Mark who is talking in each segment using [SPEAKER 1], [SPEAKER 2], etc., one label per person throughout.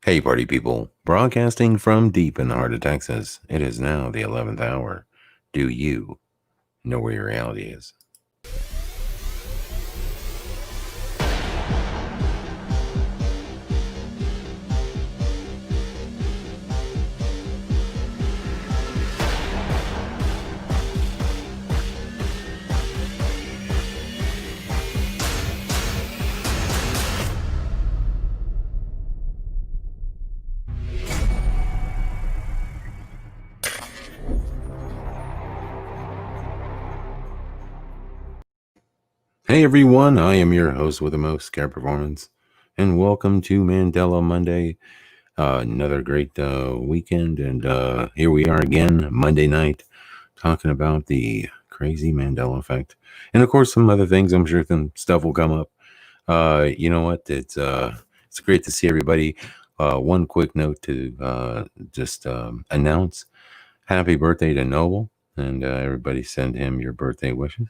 [SPEAKER 1] Hey, party people. Broadcasting from deep in the heart of Texas. It is now the 11th hour. Do you know where your reality is? Hey, everyone. I am your host with the most scare performance, and welcome to Mandela Monday. Another great weekend, and here we are again, Monday night, talking about the crazy Mandela effect, and of course some other things. I'm sure some stuff will come up. You know what? It's great to see everybody. One quick note to just announce happy birthday to Noble, and everybody send him your birthday wishes.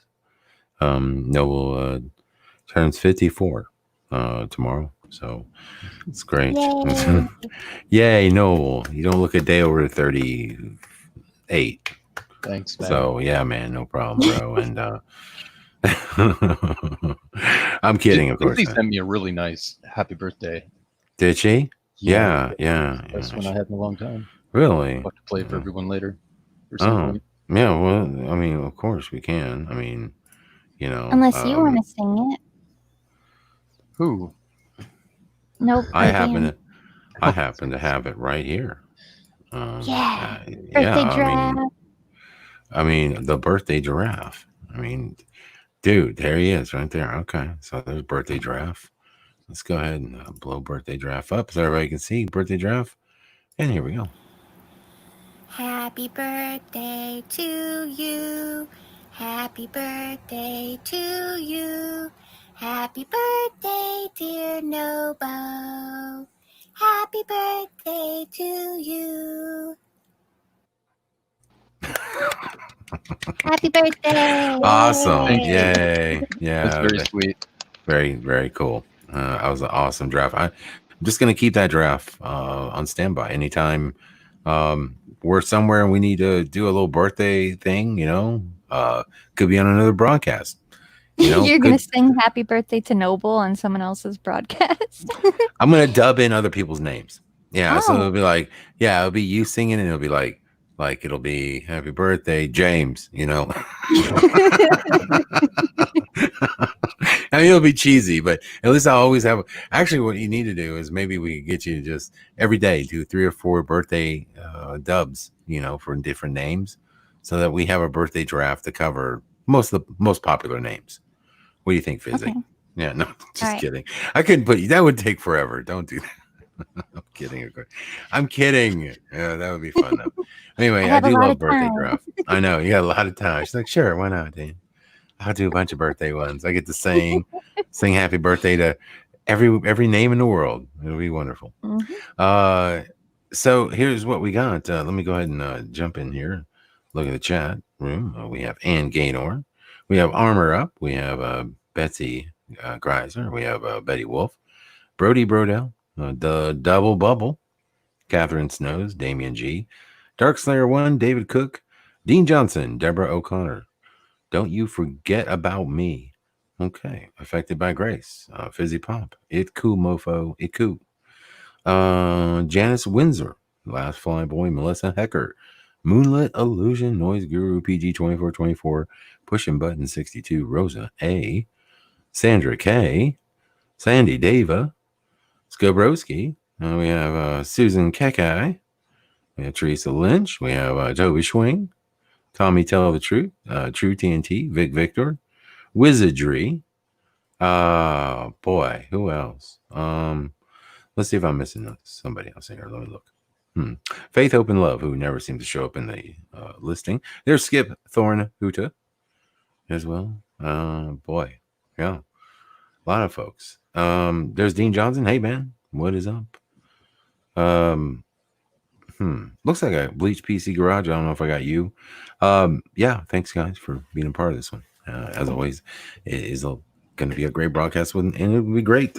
[SPEAKER 1] Noble turns 54 tomorrow, so it's great.
[SPEAKER 2] Yay.
[SPEAKER 1] Yay, Noble! You don't look a day over 38.
[SPEAKER 3] Thanks, man.
[SPEAKER 1] So yeah, man, no problem, bro. And I'm kidding, of course.
[SPEAKER 3] She sent me a really nice happy birthday.
[SPEAKER 1] Did she? Yeah.
[SPEAKER 3] Best one I had in a long time.
[SPEAKER 1] Really?
[SPEAKER 3] I'll have to play it for everyone later. Or
[SPEAKER 1] Oh,
[SPEAKER 3] something.
[SPEAKER 1] yeah. Well, I mean, of course we can. I mean, you know,
[SPEAKER 2] Unless you want to sing it.
[SPEAKER 3] Who?
[SPEAKER 2] Nope.
[SPEAKER 1] I happen to have it right here.
[SPEAKER 2] Yeah.
[SPEAKER 1] Yeah.
[SPEAKER 2] Birthday draft.
[SPEAKER 1] I mean, the birthday giraffe. I mean, dude, there he is, right there. Okay, so there's birthday giraffe. Let's go ahead and blow birthday giraffe up so everybody can see birthday giraffe. And here we go.
[SPEAKER 2] Happy birthday to you. Happy birthday to you. Happy birthday, dear Nobo. Happy birthday to you. Happy birthday.
[SPEAKER 1] Awesome.
[SPEAKER 3] Thank you.
[SPEAKER 1] Yay. Yeah.
[SPEAKER 3] That's very sweet.
[SPEAKER 1] Very, very cool. That was an awesome draft. I'm just going to keep that draft on standby anytime we're somewhere and we need to do a little birthday thing, could be on another broadcast.
[SPEAKER 2] You're going to sing happy birthday to Noble on someone else's broadcast?
[SPEAKER 1] I'm going to dub in other people's names. Yeah. So it'll be like, it'll be you singing and it'll be like it'll be happy birthday, James, I mean, it'll be cheesy, but at least I always have. Actually, what you need to do is maybe we can get you to just every day do 3 or 4 birthday dubs, for different names, so that we have a birthday draft to cover most of the most popular names. What do you think, Fizzy?
[SPEAKER 2] Okay.
[SPEAKER 1] Yeah, no, just kidding. I couldn't put you. That would take forever. Don't do that. I'm kidding. Yeah, that would be fun though. Anyway, I do love birthday draft. I know you got a lot of time. She's like, sure, why not, Dan? I'll do a bunch of birthday ones. I get to sing happy birthday to every name in the world. It'll be wonderful.
[SPEAKER 2] Mm-hmm.
[SPEAKER 1] So here's what we got. Let me go ahead and jump in here. Look at the chat room. We have Ann Gaynor. We have Armor Up. We have Betsy Greiser. We have Betty Wolf. Brody Brodell. The Double Bubble. Catherine Snows. Damian G. Dark Slayer 1. David Cook. Dean Johnson. Deborah O'Connor. Don't you forget about me. Okay. Affected by Grace. Fizzy Pop. It cool, mofo. It cool. Janice Windsor. Last Fly Boy. Melissa Hecker. Moonlit Illusion. Noise Guru. PG 2424. Pushing Button 62. Rosa A. Sandra K. Sandy Dava. Skobrowski. We have Susan Kekai. We have Teresa Lynch. We have Toby Schwing. Tommy Tell the Truth, True TNT, Vic Victor, Wizardry. Boy, who else? Let's see if I'm missing somebody else here. Let me look. Faith Open Love, who never seems to show up in the listing. There's Skip Thorn Huta as well. Boy, yeah, a lot of folks. There's Dean Johnson. Hey man, what is up? Looks like a Bleach PC Garage. I don't know if I got you. Yeah, thanks guys for being a part of this one. As always, it is going to be a great broadcast, and it would be great.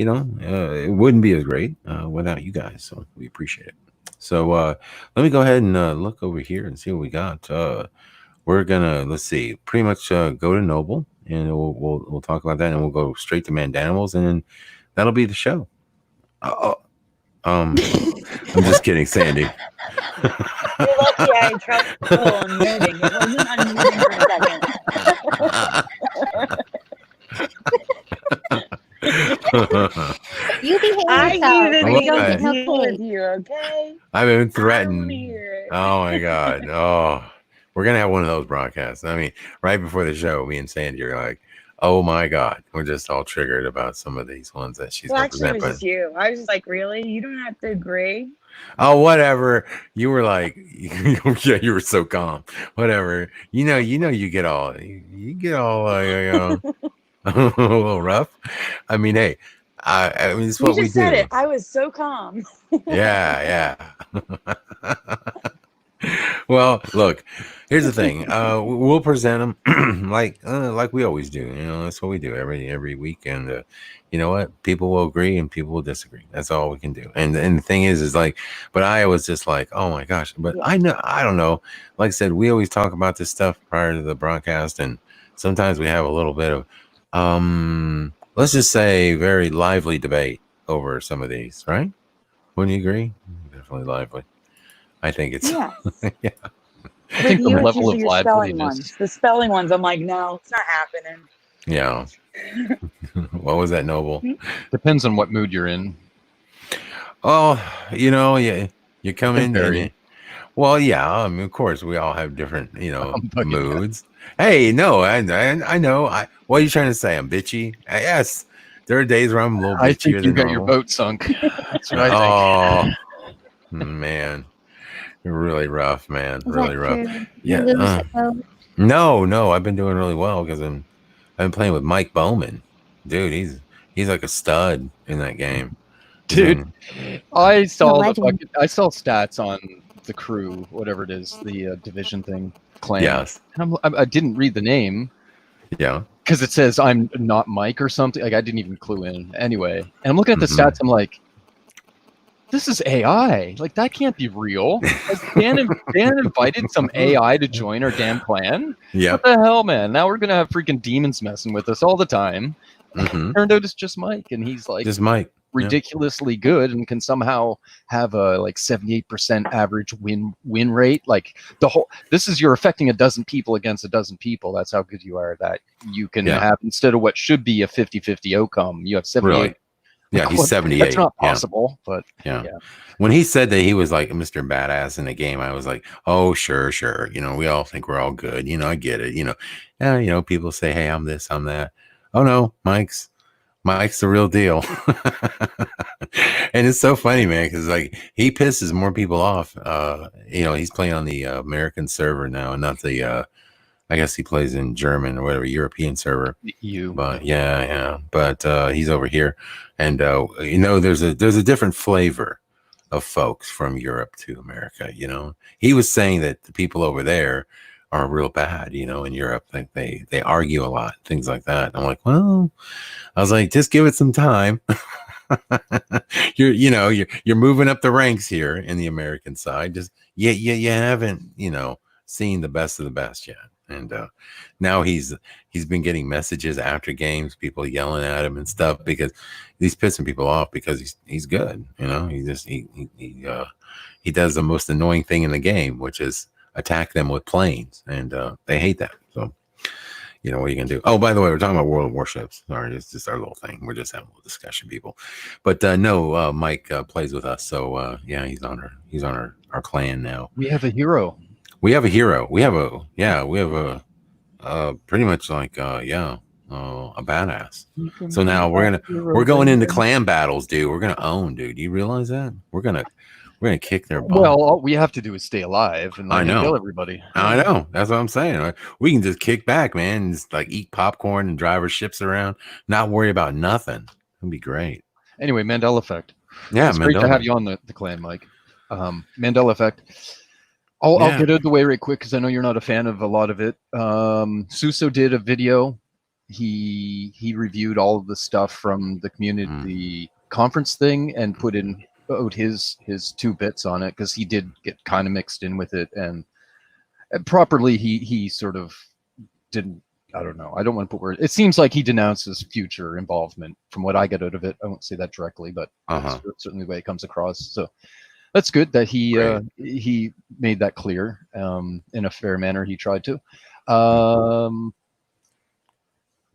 [SPEAKER 1] it wouldn't be as great without you guys. So we appreciate it. So let me go ahead and look over here and see what we got. We're gonna let's see, pretty much go to Noble, and we'll talk about that, and we'll go straight to Mandanimals, and then that'll be the show. I'm just kidding, Sandy.
[SPEAKER 4] You're lucky I had trouble unmuting. It wasn't unmuting for a second.
[SPEAKER 2] You behave
[SPEAKER 4] I
[SPEAKER 2] yourself.
[SPEAKER 4] need to
[SPEAKER 2] You
[SPEAKER 4] be
[SPEAKER 2] don't
[SPEAKER 4] on
[SPEAKER 2] get no
[SPEAKER 4] deal with
[SPEAKER 2] cake.
[SPEAKER 4] you, okay?
[SPEAKER 1] I've been
[SPEAKER 4] I don't
[SPEAKER 1] threatened.
[SPEAKER 4] want to hear it.
[SPEAKER 1] Oh my god. Oh, we're gonna have one of those broadcasts. I mean, right before the show, me and Sandy are like, "Oh my god," we're just all triggered about some of these ones that she's
[SPEAKER 4] Well,
[SPEAKER 1] gonna
[SPEAKER 4] actually, it
[SPEAKER 1] present.
[SPEAKER 4] was just you. I was just like, really? You don't have to agree?
[SPEAKER 1] Oh, whatever. You were like, yeah, you were so calm. Whatever. You get all, you get all a little rough. I mean, hey, I mean, it's
[SPEAKER 4] You
[SPEAKER 1] what we
[SPEAKER 4] just said
[SPEAKER 1] do.
[SPEAKER 4] it. I was so calm.
[SPEAKER 1] Yeah. Well, look, here's the thing. We'll present them like we always do. That's what we do every week. And you know what? People will agree and people will disagree. That's all we can do. And the thing is like, but I was just like, oh my gosh. But
[SPEAKER 4] Yeah.
[SPEAKER 1] I don't know. Like I said, we always talk about this stuff prior to the broadcast, and sometimes we have a little bit of, let's just say, very lively debate over some of these. Right? Wouldn't you agree? Definitely lively. I think it's
[SPEAKER 4] Yeah.
[SPEAKER 1] yeah.
[SPEAKER 3] I think the
[SPEAKER 4] You, it's
[SPEAKER 3] level of
[SPEAKER 4] usually your spelling
[SPEAKER 3] liveliness.
[SPEAKER 4] ones. The spelling ones, I'm like, no, it's not happening.
[SPEAKER 1] Yeah. What was that, Noble?
[SPEAKER 3] Depends on what mood you're in.
[SPEAKER 1] Oh, yeah, you come in
[SPEAKER 3] Very.
[SPEAKER 1] and well, yeah. I mean, of course, we all have different,
[SPEAKER 3] I'm bugging
[SPEAKER 1] moods. Hey, no, I know. What are you trying to say? I'm bitchy. Yes, there are days where I'm a little
[SPEAKER 3] I
[SPEAKER 1] bitchier
[SPEAKER 3] think you
[SPEAKER 1] than
[SPEAKER 3] got your
[SPEAKER 1] normal.
[SPEAKER 3] boat sunk. That's what I think.
[SPEAKER 1] Oh, man, really rough, man.
[SPEAKER 2] Is
[SPEAKER 1] Really
[SPEAKER 2] that
[SPEAKER 1] rough.
[SPEAKER 2] true?
[SPEAKER 1] Yeah.
[SPEAKER 2] You lose it though.
[SPEAKER 1] No, I've been doing really well because I've been playing with Mike Bowman, dude. He's like a stud in that game,
[SPEAKER 3] Dude, I saw
[SPEAKER 2] legend.
[SPEAKER 3] I saw stats on the crew, whatever it is, the division thing, clan.
[SPEAKER 1] Yes,
[SPEAKER 3] And I didn't read the name
[SPEAKER 1] yeah.
[SPEAKER 3] because it says I'm not Mike or something. Like I didn't even clue in. Anyway, and I'm looking at the
[SPEAKER 1] Mhm.
[SPEAKER 3] stats. I'm like, this is AI. Like that can't be real. Has Dan invited some AI to join our damn clan?
[SPEAKER 1] Yeah.
[SPEAKER 3] What the hell, man? Now we're gonna have freaking demons messing with us all the time.
[SPEAKER 1] Mm-hmm.
[SPEAKER 3] Turned out it's just Mike, and he's like
[SPEAKER 1] Just Mike.
[SPEAKER 3] ridiculously good and can somehow have a like 78% average win rate. Like this is you're affecting a dozen people against a dozen people. That's how good you are. That you can have instead of what should be a 50-50 outcome, you have 78.
[SPEAKER 1] Really? Yeah, he's 78.
[SPEAKER 3] That's not possible, but
[SPEAKER 1] yeah. When he said that he was like Mr. Badass in the game, I was like, oh, sure. We all think we're all good. I get it. Yeah, people say, hey, I'm this, I'm that. Oh no, Mike's the real deal. And it's so funny, man, because like he pisses more people off. He's playing on the American server now, and not the I guess he plays in German or whatever, European server.
[SPEAKER 3] You.
[SPEAKER 1] But yeah. But he's over here, and there's a different flavor of folks from Europe to America. He was saying that the people over there are real bad. In Europe, like they argue a lot, things like that. I'm like, well, I was like, just give it some time. You're moving up the ranks here in the American side. Just you haven't seen the best of the best yet. And now he's been getting messages after games, people yelling at him and stuff because he's pissing people off because he's good. He does the most annoying thing in the game, which is attack them with planes, and they hate that. So what are you gonna do? Oh, by the way, we're talking about World of Warships. Sorry, it's just our little thing. We're just having a little discussion, people. But no, Mike plays with us, so yeah, he's on our clan now.
[SPEAKER 3] We have a hero.
[SPEAKER 1] We have a hero. We have a pretty much like a badass. So now we're going into clan battles, dude. We're gonna own, dude. Do you realize that? We're gonna kick their butt.
[SPEAKER 3] Well, all we have to do is stay alive and
[SPEAKER 1] I know.
[SPEAKER 3] kill everybody.
[SPEAKER 1] I know. That's what I'm saying. We can just kick back, man, and just like eat popcorn and drive our ships around, not worry about nothing. It'd be great.
[SPEAKER 3] Anyway, Mandela effect.
[SPEAKER 1] Yeah,
[SPEAKER 3] it's great to have you on the clan, Mike. Mandela effect. I'll get out of the way right quick because I know you're not a fan of a lot of it. Suso did a video he reviewed all of the stuff from the community conference thing and put in out his 2 bits on it, because he did get kind of mixed in with it, and properly he sort of didn't. I don't know. I don't want to put words. It seems like he denounces future involvement from what I get out of it. I won't say that directly, but that's certainly the way it comes across. So that's good that he made that clear in a fair manner. He tried to.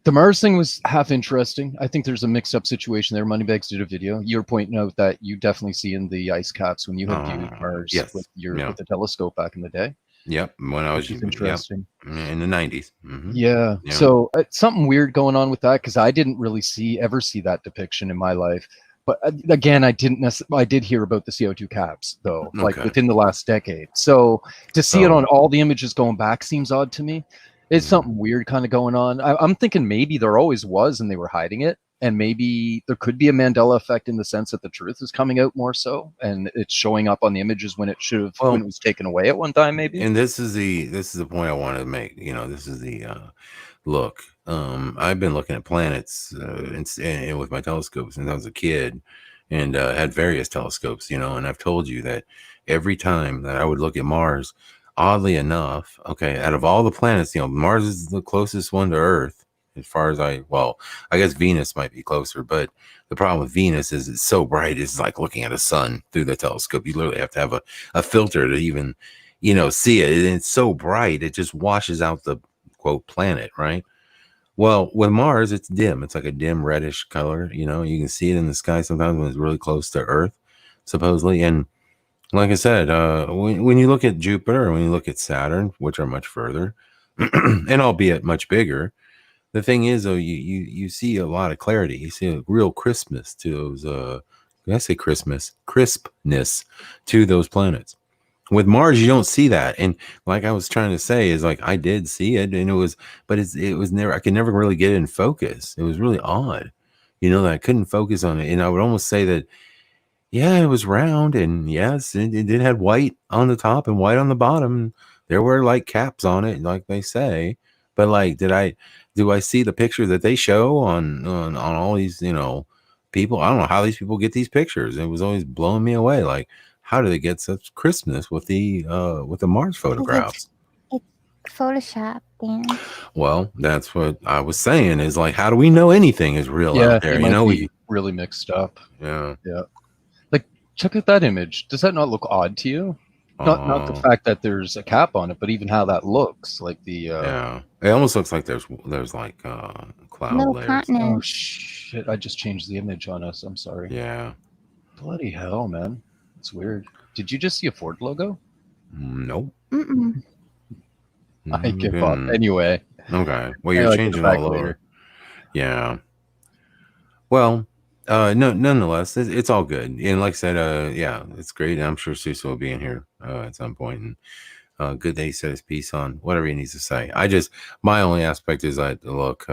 [SPEAKER 3] The Mars thing was half interesting. I think there's a mixed up situation there. Moneybags did a video. You're pointing out that you definitely see in the ice caps when you had viewed Mars with the telescope back in the day.
[SPEAKER 1] Yep, when I was
[SPEAKER 3] interesting
[SPEAKER 1] in the 90s.
[SPEAKER 3] Yeah. So something weird going on with that, because I didn't really ever see that depiction in my life. But again, I did hear about the CO2 caps though, like within the last decade. So to see it on all the images going back seems odd to me. It's something weird kind of going on. I'm thinking maybe there always was and they were hiding it. And maybe there could be a Mandela effect in the sense that the truth is coming out more so, and it's showing up on the images when it should have, when it was taken away at one time, maybe.
[SPEAKER 1] And this is the point I wanted to make. This is the look. I've been looking at planets and with my telescopes since I was a kid, and had various telescopes. And I've told you that every time that I would look at Mars, oddly enough, out of all the planets, Mars is the closest one to Earth. As far as I guess Venus might be closer, but the problem with Venus is it's so bright. It's like looking at a sun through the telescope. You literally have to have a filter to even, see it. And it's so bright, it just washes out the quote planet, right? Well, with Mars, it's dim. It's like a dim reddish color. You can see it in the sky sometimes when it's really close to Earth, supposedly. And like I said, when you look at Jupiter, or when you look at Saturn, which are much further, and albeit much bigger, the thing is, though, you see a lot of clarity. You see a real crispness to those. I say crispness to those planets. With Mars, you don't see that. And like I was trying to say, is like I did see it, and it was never. I could never really get it in focus. It was really odd, that I couldn't focus on it. And I would almost say that, yeah, it was round, and yes, it did have white on the top and white on the bottom. There were like caps on it, like they say. But like, do I see the picture that they show on all these, people? I don't know how these people get these pictures. It was always blowing me away. Like, how do they get such crispness with the Mars photographs?
[SPEAKER 2] It's Photoshop, Dan.
[SPEAKER 1] Well, that's what I was saying. Is like, how do we know anything is real out there?
[SPEAKER 3] We really mixed up.
[SPEAKER 1] Yeah.
[SPEAKER 3] Like, check out that image. Does that not look odd to you? Not the fact that there's a cap on it, but even how that looks, like the
[SPEAKER 1] it almost looks like there's like cloud layers.
[SPEAKER 2] Continent.
[SPEAKER 3] Oh shit! I just changed the image on us. I'm sorry.
[SPEAKER 1] Yeah.
[SPEAKER 3] Bloody hell, man! It's weird. Did you just see a Ford logo?
[SPEAKER 1] Nope.
[SPEAKER 3] I give up. Anyway.
[SPEAKER 1] Okay. Well, you're changing all over. Later. Yeah. Well. No, nonetheless, it's all good. And like I said, yeah, it's great. I'm sure Suso will be in here at some point. And good that he said his piece on whatever he needs to say. My only aspect is look,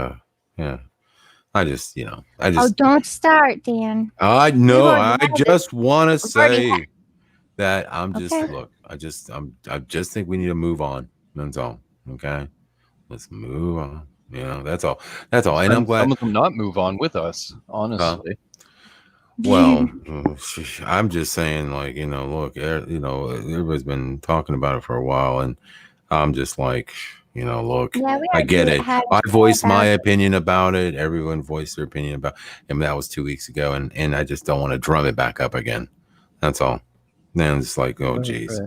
[SPEAKER 1] yeah. Oh,
[SPEAKER 2] don't start, Dan.
[SPEAKER 1] I know. I just want to say that I'm just look. I just think we need to move on. That's all. Okay, let's move on. That's all. And I'm glad
[SPEAKER 3] some of them not move on with us, honestly.
[SPEAKER 1] Well, I'm just saying, like, look, everybody's been talking about it for a while, and I'm just like, look, I get it. I voiced my opinion about it. Everyone voiced their opinion about it. And that was 2 weeks ago, and I just don't want to drum it back up again. That's all. Then it's like, oh, geez,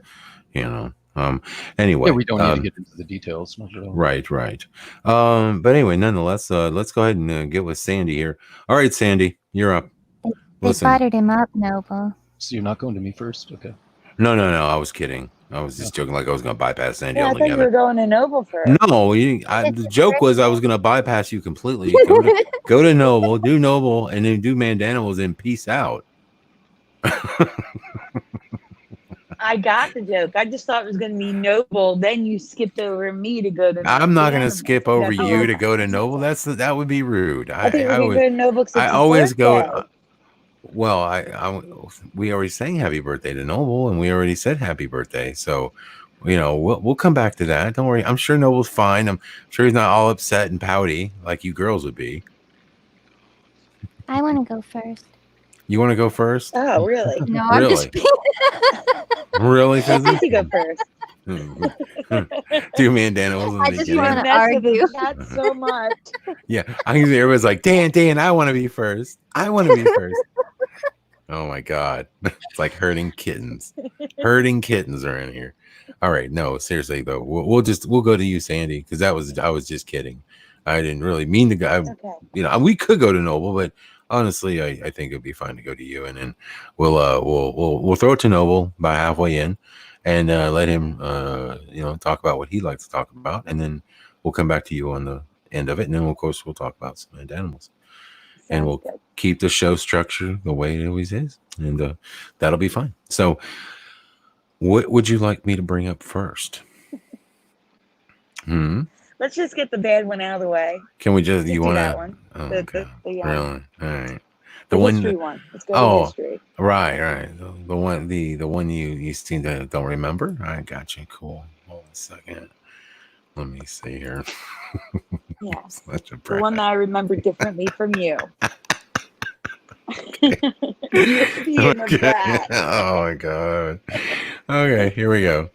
[SPEAKER 1] anyway,
[SPEAKER 3] we don't need to get into the details. Not at all.
[SPEAKER 1] Right. But anyway, nonetheless, let's go ahead and get with Sandy here. All right, Sandy, you're up.
[SPEAKER 2] They buttered him up, Noble.
[SPEAKER 3] So you're not going to me first? Okay.
[SPEAKER 1] No. I was kidding. I was just joking, like I was going to bypass Sandy.
[SPEAKER 4] Yeah, I thought you were going to Noble first.
[SPEAKER 1] No, the joke was I was going to bypass you completely. Go to Noble, do Noble, and then do Mandanimals, and peace out.
[SPEAKER 4] I got the joke. I just thought it was going to be Noble. Then you skipped over me to go to.
[SPEAKER 1] I'm not going to skip over you to go to Noble. That would be rude.
[SPEAKER 4] I think we're going to go to Noble.
[SPEAKER 1] I always go. Well, we already sang happy birthday to Noble, and we already said happy birthday. So we'll come back to that. Don't worry. I'm sure Noble's fine. I'm sure he's not all upset and pouty like you girls would be.
[SPEAKER 2] I want to go first.
[SPEAKER 1] You want to go first?
[SPEAKER 4] Oh, really?
[SPEAKER 2] No, I'm just
[SPEAKER 1] Really,
[SPEAKER 4] I'll
[SPEAKER 1] Fizzy?
[SPEAKER 4] let you go first.
[SPEAKER 1] Two man Dan was
[SPEAKER 2] I just
[SPEAKER 4] You
[SPEAKER 2] wanna
[SPEAKER 4] mess with
[SPEAKER 2] argue.
[SPEAKER 4] the chat so much.
[SPEAKER 1] Yeah, I can see everyone's like, Dan, I want to be first. I want to be first. Oh my God. It's like herding kittens. Herding kittens are in here. All right. No, seriously though. We'll go to you, Sandy, because I was just kidding. I didn't really mean to go.
[SPEAKER 4] Okay.
[SPEAKER 1] We could go to Noble, but honestly, I think it'd be fine to go to you, and then we'll throw it to Noble by halfway in, and let him talk about what he likes to talk about, and then we'll come back to you on the end of it, and then of course we'll talk about some animals. And we'll keep the show structure the way it always is, and that'll be fine. So, what would you like me to bring up first?
[SPEAKER 4] Let's just get the bad one out of the way.
[SPEAKER 1] Can we just?
[SPEAKER 4] Let's
[SPEAKER 1] You want
[SPEAKER 4] that
[SPEAKER 1] to?
[SPEAKER 4] one?
[SPEAKER 1] Oh,
[SPEAKER 4] The
[SPEAKER 1] really? All right.
[SPEAKER 4] The history one. Let's go to history.
[SPEAKER 1] Right. The one you seem to don't remember. I got you. Cool. Hold on a second. Let me see here.
[SPEAKER 4] Yeah. The one that I remember differently from you.
[SPEAKER 1] Okay. Oh my God. Okay, here we go.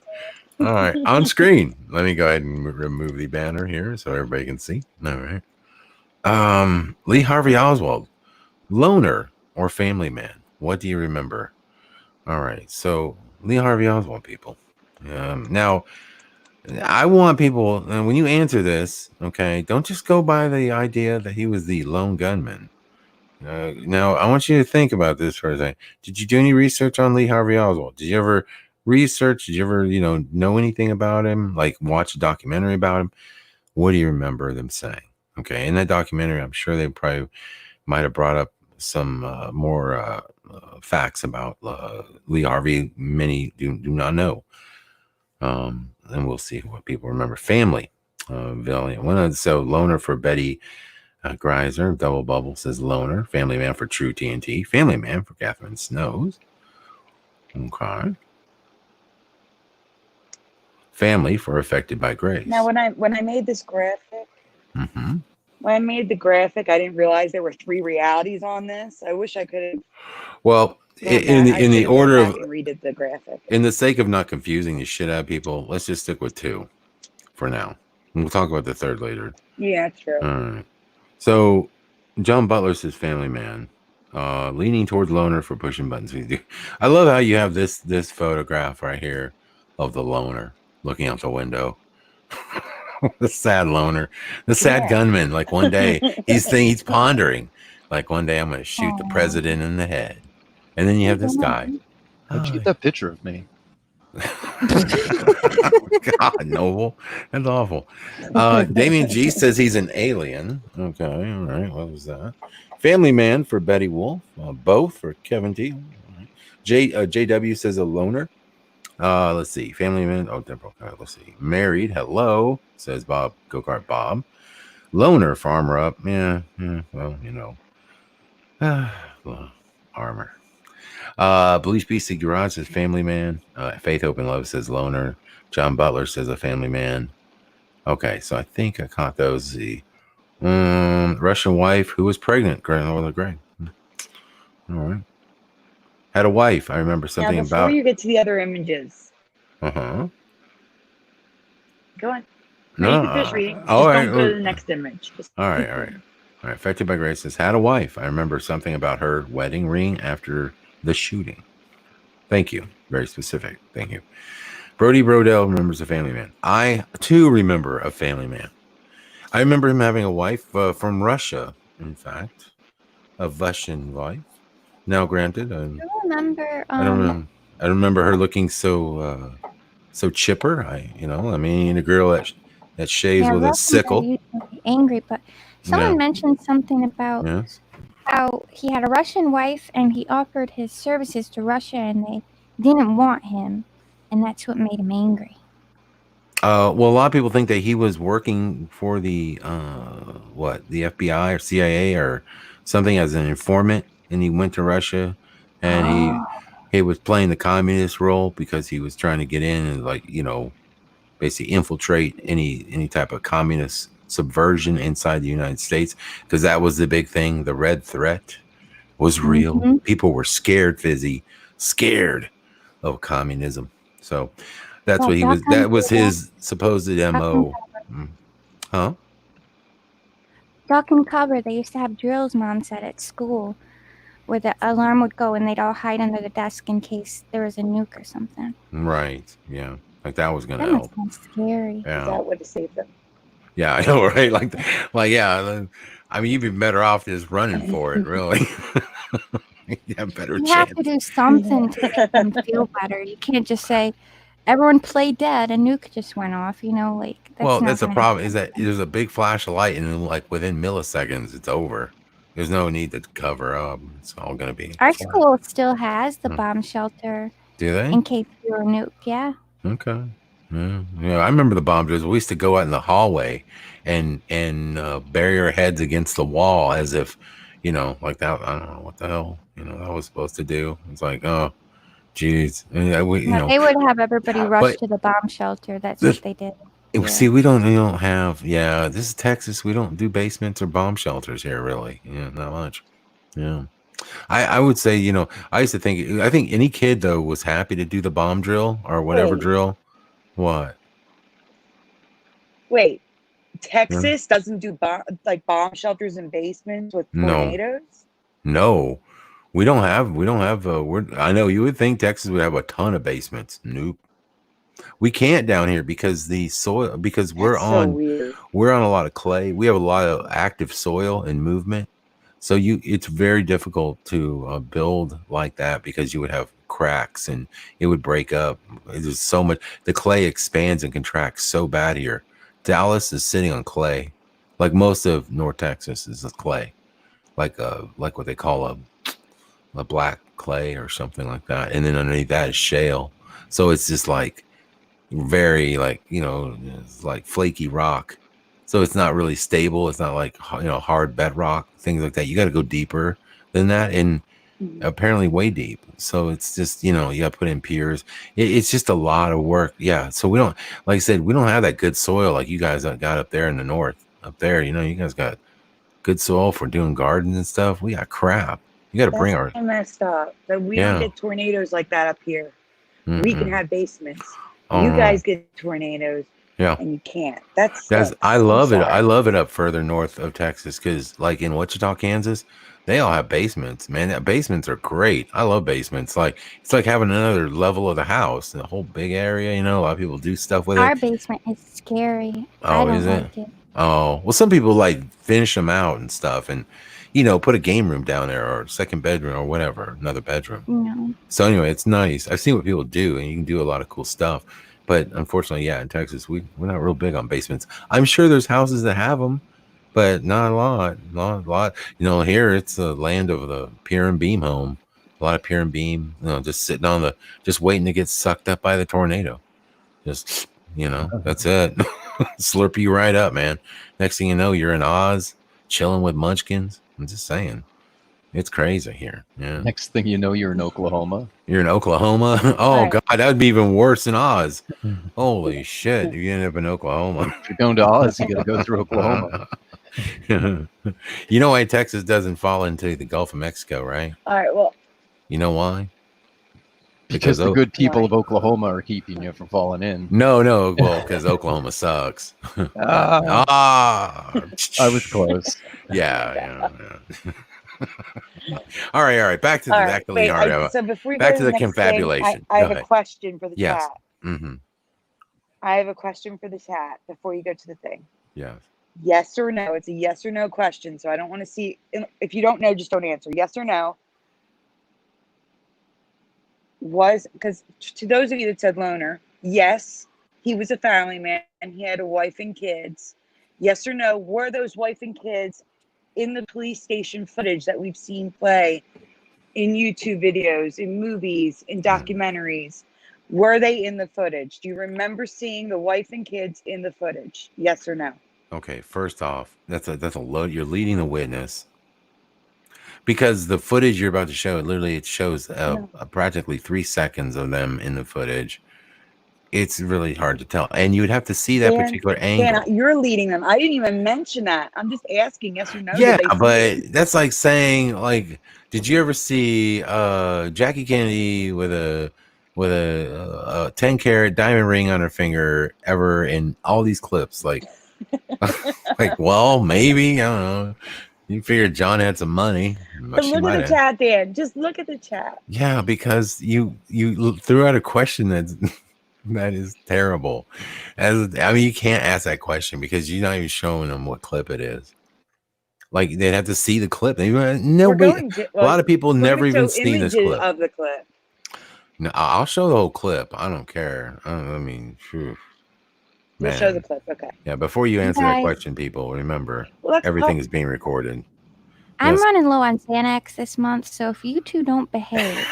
[SPEAKER 1] All right, on screen. Let me go ahead and remove the banner here so everybody can see. All right. Lee Harvey Oswald, loner or family man? What do you remember? All right, so Lee Harvey Oswald, people. Now, I want people, when you answer this, okay, don't just go by the idea that he was the lone gunman. Now, I want you to think about this for a second. Did you do any research on Lee Harvey Oswald? Did you ever research? Did you ever, know anything about him? Like watch a documentary about him? What do you remember them saying? Okay, in that documentary, I'm sure they probably might have brought up some more facts about Lee Harvey. Many do not know. And we'll see what people remember. Family, Valiant one. So loner for Betty Greiser, Double Bubble says loner. Family man for True TNT. Family man for Catherine Snows. Okay. Family for Affected by Grace.
[SPEAKER 4] Now, when I made this graphic,
[SPEAKER 1] mm-hmm.
[SPEAKER 4] When I made the graphic, I didn't realize there were 3 realities on this. I wish I could have.
[SPEAKER 1] Well, in the order of
[SPEAKER 4] redid the graphic.
[SPEAKER 1] In the sake of not confusing the shit out of people, let's just stick with 2 for now. We'll talk about the third later.
[SPEAKER 4] Yeah, true.
[SPEAKER 1] All right. So, John Butler says family man, leaning towards loner for pushing buttons. I love how you have this photograph right here of the loner looking out the window. The sad loner, the sad gunman. Like one day he's pondering. Like one day I'm going to shoot the president in the head, and then you have this guy.
[SPEAKER 3] How'd you get that picture of me?
[SPEAKER 1] God, Noble, that's awful. Damien G says he's an alien. Okay, all right. What was that? Family man for Betty Wolf. Both for Kevin T. Right. JW says a loner. Let's see. Family man. Oh, Deborah. Let's see. Married. Hello, says Bob Go-Kart Bob. Loner for Armor Up. Yeah. Well, armor. Bleach BC Garage says family man. Faith Hope and Love says loner. John Butler says a family man. Okay, so I think I caught those. The Russian wife who was pregnant. Greg. All right. Had a wife. I remember something
[SPEAKER 4] now,
[SPEAKER 1] about.
[SPEAKER 4] Before you get to the other images.
[SPEAKER 1] Go
[SPEAKER 4] on.
[SPEAKER 1] No.
[SPEAKER 4] You can finish reading. Just
[SPEAKER 1] Don't
[SPEAKER 4] go to the next image.
[SPEAKER 1] All right. Affected by Grace says had a wife. I remember something about her wedding ring after the shooting. Thank you. Very specific. Thank you. Brody Brodell remembers a family man. I too remember a family man. I remember him having a wife from Russia. In fact, a Russian wife. Now, granted, I
[SPEAKER 2] remember.
[SPEAKER 1] I don't remember her looking so chipper. I mean, a girl that shaves with a sickle.
[SPEAKER 2] Angry, but someone mentioned something about how he had a Russian wife and he offered his services to Russia and they didn't want him, and that's what made him angry.
[SPEAKER 1] Well, a lot of people think that he was working for the FBI or CIA or something as an informant, and he went to Russia, and he was playing the communist role because he was trying to get in and basically infiltrate any type of communist subversion inside the United States, because that was the big thing. The red threat was real.
[SPEAKER 2] Mhm.
[SPEAKER 1] People were scared, scared of communism. So that's
[SPEAKER 2] That
[SPEAKER 1] what he
[SPEAKER 2] duck
[SPEAKER 1] was. That was
[SPEAKER 2] uncover.
[SPEAKER 1] his supposed
[SPEAKER 2] Duck and
[SPEAKER 1] MO. Huh?
[SPEAKER 2] Duck and cover. They used to have drills, Mom said, at school, where the alarm would go and they'd all hide under the desk in case there was a nuke or something.
[SPEAKER 1] Right. Yeah. Like that was gonna
[SPEAKER 2] That must
[SPEAKER 1] help.
[SPEAKER 2] have been scary.
[SPEAKER 1] Yeah.
[SPEAKER 4] That would have saved them.
[SPEAKER 1] Yeah, I know, right? Yeah. I mean, you'd be better off just running for it, really. You have better
[SPEAKER 2] You
[SPEAKER 1] chance.
[SPEAKER 2] have to do something to make them feel better. You can't just say, everyone play dead, a nuke just went off,
[SPEAKER 1] Well,
[SPEAKER 2] not
[SPEAKER 1] that's the
[SPEAKER 2] gonna
[SPEAKER 1] problem,
[SPEAKER 2] happen.
[SPEAKER 1] is that there's a big flash of light, and then, like within milliseconds, it's over. There's no need to cover up. It's all gonna be.
[SPEAKER 2] Our
[SPEAKER 1] fine.
[SPEAKER 2] school still has the bomb shelter
[SPEAKER 1] Do they?
[SPEAKER 2] in case you were nuked, yeah.
[SPEAKER 1] Okay. Yeah, I remember the bomb drills. We used to go out in the hallway and bury our heads against the wall as if, like that. I don't know what the hell, that was supposed to do. It's like, oh, geez. And,
[SPEAKER 2] They would have everybody rush
[SPEAKER 1] but
[SPEAKER 2] to the bomb shelter. That's what they did.
[SPEAKER 1] see, we don't have. Yeah, this is Texas. We don't do basements or bomb shelters here, really. Yeah, not much. Yeah. I would say, I used to think, I think any kid though was happy to do the bomb drill or whatever
[SPEAKER 4] Wait.
[SPEAKER 1] drill. What?
[SPEAKER 4] Wait, Texas doesn't do bomb shelters and basements with tornadoes?
[SPEAKER 1] No. We don't have I know you would think Texas would have a ton of basements. Nope. We can't down here because the soil, because we're on a lot of clay. We have a lot of active soil and movement. So it's very difficult to build like that, because you would have cracks and it would break up. There's so much. The clay expands and contracts so bad here. Dallas is sitting on clay, like most of North Texas is clay, like what they call a black clay or something like that, and then underneath that is shale. So it's just like very it's like flaky rock. So it's not really stable. It's not like hard bedrock, things like that. You got to go deeper than that, and apparently way deep. So it's just you got to put in piers. It's just a lot of work. Yeah. So we don't, like I said, we don't have that good soil like you guys got up there in the north. Up there, you guys got good soil for doing gardens and stuff. We got crap. You got to bring our.
[SPEAKER 4] That's messed up. That we don't get tornadoes like that up here. We can have basements. You guys get tornadoes.
[SPEAKER 1] Yeah.
[SPEAKER 4] And you can't. That's
[SPEAKER 1] I love it. I love it up further north of Texas, because like in Wichita, Kansas, they all have basements. Man, basements are great. I love basements. It's like having another level of the house, the whole big area. A lot of people do stuff with it.
[SPEAKER 2] Our basement is scary.
[SPEAKER 1] Oh,
[SPEAKER 2] I don't
[SPEAKER 1] is it?
[SPEAKER 2] like it.
[SPEAKER 1] Oh, well, some people finish them out and stuff, and put a game room down there or second bedroom or whatever, another bedroom.
[SPEAKER 2] No.
[SPEAKER 1] So anyway, it's nice. I've seen what people do, and you can do a lot of cool stuff. But unfortunately, yeah, in Texas, we're not real big on basements. I'm sure there's houses that have them, but not a lot. Not a lot. Here it's the land of the pier and beam home. A lot of pier and beam, just sitting just waiting to get sucked up by the tornado. Just, that's it. Slurp you right up, man. Next thing you know, you're in Oz, chilling with munchkins. I'm just saying. It's crazy here. Yeah.
[SPEAKER 3] Next thing you know, you're in Oklahoma.
[SPEAKER 1] You're in Oklahoma? Oh, right. God, that would be even worse than Oz. Holy shit. You end up in Oklahoma.
[SPEAKER 3] If you're going to Oz, you got to go through Oklahoma.
[SPEAKER 1] You know why Texas doesn't fall into the Gulf of Mexico, right?
[SPEAKER 4] All right, well.
[SPEAKER 1] You know why?
[SPEAKER 3] Because the good people of Oklahoma are keeping you from falling in.
[SPEAKER 1] No, well, because Oklahoma sucks.
[SPEAKER 3] I was close.
[SPEAKER 1] Yeah. All right. Back to the
[SPEAKER 4] so before we
[SPEAKER 1] back
[SPEAKER 4] go
[SPEAKER 1] to the confabulation.
[SPEAKER 4] I have a question for the
[SPEAKER 1] chat.
[SPEAKER 4] Mm-hmm. I have a question for the chat before you go to the thing.
[SPEAKER 1] Yes.
[SPEAKER 4] Yes or no? It's a yes or no question, so I don't want to see. If you don't know, just don't answer. Yes or no? Because to those of you that said loner, yes, he was a family man and he had a wife and kids. Yes or no? Were those wife and kids in the police station footage that we've seen play in YouTube videos, in movies, in documentaries? Were they in the footage? Do you remember seeing the wife and kids in the footage? Yes or no?
[SPEAKER 1] Okay, first off, that's a load. You're leading the witness. because the footage you're about to show, literally, it shows practically 3 seconds of them in the footage. It's really hard to tell, and you would have to see that particular angle.
[SPEAKER 4] Dan, you're leading them. I didn't even mention that. I'm just asking yes or no.
[SPEAKER 1] Yeah, but that's like saying, like, did you ever see Jackie Kennedy with a 10-carat diamond ring on her finger ever in all these clips? Like, like, well, maybe, I don't know. You figured John had some money.
[SPEAKER 4] But look at the chat, Dan. Just look at the chat.
[SPEAKER 1] Yeah, because you threw out a question that is terrible. I mean, you can't ask that question because you're not even showing them what clip it is. Like, they'd have to see the clip. Nobody, a lot of people never even seen this clip.
[SPEAKER 4] Of the clip.
[SPEAKER 1] No, I'll show the whole clip. I don't care. I mean, phew.
[SPEAKER 4] We'll show the clip. Okay.
[SPEAKER 1] Yeah, before you answer that question, people, remember, everything is being recorded.
[SPEAKER 2] I'm running low on Xanax this month, so if you two don't behave.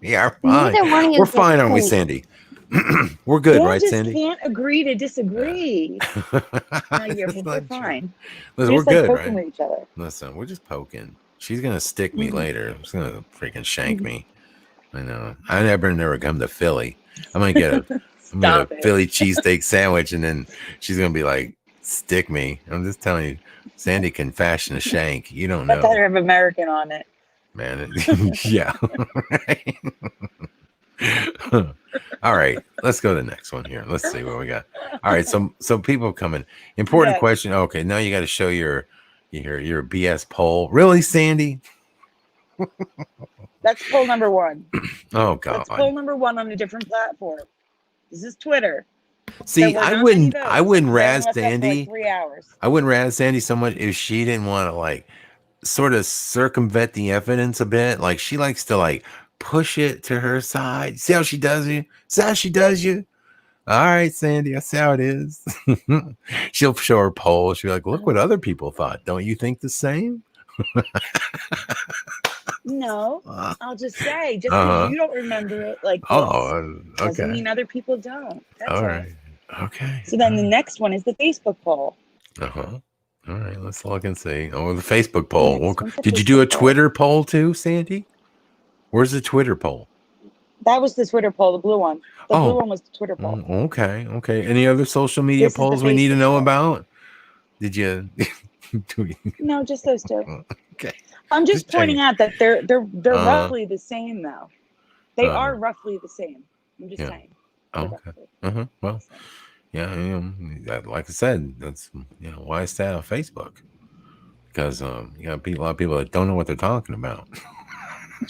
[SPEAKER 1] We are fine. We're fine, aren't we, Sandy? We're good, right, Sandy?
[SPEAKER 4] We can't agree to disagree. We're fine.
[SPEAKER 1] Listen, we're good,
[SPEAKER 4] poking
[SPEAKER 1] right?
[SPEAKER 4] With each other.
[SPEAKER 1] Listen, we're just poking. She's gonna stick me later. She's gonna freaking shank me. I know. I never come to Philly. I'm gonna get a Philly cheesesteak sandwich, and then she's gonna be like, stick me. I'm just telling you, Sandy can fashion a shank. You don't know.
[SPEAKER 4] That better have American on it.
[SPEAKER 1] Man, yeah. All right, let's go to the next one here. Let's see what we got. All right, so people coming. Important question. Okay, now you got to show your BS poll. Really, Sandy?
[SPEAKER 4] That's poll number 1.
[SPEAKER 1] Oh God.
[SPEAKER 4] That's poll number 1 on a different platform. This is Twitter.
[SPEAKER 1] See, I wouldn't razz Sandy.
[SPEAKER 4] Like 3 hours.
[SPEAKER 1] I wouldn't razz Sandy so much if she didn't want to like sort of circumvent the evidence a bit. Like, she likes to like push it to her side. See how she does you? See how she does you? All right, Sandy, that's how it is. She'll show her poll. She'll be like, look what other people thought. Don't you think the same?
[SPEAKER 4] No, I'll just say, just because you don't remember it, like, doesn't mean other people don't. That's
[SPEAKER 1] all right. Okay.
[SPEAKER 4] So then the next one is the Facebook poll.
[SPEAKER 1] All right, let's look and see. Oh, the Facebook poll. Did you do a Twitter poll too, Sandy? Where's the Twitter poll?
[SPEAKER 4] That was the Twitter poll, the blue one. The blue one was the Twitter poll.
[SPEAKER 1] Okay. Any other social media polls we need to know about? Did you?
[SPEAKER 4] No, just those two.
[SPEAKER 1] Okay.
[SPEAKER 4] I'm just pointing out that they're roughly the same, though. They are roughly the same. I'm just saying.
[SPEAKER 1] Okay. Well, yeah. Like I said, that's why I stay on Facebook, because you got a lot of people that don't know what they're talking about.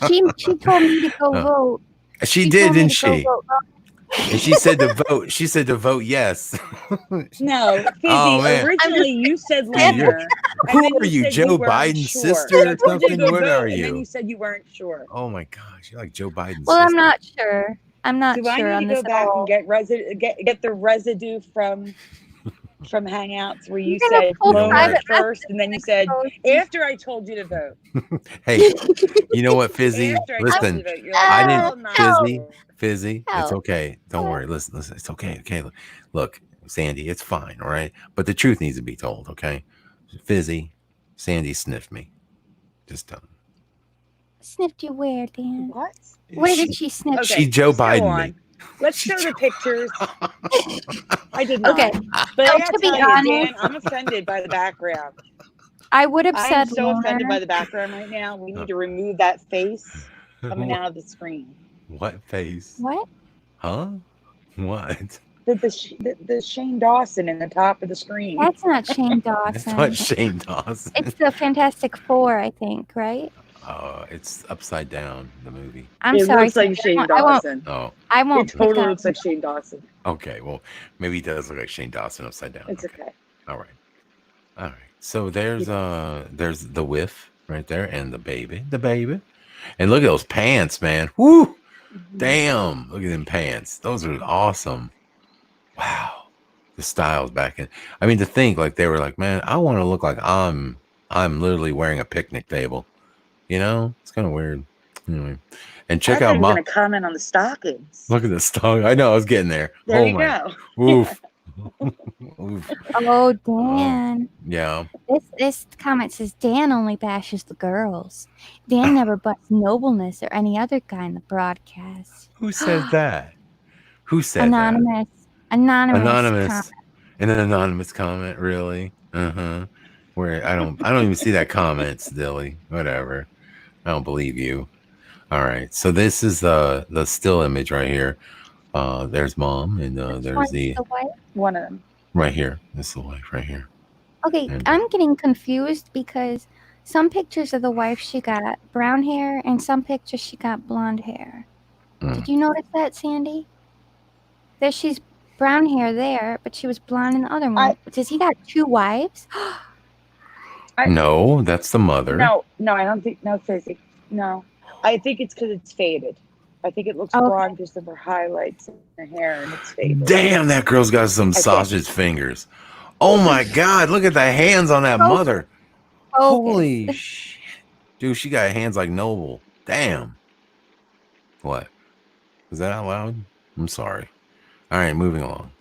[SPEAKER 2] She told me to go vote.
[SPEAKER 1] She did, didn't she? And she said to vote. She said to vote yes.
[SPEAKER 4] No, Fizzy, originally you said later.
[SPEAKER 1] Who are you, Joe Biden's sister or something? What are you?
[SPEAKER 4] And then you said you weren't sure.
[SPEAKER 1] Oh my gosh, you're like Joe Biden's
[SPEAKER 2] sister.
[SPEAKER 1] I'm
[SPEAKER 2] not sure. I'm not
[SPEAKER 4] sure.
[SPEAKER 2] I
[SPEAKER 4] need to go back and get the residue from Hangouts where you said vote first, and then you said after I told you to vote.
[SPEAKER 1] Hey, you know what, Fizzy? Listen, I didn't. Fizzy. It's okay. Don't worry. Listen. It's okay. Okay. Look, Sandy, it's fine. All right. But the truth needs to be told. Okay. Fizzy, Sandy sniffed me. Just tell me.
[SPEAKER 2] Sniffed you where, Dan?
[SPEAKER 4] What?
[SPEAKER 2] Where did she sniff?
[SPEAKER 1] Okay, she Joe Biden me.
[SPEAKER 4] Let's show the pictures. I did not. Okay. But I gotta tell you, Dan, I'm offended by the background.
[SPEAKER 2] I would have said
[SPEAKER 4] I'm so offended by the background right now. We need to remove that face coming out of the screen.
[SPEAKER 1] What face?
[SPEAKER 2] What?
[SPEAKER 1] Huh? What?
[SPEAKER 4] The Shane Dawson in the top of the screen.
[SPEAKER 2] That's not Shane Dawson.
[SPEAKER 1] That's not Shane Dawson.
[SPEAKER 2] It's the Fantastic Four, I think, right?
[SPEAKER 1] It's upside down, the movie.
[SPEAKER 2] I'm sorry.
[SPEAKER 4] It looks like Shane Dawson.
[SPEAKER 2] I won't.
[SPEAKER 4] It totally looks like Shane Dawson.
[SPEAKER 1] Okay, well, maybe he does look like Shane Dawson upside down.
[SPEAKER 4] It's okay.
[SPEAKER 1] All right. So there's the whiff right there, and the baby, and look at those pants, man. Woo! Damn! Look at them pants. Those are awesome. Wow. The style's back in. I mean, to think like they were like, man, I want to look like I'm literally wearing a picnic table. You know, it's kind of weird. Anyway, and check out
[SPEAKER 4] my. I'm gonna comment on the stockings.
[SPEAKER 1] Look at the stock. I know. I was getting there.
[SPEAKER 4] There you go.
[SPEAKER 1] Oof.
[SPEAKER 2] Oh, Dan.
[SPEAKER 1] Yeah.
[SPEAKER 2] This comment says Dan only bashes the girls. Dan never busts nobleness or any other guy in the broadcast.
[SPEAKER 1] Who says that? Who said
[SPEAKER 2] Anonymous.
[SPEAKER 1] that?
[SPEAKER 2] Anonymous.
[SPEAKER 1] Anonymous. An anonymous comment, really? Where I don't even see that comment, Dilly. Whatever. I don't believe you. All right. So this is the still image right here. There's mom, and there's the
[SPEAKER 2] wife.
[SPEAKER 4] One of them.
[SPEAKER 1] Right here. This is the wife right here.
[SPEAKER 2] Okay, and I'm getting confused because some pictures of the wife, she got brown hair, and some pictures she got blonde hair. Did you notice that, Sandy? There she's brown hair there, but she was blonde in the other one. Does he got two wives?
[SPEAKER 1] No, that's the mother.
[SPEAKER 4] No, I don't think. No, Fizzy. No, I think it's because it's faded. I think it looks blonde because of her highlights in her hair, and it's faded.
[SPEAKER 1] Damn, that girl's got some sausage fingers. Oh my God, look at the hands on that mother. Holy shit. Dude, she got hands like Noble. Damn. What? Is that out loud? I'm sorry. All right, moving along.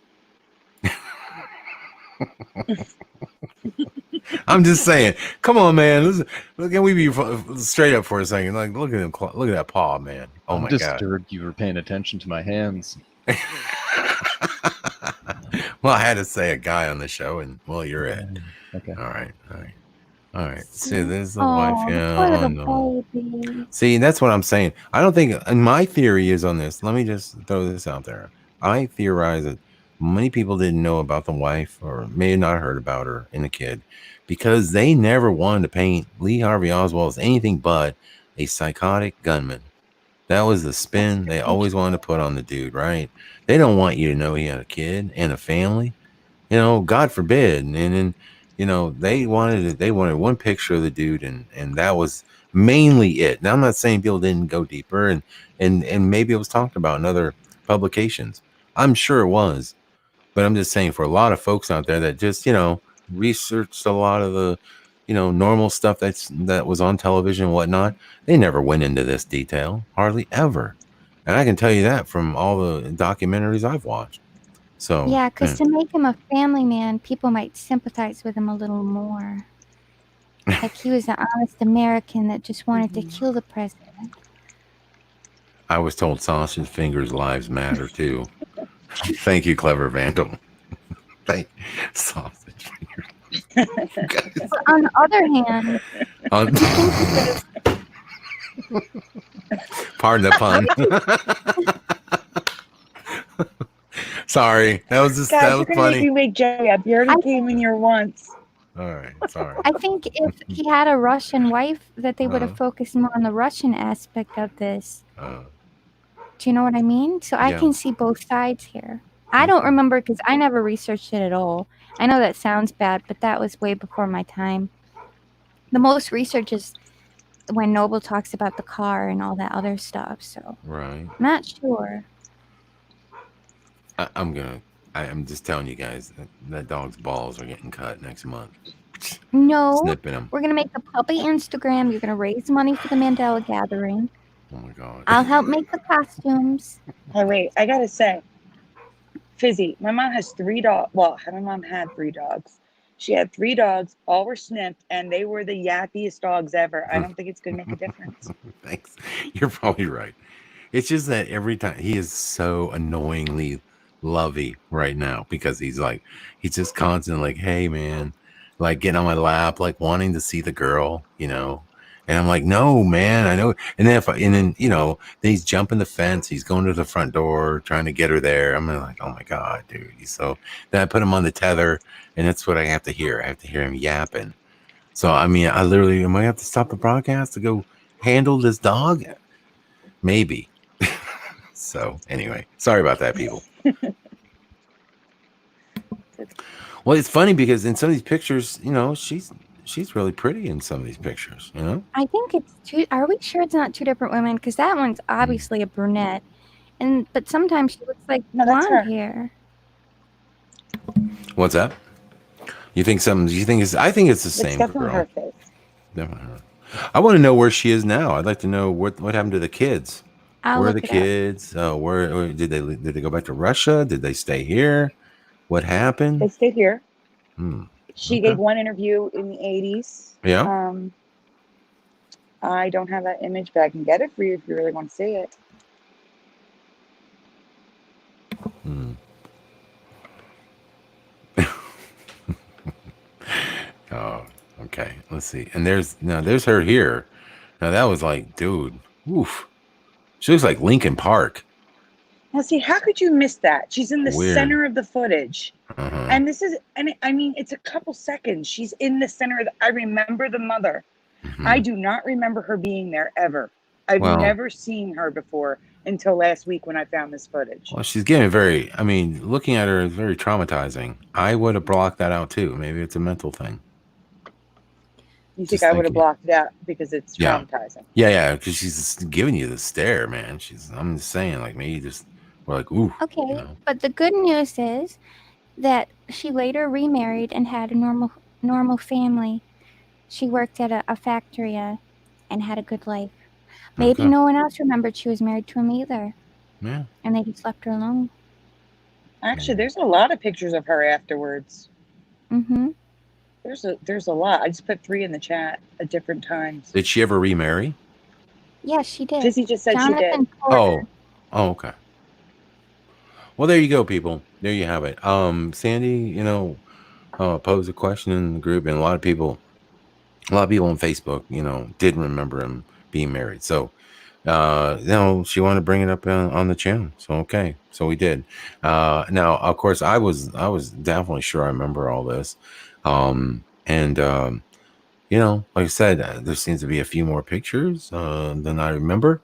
[SPEAKER 1] I'm just saying. Come on, man. Can we be straight up for a second? Like, look at him. Look at that paw, man. Oh my God.
[SPEAKER 3] I'm disturbed you were paying attention to my hands.
[SPEAKER 1] Well, I had to say a guy on the show, and well, you're it.
[SPEAKER 3] Okay.
[SPEAKER 1] All right. See, there's the wife. Yeah. Oh, no. See, that's what I'm saying. I don't think. And my theory is on this. Let me just throw this out there. I theorize that many people didn't know about the wife, or may have not heard about her in a kid, because they never wanted to paint Lee Harvey Oswald as anything but a psychotic gunman. That was the spin they always wanted to put on the dude, right? They don't want you to know he had a kid and a family, God forbid. And then, they wanted one picture of the dude, and that was mainly it. Now, I'm not saying people didn't go deeper, and maybe it was talked about in other publications. I'm sure it was, but I'm just saying, for a lot of folks out there that just, researched a lot of the, normal stuff that was on television and whatnot, they never went into this detail, hardly ever. And I can tell you that from all the documentaries I've watched. So
[SPEAKER 2] yeah, because to make him a family man, people might sympathize with him a little more. Like he was an honest American that just wanted to kill the president.
[SPEAKER 1] I was told sausage fingers lives matter too. Thank you, clever vandal. Thank sausage fingers.
[SPEAKER 2] On the other hand,
[SPEAKER 1] pardon the pun. Sorry, that was funny.
[SPEAKER 4] You make Joey up. You already came in here once.
[SPEAKER 1] All right, sorry.
[SPEAKER 2] I think if he had a Russian wife, that they would have focused more on the Russian aspect of this. Do you know what I mean? So I can see both sides here. I don't remember because I never researched it at all. I know that sounds bad, but that was way before my time. The most research is when Noble talks about the car and all that other stuff. So
[SPEAKER 1] right,
[SPEAKER 2] I'm not sure.
[SPEAKER 1] I'm just telling you guys that dog's balls are getting cut next month.
[SPEAKER 2] No,
[SPEAKER 1] snipping them.
[SPEAKER 2] We're gonna make the puppy Instagram. You're gonna raise money for the Mandela Gathering.
[SPEAKER 1] Oh my God!
[SPEAKER 2] I'll help make the costumes.
[SPEAKER 4] Hey, wait! I gotta say, Fizzy, my mom has 3 dogs. Well, my mom had 3 dogs. She had 3 dogs. All were snipped, and they were the yappiest dogs ever. I don't think it's gonna make a difference.
[SPEAKER 1] Thanks. You're probably right. It's just that every time he is so annoyingly lovey right now, because he's just constantly like, hey man, like getting on my lap, like wanting to see the girl, and I'm like, no man, I know. And then then he's jumping the fence, he's going to the front door trying to get her there. I'm like, oh my God, dude. Then I put him on the tether, and that's what I have to hear. I have to hear him yapping. So I mean, I literally am I have to stop the broadcast to go handle this dog? Maybe. So anyway, sorry about that, people. Well, it's funny because in some of these pictures, she's really pretty in some of these pictures,
[SPEAKER 2] I think it's two. Are we sure it's not 2 different women? Because that one's obviously a brunette, but sometimes she looks like blonde hair.
[SPEAKER 1] What's that? You think something? You think it's? I think it's the same
[SPEAKER 4] definitely
[SPEAKER 1] girl.
[SPEAKER 4] Her face.
[SPEAKER 1] Definitely her. I want to know where she is now. I'd like to know what happened to the kids. Where are the kids? Where did they go back to Russia? Did they stay here? What happened?
[SPEAKER 4] They stayed here.
[SPEAKER 1] Okay.
[SPEAKER 4] She gave one interview in the 80s.
[SPEAKER 1] Yeah.
[SPEAKER 4] I don't have that image, but I can get it for you if you really want to see it.
[SPEAKER 1] Oh, okay. Let's see. And there's her here. Now that was like, dude, oof. She looks like Lincoln Park.
[SPEAKER 4] Now, see, how could you miss that? She's in the
[SPEAKER 1] Weird.
[SPEAKER 4] center of the footage. And this is, and I mean, it's a couple seconds. She's in the center of I remember the mother. I do not remember her being there ever. I've never seen her before until last week when I found this footage.
[SPEAKER 1] Well, she's getting looking at her is very traumatizing. I would have blocked that out too. Maybe it's a mental thing.
[SPEAKER 4] You think I would have blocked it out because it's traumatizing?
[SPEAKER 1] Yeah, because she's giving you the stare, man. I'm just saying, like, maybe we're like, ooh.
[SPEAKER 2] Okay, but the good news is that she later remarried and had a normal family. She worked at a factory and had a good life. Maybe no one else remembered she was married to him either.
[SPEAKER 1] Yeah.
[SPEAKER 2] And they just left her alone.
[SPEAKER 4] Actually, there's a lot of pictures of her afterwards.
[SPEAKER 2] Mm-hmm.
[SPEAKER 4] There's a lot. I just put 3 in the chat at different times.
[SPEAKER 1] Did she ever remarry?
[SPEAKER 2] Yes, she did.
[SPEAKER 4] Jizzy just said
[SPEAKER 2] Jonathan
[SPEAKER 4] she did.
[SPEAKER 2] Porter.
[SPEAKER 1] Oh, okay. Well, there you go, people. There you have it. Sandy, posed a question in the group, and a lot of people on Facebook, didn't remember him being married. So, she wanted to bring it up on the channel. So, okay. So we did. Now, of course, I was definitely sure I remember all this. Like I said, there seems to be a few more pictures than I remember.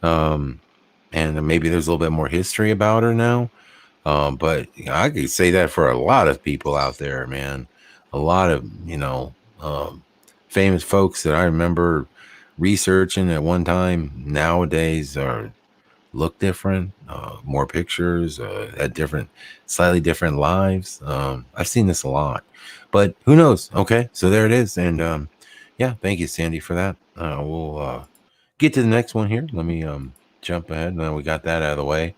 [SPEAKER 1] And maybe there's a little bit more history about her now. But I could say that for a lot of people out there, man. A lot of, famous folks that I remember researching at one time nowadays look different, more pictures, had slightly different lives. I've seen this a lot, but who knows? Okay, so there it is. And thank you, Sandy, for that. We'll get to the next one here. Let me jump ahead. Now we got that out of the way.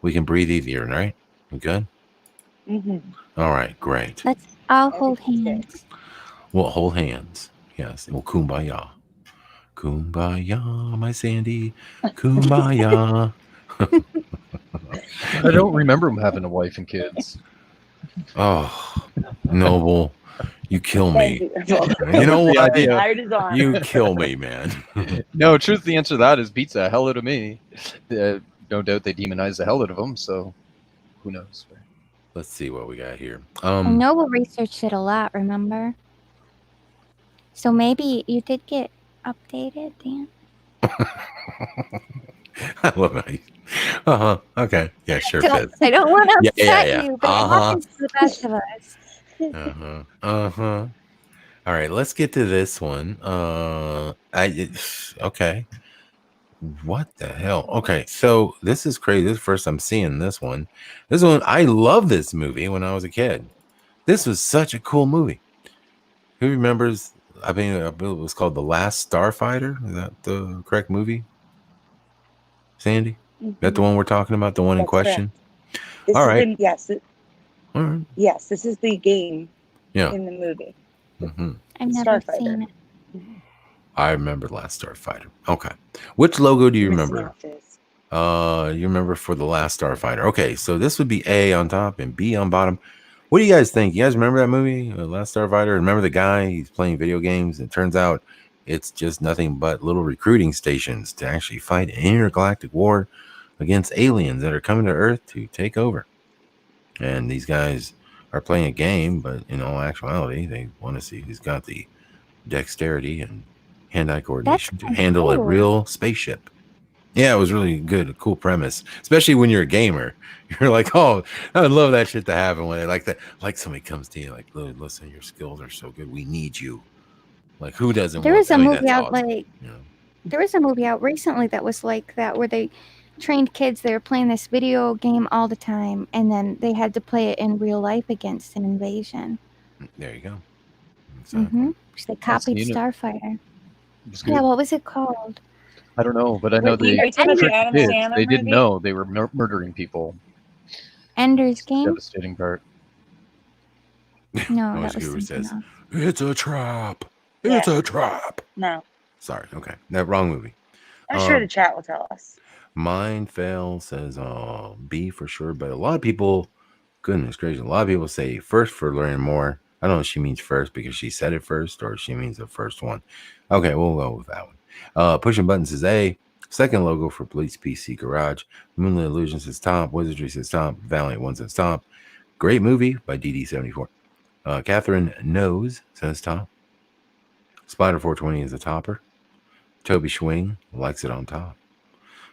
[SPEAKER 1] We can breathe easier, right? We good? All right, great.
[SPEAKER 2] Let's all hold hands.
[SPEAKER 1] We'll hold hands. Yes, and we'll kumbaya. Kumbaya, my Sandy. Kumbaya.
[SPEAKER 3] I don't remember him having a wife and kids.
[SPEAKER 1] Oh, Noble, you kill me.
[SPEAKER 3] You
[SPEAKER 1] know what?
[SPEAKER 4] You
[SPEAKER 1] kill me, man.
[SPEAKER 3] No, truth, the answer to that is beats the hell out of me. No doubt they demonize the hell out of them, so who knows?
[SPEAKER 1] Let's see what we got here.
[SPEAKER 2] Noble researched it a lot, remember? So maybe you did get updated, Dan?
[SPEAKER 1] I love it. Okay. Yeah, sure.
[SPEAKER 2] I don't want to upset you, but it happens to the best of us.
[SPEAKER 1] All right, let's get to this one. Okay. What the hell? Okay, so this is crazy. This is the first I'm seeing this one. This one, I love this movie when I was a kid. This was such a cool movie. Who remembers? I mean, it was called The Last Starfighter. Is that the correct movie? Sandy? That the one we're talking about? The one in question?
[SPEAKER 4] This
[SPEAKER 1] All right.
[SPEAKER 4] All right. Yes, this is the game in the movie.
[SPEAKER 2] I've never seen it.
[SPEAKER 1] I remember Last Starfighter. Okay. Which logo do you remember? You remember for The Last Starfighter. Okay, so this would be A on top and B on bottom. What do you guys think? You guys remember that movie, Last Starfighter? Remember the guy? He's playing video games. And it turns out it's just nothing but little recruiting stations to actually fight an intergalactic war against aliens that are coming to Earth to take over. And these guys are playing a game, but in all actuality, they want to see who's got the dexterity and hand-eye coordination to handle a real spaceship. Yeah, it was really good, a cool premise, especially when you're a gamer. You're like, oh, I would love that shit to happen when they like that. Like somebody comes to you, like, listen, your skills are so good, we need you. Like, who doesn't?
[SPEAKER 2] There was a movie out there was a movie out recently that was like that, where they trained kids. They were playing this video game all the time, and then they had to play it in real life against an invasion.
[SPEAKER 1] There you go.
[SPEAKER 2] Exactly. They copied Starfighter. Yeah, what was it called?
[SPEAKER 3] I don't know, but I know they didn't know they were murdering people.
[SPEAKER 2] Ender's Game.
[SPEAKER 3] Devastating part.
[SPEAKER 2] No, that was something
[SPEAKER 1] says,
[SPEAKER 2] else.
[SPEAKER 1] "It's a trap.
[SPEAKER 4] Yeah.
[SPEAKER 1] It's a trap."
[SPEAKER 4] No.
[SPEAKER 1] Sorry. Okay. That wrong movie.
[SPEAKER 4] I'm sure the chat will tell us.
[SPEAKER 1] Mine fail says B for sure, but a lot of people, goodness gracious, a lot of people say first for learning more. I don't know if she means first because she said it first or she means the first one. Okay, we'll go with that one. Pushing Buttons says A. Second logo for Police PC Garage. Moonlit Illusion says top. Wizardry says top. Valiant One says top. Great movie by DD74. Catherine Knows says top. Spider 420 is a topper. Toby Schwing likes it on top.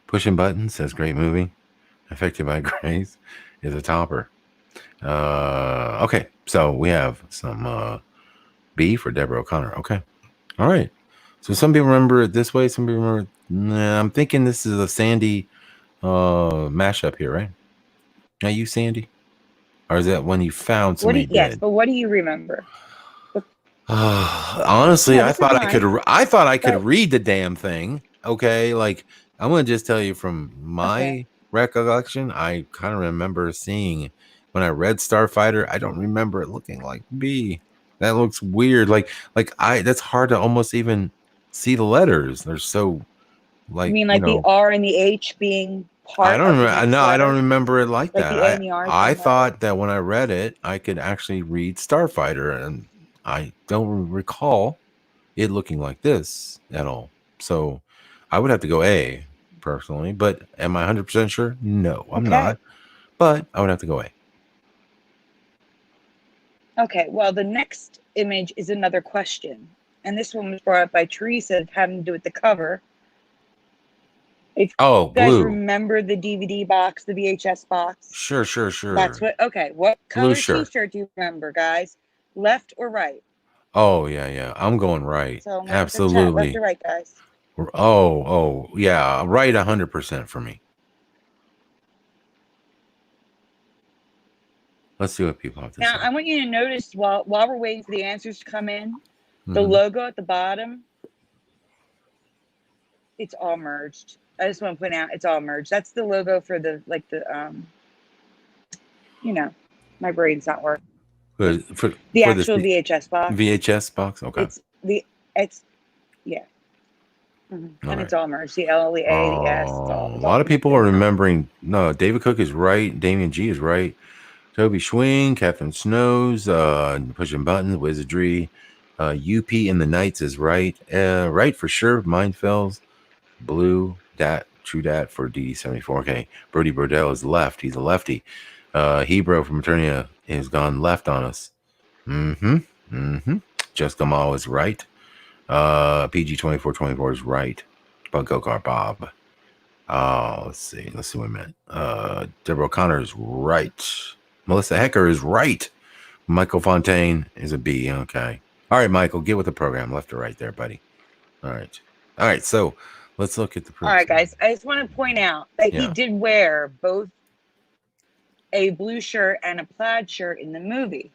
[SPEAKER 1] Pushing Buttons says great movie. Affected by Grace is a topper. Okay, so we have some B for Deborah O'Connor. Okay, all right. So some people remember it this way. Some people remember. Nah, I'm thinking this is a Sandy mashup here, right? Are you Sandy, or is that when you found somebody dead?
[SPEAKER 4] Yes, but what do you remember?
[SPEAKER 1] Honestly, I thought I could read the damn thing. Okay, like I'm gonna just tell you from my recollection, I kind of remember seeing when I read Starfighter. I don't remember it looking like B. That looks weird. That's hard to almost even see the letters. They're so like.
[SPEAKER 4] You mean like the R and the H being part?
[SPEAKER 1] I don't remember. No, I don't remember it like that.
[SPEAKER 4] The A and the R.
[SPEAKER 1] I thought that when I read it, I could actually read Starfighter, and I don't recall it looking like this at all. So I would have to go A personally, but am I 100% sure? No, I'm not. But I would have to go A. Okay,
[SPEAKER 4] well, the next image is another question. And this one was brought up by Teresa having to do with the cover. If you guys
[SPEAKER 1] blue.
[SPEAKER 4] remember the DVD box, the VHS box?
[SPEAKER 1] Sure.
[SPEAKER 4] That's what, what color t-shirt do you remember, guys? Left or right?
[SPEAKER 1] Oh, yeah. I'm going right.
[SPEAKER 4] So
[SPEAKER 1] absolutely.
[SPEAKER 4] Left or right, guys?
[SPEAKER 1] Oh, yeah. Right 100% for me. Let's see what people have to say.
[SPEAKER 4] Now, I want you to notice while we're waiting for the answers to come in, the logo at the bottom, it's all merged. I just want to point out it's all merged. That's the logo for the my brain's not working.
[SPEAKER 1] For
[SPEAKER 4] the actual VHS box.
[SPEAKER 1] VHS box, okay.
[SPEAKER 4] Yeah. Mm-hmm. And it's all merged. The L, the A, the S.
[SPEAKER 1] A lot of people are remembering. No, David Cook is right. Damien G is right. Toby Schwing, Catherine Snows, Pushing Buttons, Wizardry, UP in the Nights is right. Right for sure. Mindfells, Blue, True Dat for DD74. Okay. Brody Brodell is left. He's a lefty. Hebrew from Eternia has gone left on us. Jessica Mall is right. PG2424 is right. But Go-Kart Bob. Let's see what I meant. Deborah O'Connor is right. Melissa Hecker is right. Michael Fontaine is a B. Okay. All right, Michael, get with the program. Left or right there, buddy. All right. So let's look at the proof.
[SPEAKER 4] All right, guys. I just want to point out that he did wear both a blue shirt and a plaid shirt in the movie.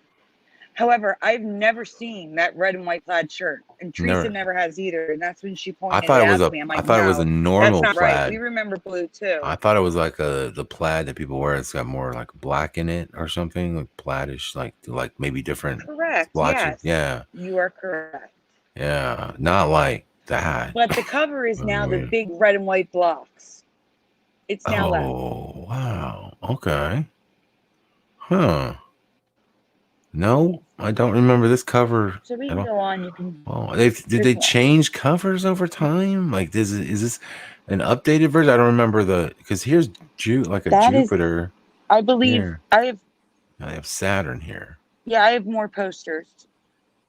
[SPEAKER 4] However, I've never seen that red and white plaid shirt, and Teresa never has either. And that's when she pointed it out to me. I'm like,
[SPEAKER 1] I thought it was a normal
[SPEAKER 4] that's not
[SPEAKER 1] plaid.
[SPEAKER 4] Right. We remember blue too.
[SPEAKER 1] I thought it was like the plaid that people wear. It's got more like black in it or something, like plaid-ish, like maybe different.
[SPEAKER 4] Correct.
[SPEAKER 1] Yes.
[SPEAKER 4] Yeah. You are correct.
[SPEAKER 1] Yeah, not like that.
[SPEAKER 4] But the cover is now the big red and white blocks. It's now left.
[SPEAKER 1] Oh, wow. Okay. Huh. No, I don't remember this cover.
[SPEAKER 4] So we can go on. You can.
[SPEAKER 1] Oh, did they change covers over time? Like, is this an updated version? I don't remember because here's Jupiter.
[SPEAKER 4] I believe here. I
[SPEAKER 1] have Saturn here.
[SPEAKER 4] Yeah, I have more posters.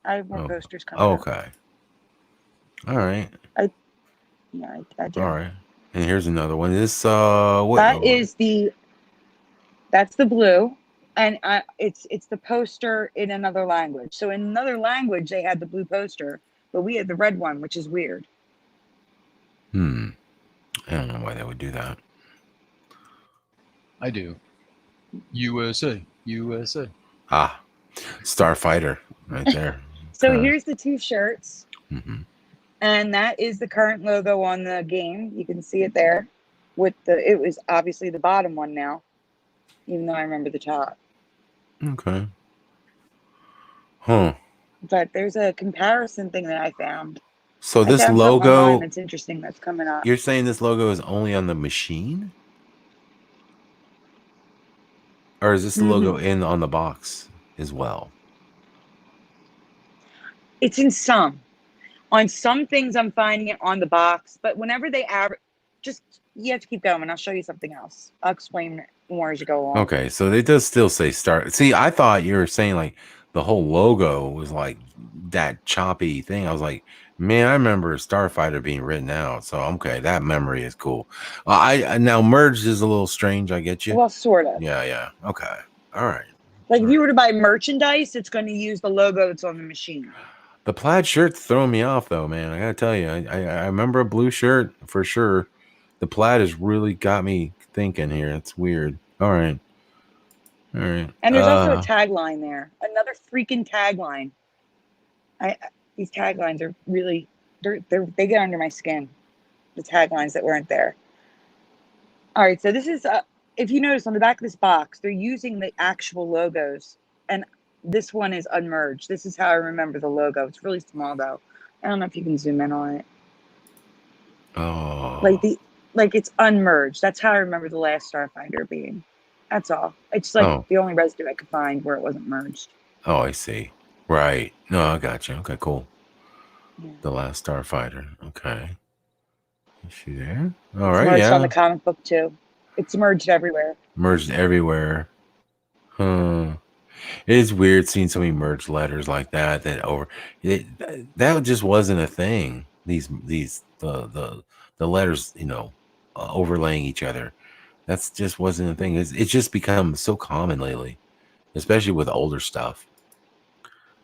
[SPEAKER 4] I have more posters coming.
[SPEAKER 1] Okay. All right. I do. All right. And here's another one. This what?
[SPEAKER 4] That's the blue. And it's the poster in another language. So in another language, they had the blue poster, but we had the red one, which is weird.
[SPEAKER 1] I don't know why they would do that.
[SPEAKER 3] I do. USA.
[SPEAKER 1] Starfighter right there.
[SPEAKER 4] So here's the two shirts. And that is the current logo on the game. You can see it there. It was obviously the bottom one now, even though I remember the top.
[SPEAKER 1] Okay. Huh.
[SPEAKER 4] But there's a comparison thing that I found.
[SPEAKER 1] So this
[SPEAKER 4] found something online
[SPEAKER 1] logo,
[SPEAKER 4] that's interesting that's coming up.
[SPEAKER 1] you're saying this logo is only on the machine? Or is this the logo on the box as well?
[SPEAKER 4] It's in some. On some things, I'm finding it on the box, but whenever they average, you have to keep going. I'll show you something else. I'll explain more as you go along.
[SPEAKER 1] Okay, so it does still say Star. See, I thought you were saying like the whole logo was like that choppy thing. I was like, man, I remember Starfighter being written out. So okay, that memory is cool. I now merged is a little strange. I get you.
[SPEAKER 4] Well, sort of.
[SPEAKER 1] Yeah. Okay. All right.
[SPEAKER 4] Like if you were to buy merchandise, it's going to use the logo that's on the machine.
[SPEAKER 1] The plaid shirt's throwing me off though, man. I gotta tell you, I remember a blue shirt for sure. The plaid has really got me thinking here. It's weird. All right.
[SPEAKER 4] And there's also a tagline there. Another freaking tagline. These taglines are really they get under my skin. The taglines that weren't there. All right, so this is if you notice on the back of this box, they're using the actual logos, and this one is unmerged. This is how I remember the logo. It's really small though. I don't know if you can zoom in on it.
[SPEAKER 1] Oh.
[SPEAKER 4] Like it's unmerged. That's how I remember the last Starfighter being. That's all. It's like the only residue I could find where it wasn't merged.
[SPEAKER 1] Oh, I see. Right. No, I got you. Okay, cool. Yeah. The last Starfighter. Okay. Is she there? All right.
[SPEAKER 4] Merged on the comic book too. It's merged everywhere.
[SPEAKER 1] Merged everywhere. Huh. It is weird seeing so many merged letters like that. That just wasn't a thing. The letters, overlaying each other. That's just wasn't a thing. It's just become so common lately, especially with older stuff.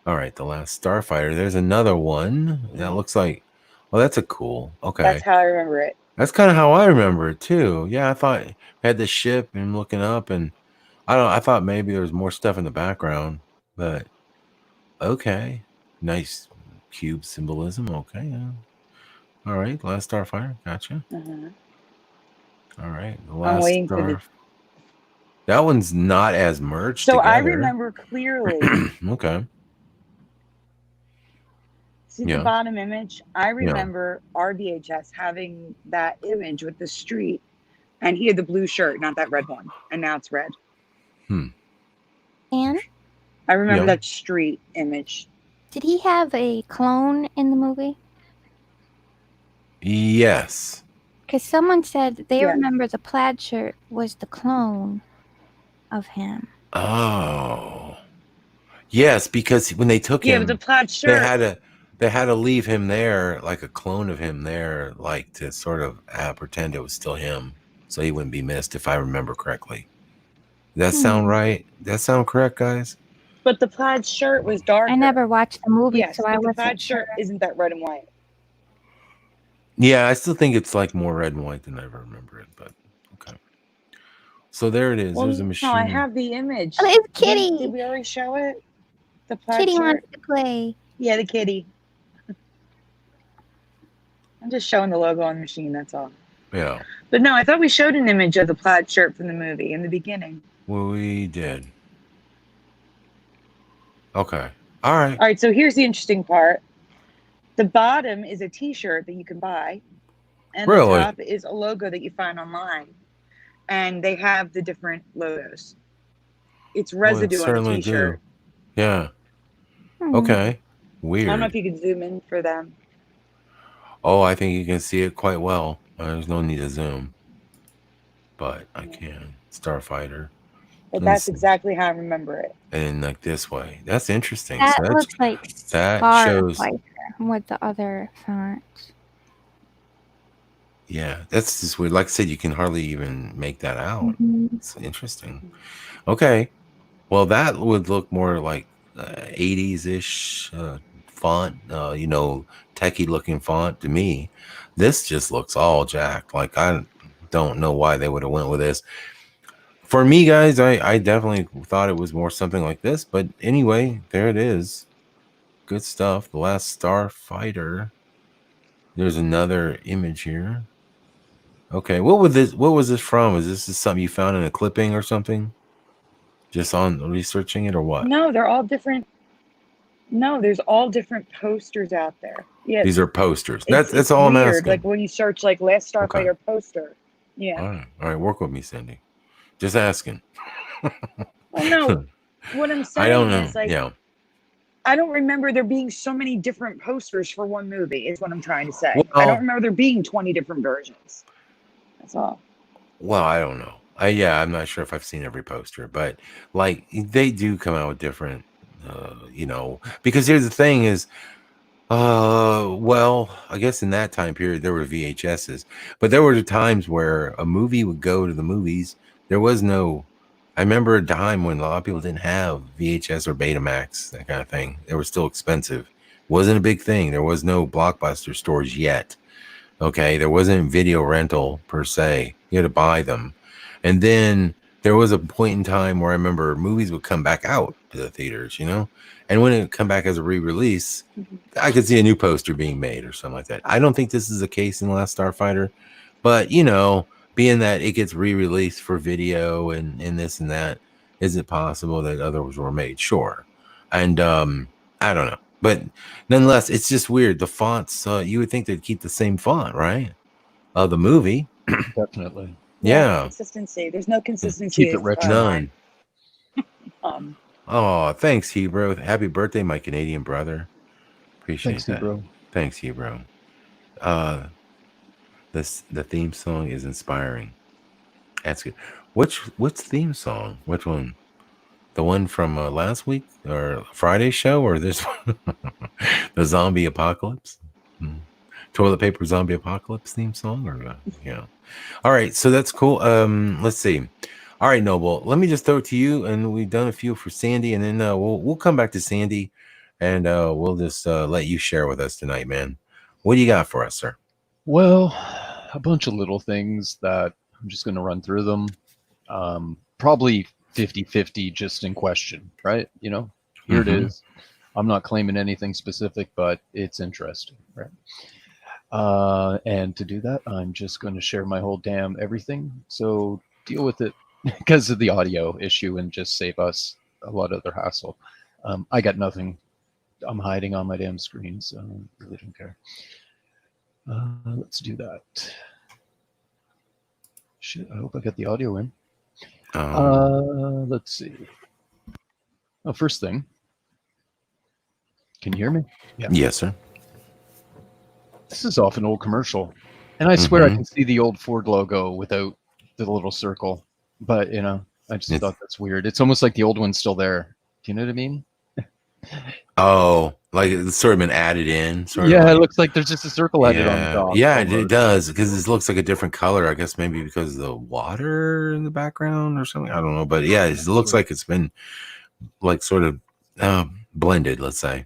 [SPEAKER 1] All right, the last Starfighter. There's another one that looks like. Well, that's a cool. Okay,
[SPEAKER 4] that's how I remember it.
[SPEAKER 1] That's kind of how I remember it too. Yeah, I thought I had the ship and looking up, and I thought maybe there was more stuff in the background, but okay, nice cube symbolism. Okay, yeah. All right, last Starfighter. Gotcha. All right, the last Star. That one's not as merged.
[SPEAKER 4] So
[SPEAKER 1] together.
[SPEAKER 4] I remember clearly.
[SPEAKER 1] Okay.
[SPEAKER 4] See the bottom image? I remember our VHS having that image with the street, and he had the blue shirt, not that red one, and now it's red.
[SPEAKER 2] And
[SPEAKER 4] I remember that street image.
[SPEAKER 2] Did he have a clone in the movie?
[SPEAKER 1] Yes.
[SPEAKER 2] Because someone said they remember the plaid shirt was the clone of him.
[SPEAKER 1] Oh. Yes, because when they took him,
[SPEAKER 4] the plaid shirt.
[SPEAKER 1] They had to leave him there, like a clone of him there, like to sort of pretend it was still him, so he wouldn't be missed, if I remember correctly. Does that sound right? Does that sound correct, guys?
[SPEAKER 4] But the plaid shirt was darker.
[SPEAKER 2] I never watched the movie, so I wasn't
[SPEAKER 4] the plaid shirt isn't that red and white.
[SPEAKER 1] Yeah, I still think it's like more red and white than I ever remember it, but okay. So there it is.
[SPEAKER 4] Well,
[SPEAKER 1] there's a machine.
[SPEAKER 4] No, I have the image.
[SPEAKER 2] Oh, it's Kitty.
[SPEAKER 4] Did we already show it? The plaid
[SPEAKER 2] Kitty
[SPEAKER 4] shirt?
[SPEAKER 2] wants to play.
[SPEAKER 4] Yeah, the kitty. I'm just showing the logo on the machine, that's all.
[SPEAKER 1] Yeah.
[SPEAKER 4] But no, I thought we showed an image of the plaid shirt from the movie in the beginning.
[SPEAKER 1] Well, we did. Okay. All right.
[SPEAKER 4] All right, so here's the interesting part. The bottom is a t-shirt that you can buy. And the top is a logo that you find online. And they have the different logos. It's residue on the t-shirt.
[SPEAKER 1] Do. Yeah. Okay. Weird.
[SPEAKER 4] I don't know if you can zoom in for them.
[SPEAKER 1] Oh, I think you can see it quite well. There's no need to zoom. But I can. Starfighter.
[SPEAKER 4] But that's exactly how I remember it.
[SPEAKER 1] And like this way. That's interesting.
[SPEAKER 2] That looks like
[SPEAKER 1] that shows
[SPEAKER 2] with the other fonts.
[SPEAKER 1] Yeah, that's just weird. Like I said, you can hardly even make that out. It's interesting. Okay. Well, that would look more like 80s-ish font, techie looking font to me. This just looks all jacked. Like, I don't know why they would have went with this. For me, guys, I definitely thought it was more something like this. But anyway, there it is. Good stuff. The Last Starfighter. There's another image here. Okay, what was this from? Is this something you found in a clipping or something? Just on researching it or what?
[SPEAKER 4] No, they're all different. No, there's all different posters out there. Yeah,
[SPEAKER 1] These are posters.
[SPEAKER 4] it's
[SPEAKER 1] That's all I'm
[SPEAKER 4] weird.
[SPEAKER 1] asking.
[SPEAKER 4] Like when you search like Last Starfighter poster. Yeah.
[SPEAKER 1] All right, work with me, Cindy. Just asking.
[SPEAKER 4] Well, no, what I'm saying
[SPEAKER 1] I don't know.
[SPEAKER 4] is like,
[SPEAKER 1] Yeah.
[SPEAKER 4] I don't remember there being so many different posters for one movie, is what I'm trying to say.
[SPEAKER 1] Well,
[SPEAKER 4] I don't remember there being 20 different versions. That's all.
[SPEAKER 1] Well, I don't know. I'm not sure if I've seen every poster, but like they do come out with different, because here's the thing is, well, I guess in that time period there were VHSs, but there were times where a movie would go to the movies. There was no, I remember a time when a lot of people didn't have VHS or Betamax, that kind of thing. They were still expensive. Wasn't a big thing. There was no Blockbuster stores yet. Okay, there wasn't video rental per se. You had to buy them. And then there was a point in time where I remember movies would come back out to the theaters, and when it would come back as a re-release, I could see a new poster being made or something like that. I don't think this is the case in Last Starfighter, but being that it gets re-released for video and this and that, is it possible that others were made? Sure. And I don't know. But nonetheless, it's just weird. The fonts, you would think they'd keep the same font, right? The movie.
[SPEAKER 3] Definitely.
[SPEAKER 1] Yeah.
[SPEAKER 4] Consistency. There's no consistency.
[SPEAKER 3] Keep it retro.
[SPEAKER 1] None.
[SPEAKER 4] Um,
[SPEAKER 1] Oh, thanks, Hebrew. Happy birthday, my Canadian brother. Appreciate
[SPEAKER 3] Thanks,
[SPEAKER 1] that.
[SPEAKER 3] Hebrew.
[SPEAKER 1] Thanks, Hebrew. The theme song is inspiring. That's good. Which theme song? Which one? The one from last week or Friday's show, or this one? The zombie apocalypse? Toilet paper zombie apocalypse theme song, or yeah. All right, so that's cool. Let's see. All right, Noble. Let me just throw it to you, and we've done a few for Sandy, and then we'll come back to Sandy, and we'll just let you share with us tonight, man. What do you got for us, sir?
[SPEAKER 3] Well, a bunch of little things that I'm just going to run through them. Probably 50-50 just in question, right? Here it is. I'm not claiming anything specific, but it's interesting, right? And to do that, I'm just going to share my whole damn everything. So deal with it because of the audio issue and just save us a lot of other hassle. I got nothing I'm hiding on my damn screen, so I really don't care. Let's do that. Shit, I hope I got the audio in. Let's see. Oh, first thing. Can you hear me?
[SPEAKER 1] Yeah. Yes, sir.
[SPEAKER 3] This is off an old commercial. And I swear I can see the old Ford logo without the little circle. But, I just thought that's weird. It's almost like the old one's still there. Do you know what I mean?
[SPEAKER 1] Oh, like it's sort of been added in.
[SPEAKER 3] It looks like there's just a circle added on the top.
[SPEAKER 1] Yeah, it does, because it looks like a different color. I guess maybe because of the water in the background or something. I don't know. But yeah, it looks like it's been like sort of blended, let's say.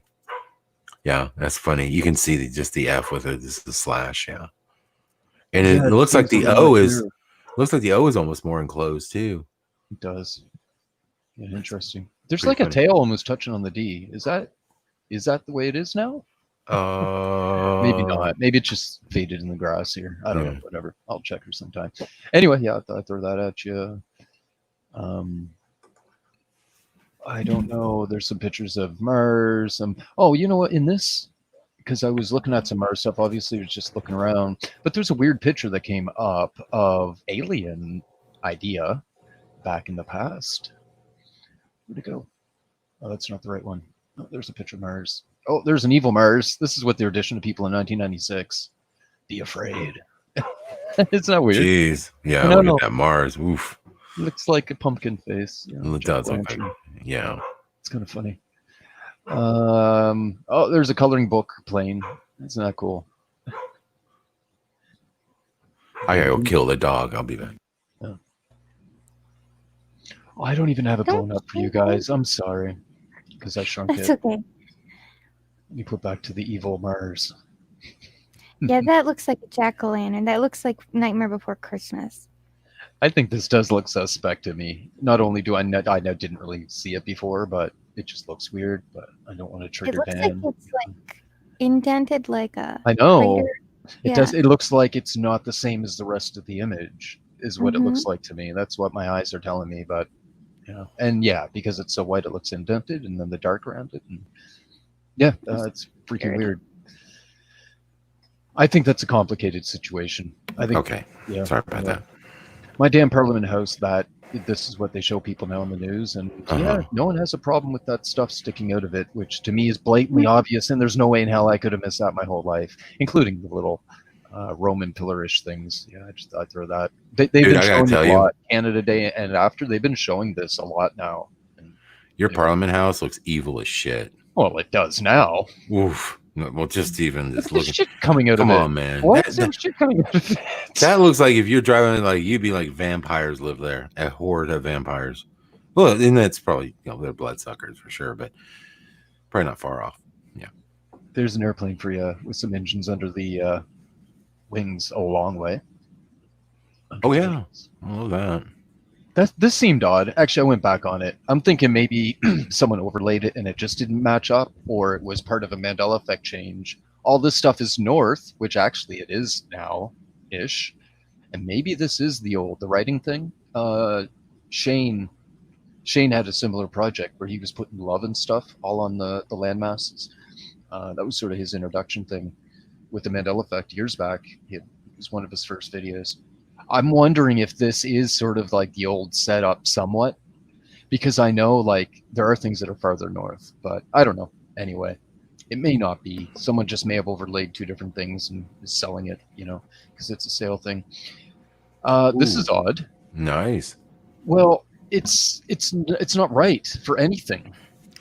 [SPEAKER 1] Yeah, that's funny. You can see just the F with it, just the slash, yeah. And it looks like the O is almost more enclosed too.
[SPEAKER 3] It does. Yeah, interesting. There's like a tail almost touching on the D. Is that the way it is now? Maybe not. Maybe it just faded in the grass here. I don't know. Whatever. I'll check her sometime. Anyway, yeah, I thought I'd throw that at you. I don't know. There's some pictures of Mars. Oh, you know what? In this, because I was looking at some Mars stuff. Obviously, I was just looking around. But there's a weird picture that came up of alien idea back in the past. Where'd it go? Oh, that's not the right one. Oh, there's a picture of Mars. Oh, there's an evil Mars. This is what the audition to people in 1996. Be afraid. It's not weird.
[SPEAKER 1] Jeez. Yeah, look at that Mars. Oof.
[SPEAKER 3] Looks like a pumpkin face.
[SPEAKER 1] It does look like, yeah.
[SPEAKER 3] It's kind of funny. Oh, there's a coloring book plane. Isn't that cool?
[SPEAKER 1] I gotta go kill the dog. I'll be back.
[SPEAKER 3] Yeah. Oh, I don't even have it blown up for you guys. I'm sorry. Because I shrunk it.
[SPEAKER 2] That's okay.
[SPEAKER 3] You put back to the evil Mars.
[SPEAKER 2] Yeah, that looks like a jack-o'-lantern. That looks like Nightmare Before Christmas.
[SPEAKER 3] I think this does look suspect to me. Not only do I didn't really see it before, but it just looks weird. But I don't want to trigger Dan.
[SPEAKER 2] It looks like it's like indented like a.
[SPEAKER 3] I know.
[SPEAKER 2] Crater.
[SPEAKER 3] It does. It looks like it's not the same as the rest of the image. Is what it looks like to me. That's what my eyes are telling me. But and because it's so white, it looks indented, and then the dark around it. And Yeah, it's freaking weird. I think that's a complicated situation. I think.
[SPEAKER 1] Okay.
[SPEAKER 3] Yeah.
[SPEAKER 1] Sorry about that.
[SPEAKER 3] My damn Parliament House, that this is what they show people now in the news, and yeah, no one has a problem with that stuff sticking out of it, which to me is blatantly obvious, and there's no way in hell I could have missed that my whole life, including the little Roman pillarish things. Yeah, I throw that. They've been showing it a lot. Canada Day and after, they've been showing this a lot now. And
[SPEAKER 1] your Parliament House looks evil as shit.
[SPEAKER 3] Well, it does now.
[SPEAKER 1] Oof. Well, just even this looking
[SPEAKER 3] shit coming out of it.
[SPEAKER 1] Come on, man.
[SPEAKER 3] What's that shit coming out of it?
[SPEAKER 1] That looks like if you're driving, like you'd be like vampires live there. A horde of vampires. Well, and that's probably they're bloodsuckers for sure, but probably not far off. Yeah.
[SPEAKER 3] There's an airplane for you with some engines under the wings a long way.
[SPEAKER 1] Oh yeah, I love that.
[SPEAKER 3] This seemed odd. Actually, I went back on it. I'm thinking maybe someone overlaid it and it just didn't match up, or it was part of a Mandela effect change. All this stuff is north, which actually it is now-ish. And maybe this is the writing thing. Shane had a similar project where he was putting love and stuff all on the landmasses. That was sort of his introduction thing with the Mandela effect years back. It was one of his first videos. I'm wondering if this is sort of like the old setup somewhat, because I know like there are things that are farther north, but I don't know. Anyway, it may not be. Someone just may have overlaid two different things and is selling it, because it's a sale thing. This is odd.
[SPEAKER 1] Nice.
[SPEAKER 3] Well, it's not right for anything.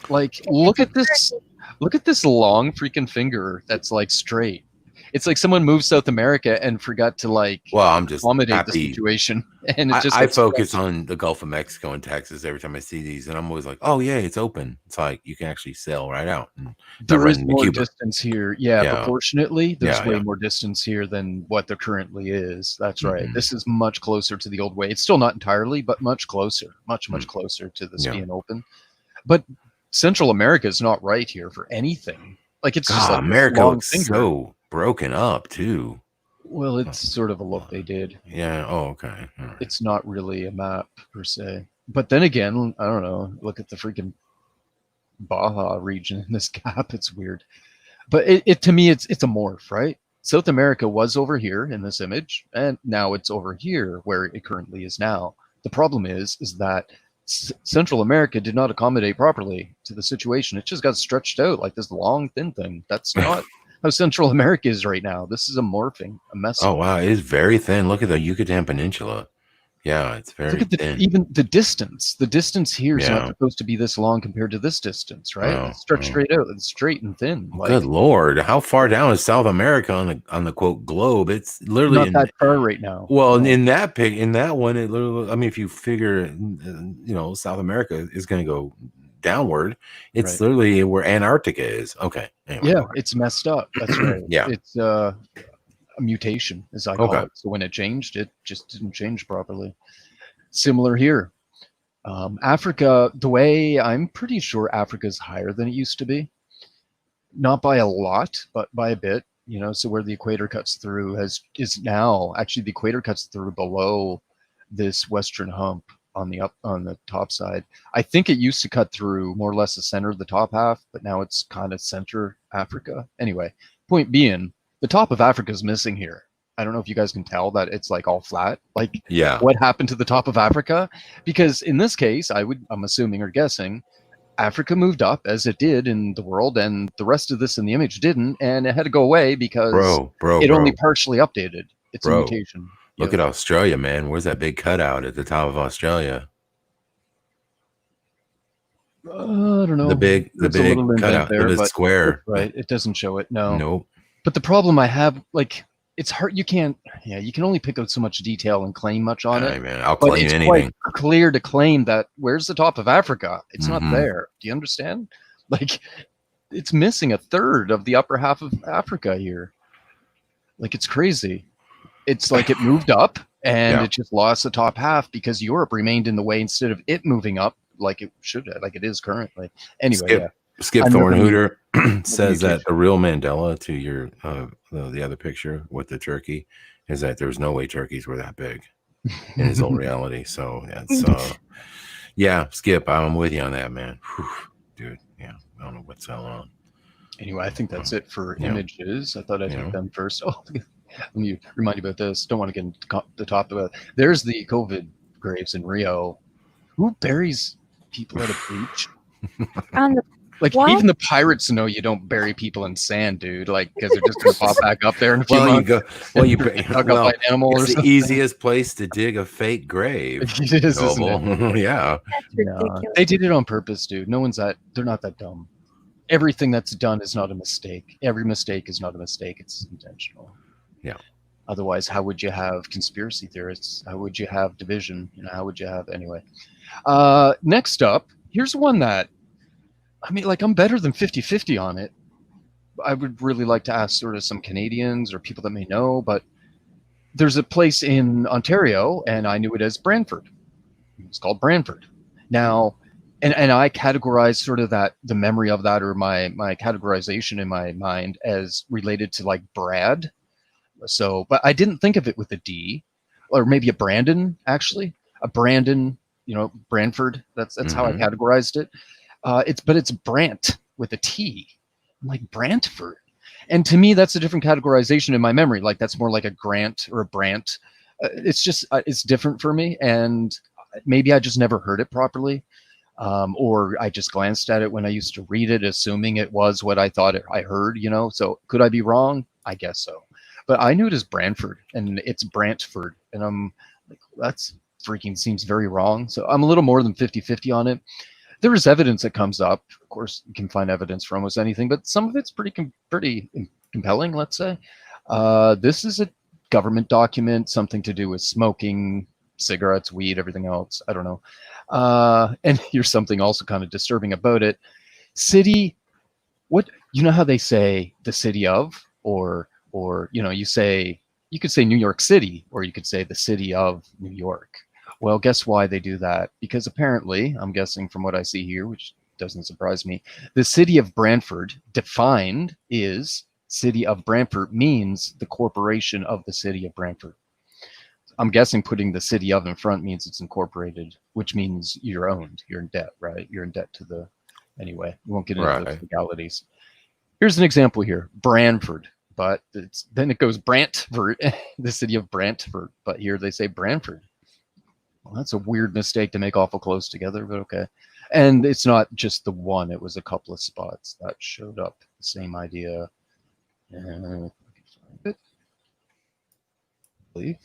[SPEAKER 3] Like, look at this long freaking finger that's like straight. It's like someone moved South America and forgot to
[SPEAKER 1] I'm just
[SPEAKER 3] accommodate the situation. And
[SPEAKER 1] I focus on the Gulf of Mexico and Texas every time I see these, and I'm always like, oh yeah, it's open. It's like you can actually sail right out.
[SPEAKER 3] There is more distance here. Yeah, proportionately, there's way more distance here than what there currently is. That's right. This is much closer to the old way. It's still not entirely, but much closer, much closer to this being open. But Central America is not right here for anything. Like it's just like
[SPEAKER 1] America looks so broken up too.
[SPEAKER 3] Well, it's sort of a look they did.
[SPEAKER 1] Yeah. Oh, okay. Right.
[SPEAKER 3] It's not really a map per se. But then again, I don't know. Look at the freaking Baja region in this gap. It's weird. But it to me, it's a morph, right? South America was over here in this image, and now it's over here where it currently is now. The problem is that Central America did not accommodate properly to the situation. It just got stretched out like this long, thin thing. That's not how Central America is right now. This is a morphing, a mess.
[SPEAKER 1] Oh, wow. It is very thin. Look at the Yucatan Peninsula. Yeah, it's very thin.
[SPEAKER 3] Even the distance. The distance here is not supposed to be this long compared to this distance, right? It's stretched straight out. It's straight and thin.
[SPEAKER 1] Good Lord. How far down is South America on the quote globe? It's literally
[SPEAKER 3] not that far right now.
[SPEAKER 1] Well, in that one, it literally, I mean, if you figure, South America is going to go downward, it's literally where Antarctica is. Okay.
[SPEAKER 3] Anyway, yeah, it's messed up. That's right.
[SPEAKER 1] Yeah.
[SPEAKER 3] It's a mutation, as I call it. So when it changed, it just didn't change properly. Similar here. Africa, the way I'm pretty sure Africa is higher than it used to be. Not by a lot, but by a bit. So where the equator cuts through is now actually the equator cuts through below this western hump on the top side. I think it used to cut through more or less the center of the top half, but now it's kind of center Africa. Anyway, point being, the top of Africa is missing here. I don't know if you guys can tell that it's like all flat. Like, what happened to the top of Africa? Because in this case, I'm assuming or guessing, Africa moved up as it did in the world, and the rest of this in the image didn't, and it had to go away because it only partially updated. It's a mutation.
[SPEAKER 1] Look at Australia, man. Where's that big cutout at the top of Australia?
[SPEAKER 3] I don't know.
[SPEAKER 1] The big cutout, the big square.
[SPEAKER 3] Right. It doesn't show it. No.
[SPEAKER 1] Nope.
[SPEAKER 3] But the problem I have, it's hard. You can only pick out so much detail and claim much on it.
[SPEAKER 1] Man, I'll claim anything.
[SPEAKER 3] Quite clear to claim that where's the top of Africa? It's not there. Do you understand? It's missing a third of the upper half of Africa here. It's crazy. It's like it moved up and it just lost the top half because Europe remained in the way instead of it moving up like it should, like it is currently. Anyway,
[SPEAKER 1] Skip Thornhooter says that the real Mandela to your the other picture with the turkey is that there's no way turkeys were that big in his old reality. So that's Skip, I'm with you on that, man. Whew, dude, I don't know what's going on.
[SPEAKER 3] Anyway, I think that's it for images. I thought I'd hit them first. Oh, let me remind you about this. Don't want to get into the top of it. There's the COVID graves in Rio. Who buries people at a beach? Like,
[SPEAKER 2] what?
[SPEAKER 3] even the pirates know you don't bury people in sand, dude. Like, because they're just going to pop back up there in a few months.
[SPEAKER 1] It's the easiest place to dig a fake grave.
[SPEAKER 3] It is, isn't it?
[SPEAKER 1] Yeah.
[SPEAKER 2] That's ridiculous.
[SPEAKER 3] They did it on purpose, dude. No one's that. They're not that dumb. Everything that's done is not a mistake. Every mistake is not a mistake. It's intentional.
[SPEAKER 1] Yeah.
[SPEAKER 3] Otherwise, how would you have conspiracy theorists? How would you have division? How would you have anyway? Next up, here's one that, I mean, like, I'm better than 50-50 on it. I would really like to ask sort of some Canadians or people that may know, but there's a place in Ontario, and I knew it as Brantford. It's called Brantford. Now, and I categorize sort of the memory of that, or my categorization in my mind, as related to like Brad. So, but I didn't think of it with a D, or maybe a Brandon, actually. A Brandon, Brantford. That's how I categorized it. It's Brant with a T. I'm like, Brantford. And to me, that's a different categorization in my memory. Like, that's more like a Grant or a Brant. It's just, it's different for me. And maybe I just never heard it properly. Or I just glanced at it when I used to read it, assuming it was what I thought I heard, So could I be wrong? I guess so. But I knew it as Brantford, and it's Brantford. And I'm like, that's freaking seems very wrong. So I'm a little more than 50-50 on it. There is evidence that comes up. Of course, you can find evidence for almost anything, but some of it's pretty compelling, let's say. This is a government document, something to do with smoking, cigarettes, weed, everything else. I don't know. And here's something also kind of disturbing about it. City, what, how they say the city of, or you could say New York City, or you could say the city of New York. Well, guess why they do that? Because apparently, I'm guessing from what I see here, which doesn't surprise me, the city of Brantford defined is city of Brantford means the corporation of the city of Brantford. I'm guessing putting the city of in front means it's incorporated, which means you're owned. You're in debt, right? You're in debt to the, anyway, we won't get into the legalities. Here's an example here, Brantford, but then it goes Brantford, the city of Brantford, but here they say Brantford. Well, that's a weird mistake to make awful close together, but okay. And it's not just the one, it was a couple of spots that showed up, the same idea. And I believe.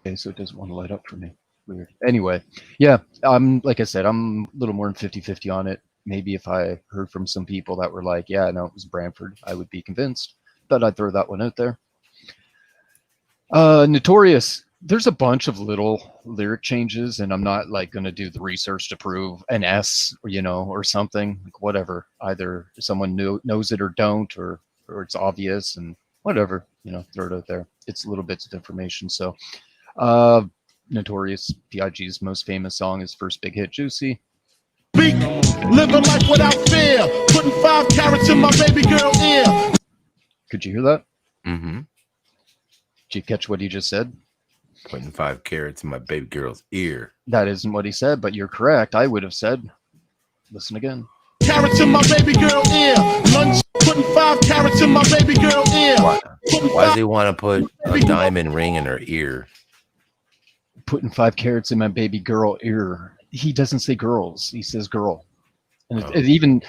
[SPEAKER 3] Okay, so it doesn't want to light up for me. Weird. Anyway, yeah, like I said, I'm a little more than 50-50 on it. Maybe if I heard from some people that were like, yeah, no, it was Brantford, I would be convinced. But I'd throw that one out there. Notorious. There's a bunch of little lyric changes, and I'm not like going to do the research to prove an S, or something, like whatever. Either someone knows it or don't, or it's obvious, and whatever, throw it out there. It's little bits of information. So, Notorious P.I.G.'s most famous song is first big hit, Juicy.
[SPEAKER 5] Living life without fear, putting 5 carats in my baby girl ear.
[SPEAKER 3] Could you hear that?
[SPEAKER 1] Mm-hmm.
[SPEAKER 3] Did you catch what he just said?
[SPEAKER 1] Putting 5 carats in my baby girl's ear.
[SPEAKER 3] That isn't what he said, but you're correct. I would have said, listen again.
[SPEAKER 5] Carats in my baby girl ear. Lunch, putting 5 carats in my baby girl ear.
[SPEAKER 1] Why does he want to put a diamond ring in her ear?
[SPEAKER 3] Putting 5 carats in my baby girl ear. He doesn't say girls. He says girl. And it even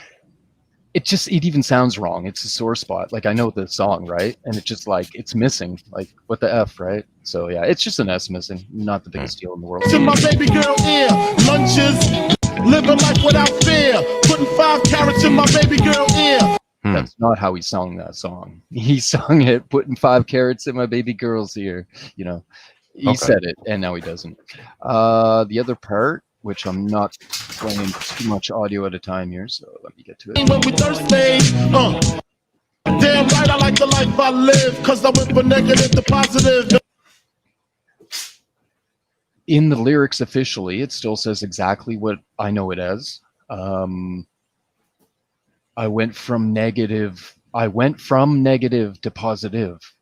[SPEAKER 3] sounds wrong. It's a sore spot. Like, I know the song, right? And it's just like, it's missing. Like, what the F, right? So yeah, it's just an S missing. Not the biggest deal in the world.
[SPEAKER 5] To my baby girl ear. Lunches, living life without fear. Putting 5 carats in my baby girl ear.
[SPEAKER 3] That's not how he sung that song. He sung it, putting 5 carats in my baby girl's ear. He said it, and now he doesn't. The other part, which I'm not playing too much audio at a time here, so let me get to it.
[SPEAKER 5] When we thirsty, damn right, I like the life I live, cause I went from negative to positive.
[SPEAKER 3] In the lyrics officially, it still says exactly what I know it as. I went from negative to positive.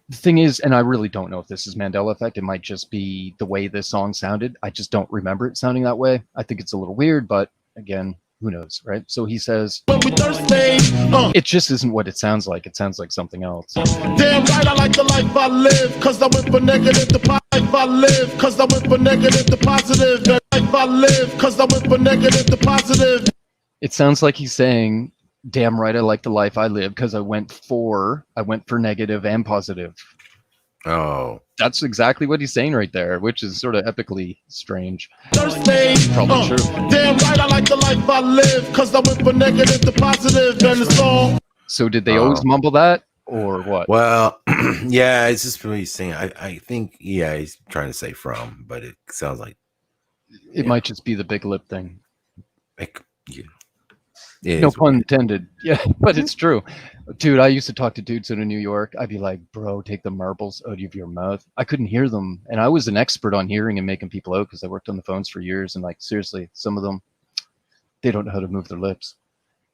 [SPEAKER 3] The thing is, and I really don't know if this is Mandela effect. It might just be the way this song sounded. I just don't remember it sounding that way. I think it's a little weird, but again, Who knows, right? So he says,
[SPEAKER 5] When we thirsty,
[SPEAKER 3] it just isn't what it sounds like. It sounds like something else.
[SPEAKER 5] damn right I like the life I live, cause I went for negative to life I live, cause I went for negative to positive. The life I live, cause I went for negative to positive.
[SPEAKER 3] It sounds like he's saying, damn right I like the life I live, because I went for negative and positive.
[SPEAKER 1] Oh,
[SPEAKER 3] that's exactly what he's saying right there, which is sort of epically strange.
[SPEAKER 5] Thursday,
[SPEAKER 3] Probably true.
[SPEAKER 5] Damn right I like the life I live, cause I went for negative to positive, and it's all.
[SPEAKER 3] So did they always mumble that, or what?
[SPEAKER 1] Well, yeah, it's just what he's saying. I think, yeah, he's trying to say from, but it sounds like
[SPEAKER 3] it might just be the big lip thing.
[SPEAKER 1] Like, yeah.
[SPEAKER 3] No pun intended. Yeah, but it's true. Dude, I used to talk to dudes in New York. I'd be like, bro, take the marbles out of your mouth. I couldn't hear them. And I was an expert on hearing and making people out because I worked on the phones for years. And like, seriously, some of them, they don't know how to move their lips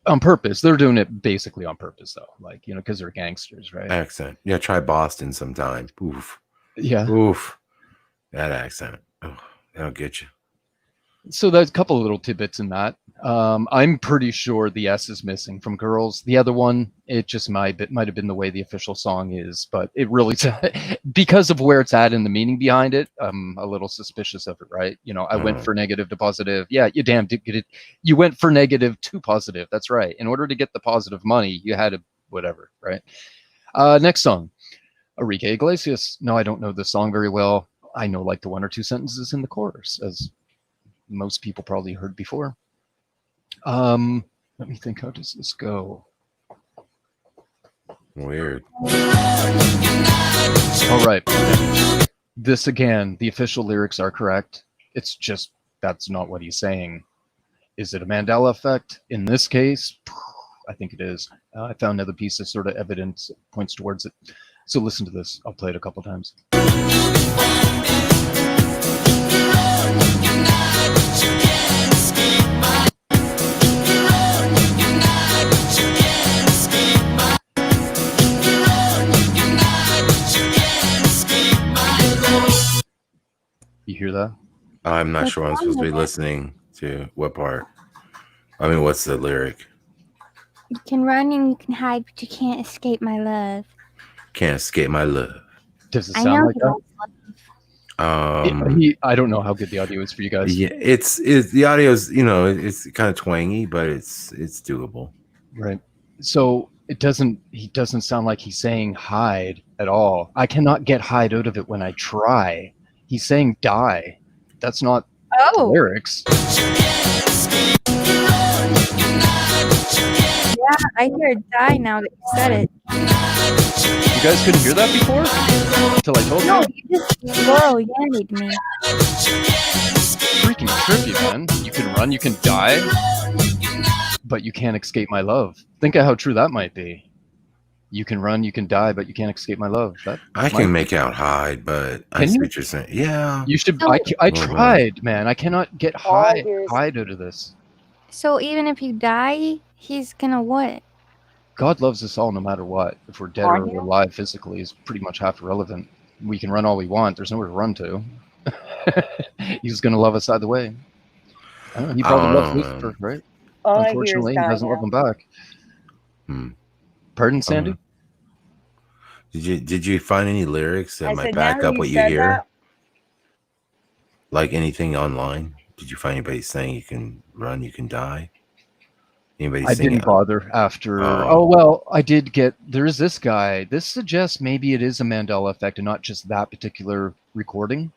[SPEAKER 3] on purpose. They're doing it basically on purpose, though. Like, you know, because they're gangsters, right?
[SPEAKER 1] Accent. Yeah, try Boston sometime. Oof.
[SPEAKER 3] Yeah.
[SPEAKER 1] Oof. That accent. Oh, that'll get you.
[SPEAKER 3] So there's a couple of little tidbits in that. I'm pretty sure the S is missing from Girls. The other one, it just might have been the way the official song is, but it really, because of where it's at and the meaning behind it, I'm a little suspicious of it, right? You know, I went for negative to positive. Yeah, you damn did get it. You went for negative to positive. That's right. In order to get the positive money, you had to whatever, right? Next song, Enrique Iglesias. No, I don't know this song very well. I know like the one or two sentences in the chorus, as most people probably heard before. Let me think, how does this go?
[SPEAKER 1] Weird.
[SPEAKER 3] All right. This again, the official lyrics are correct. It's just, that's not what he's saying. Is it a Mandela effect? In this case, I think it is. I found another piece of sort of evidence that points towards it. So listen to this. I'll play it a couple times. You hear that?
[SPEAKER 1] I'm not sure I'm supposed to be listening to what part. I mean, what's the lyric?
[SPEAKER 2] You can run and you can hide, but you can't escape my love.
[SPEAKER 1] Can't escape my love.
[SPEAKER 3] Does it sound like that? I don't know how good the audio is for you guys.
[SPEAKER 1] Yeah, it's the audio's, you know, it's kind of twangy, but it's doable.
[SPEAKER 3] Right. So he doesn't sound like he's saying hide at all. I cannot get hide out of it when I try. He's saying die. That's not the lyrics.
[SPEAKER 2] Yeah, I hear die now that you said it.
[SPEAKER 3] You guys couldn't hear that before? Until I told you?
[SPEAKER 2] No, you just royal yannied me.
[SPEAKER 3] Freaking trippy, man. You can run, you can die, but you can't escape my love. Think of how true that might be. You can run, you can die, but you can't escape my love.
[SPEAKER 1] I can make out hide, but I see what you're saying. Yeah.
[SPEAKER 3] You should. I tried, man. I cannot get hide out of this.
[SPEAKER 2] So even if you die, he's gonna what?
[SPEAKER 3] God loves us all no matter what. If we're dead or we're alive physically is pretty much half irrelevant. We can run all we want. There's nowhere to run to. He's going to love us either way. He probably loves Lucifer, right? Unfortunately, he doesn't love him back. Pardon, Sandy?
[SPEAKER 1] Did you find any lyrics that might back up what you hear? Like anything online? Did you find anybody saying you can run, you can die? Anybody?
[SPEAKER 3] I didn't bother after. Oh, well, I did get. There is this guy. This suggests maybe it is a Mandela effect and not just that particular recording.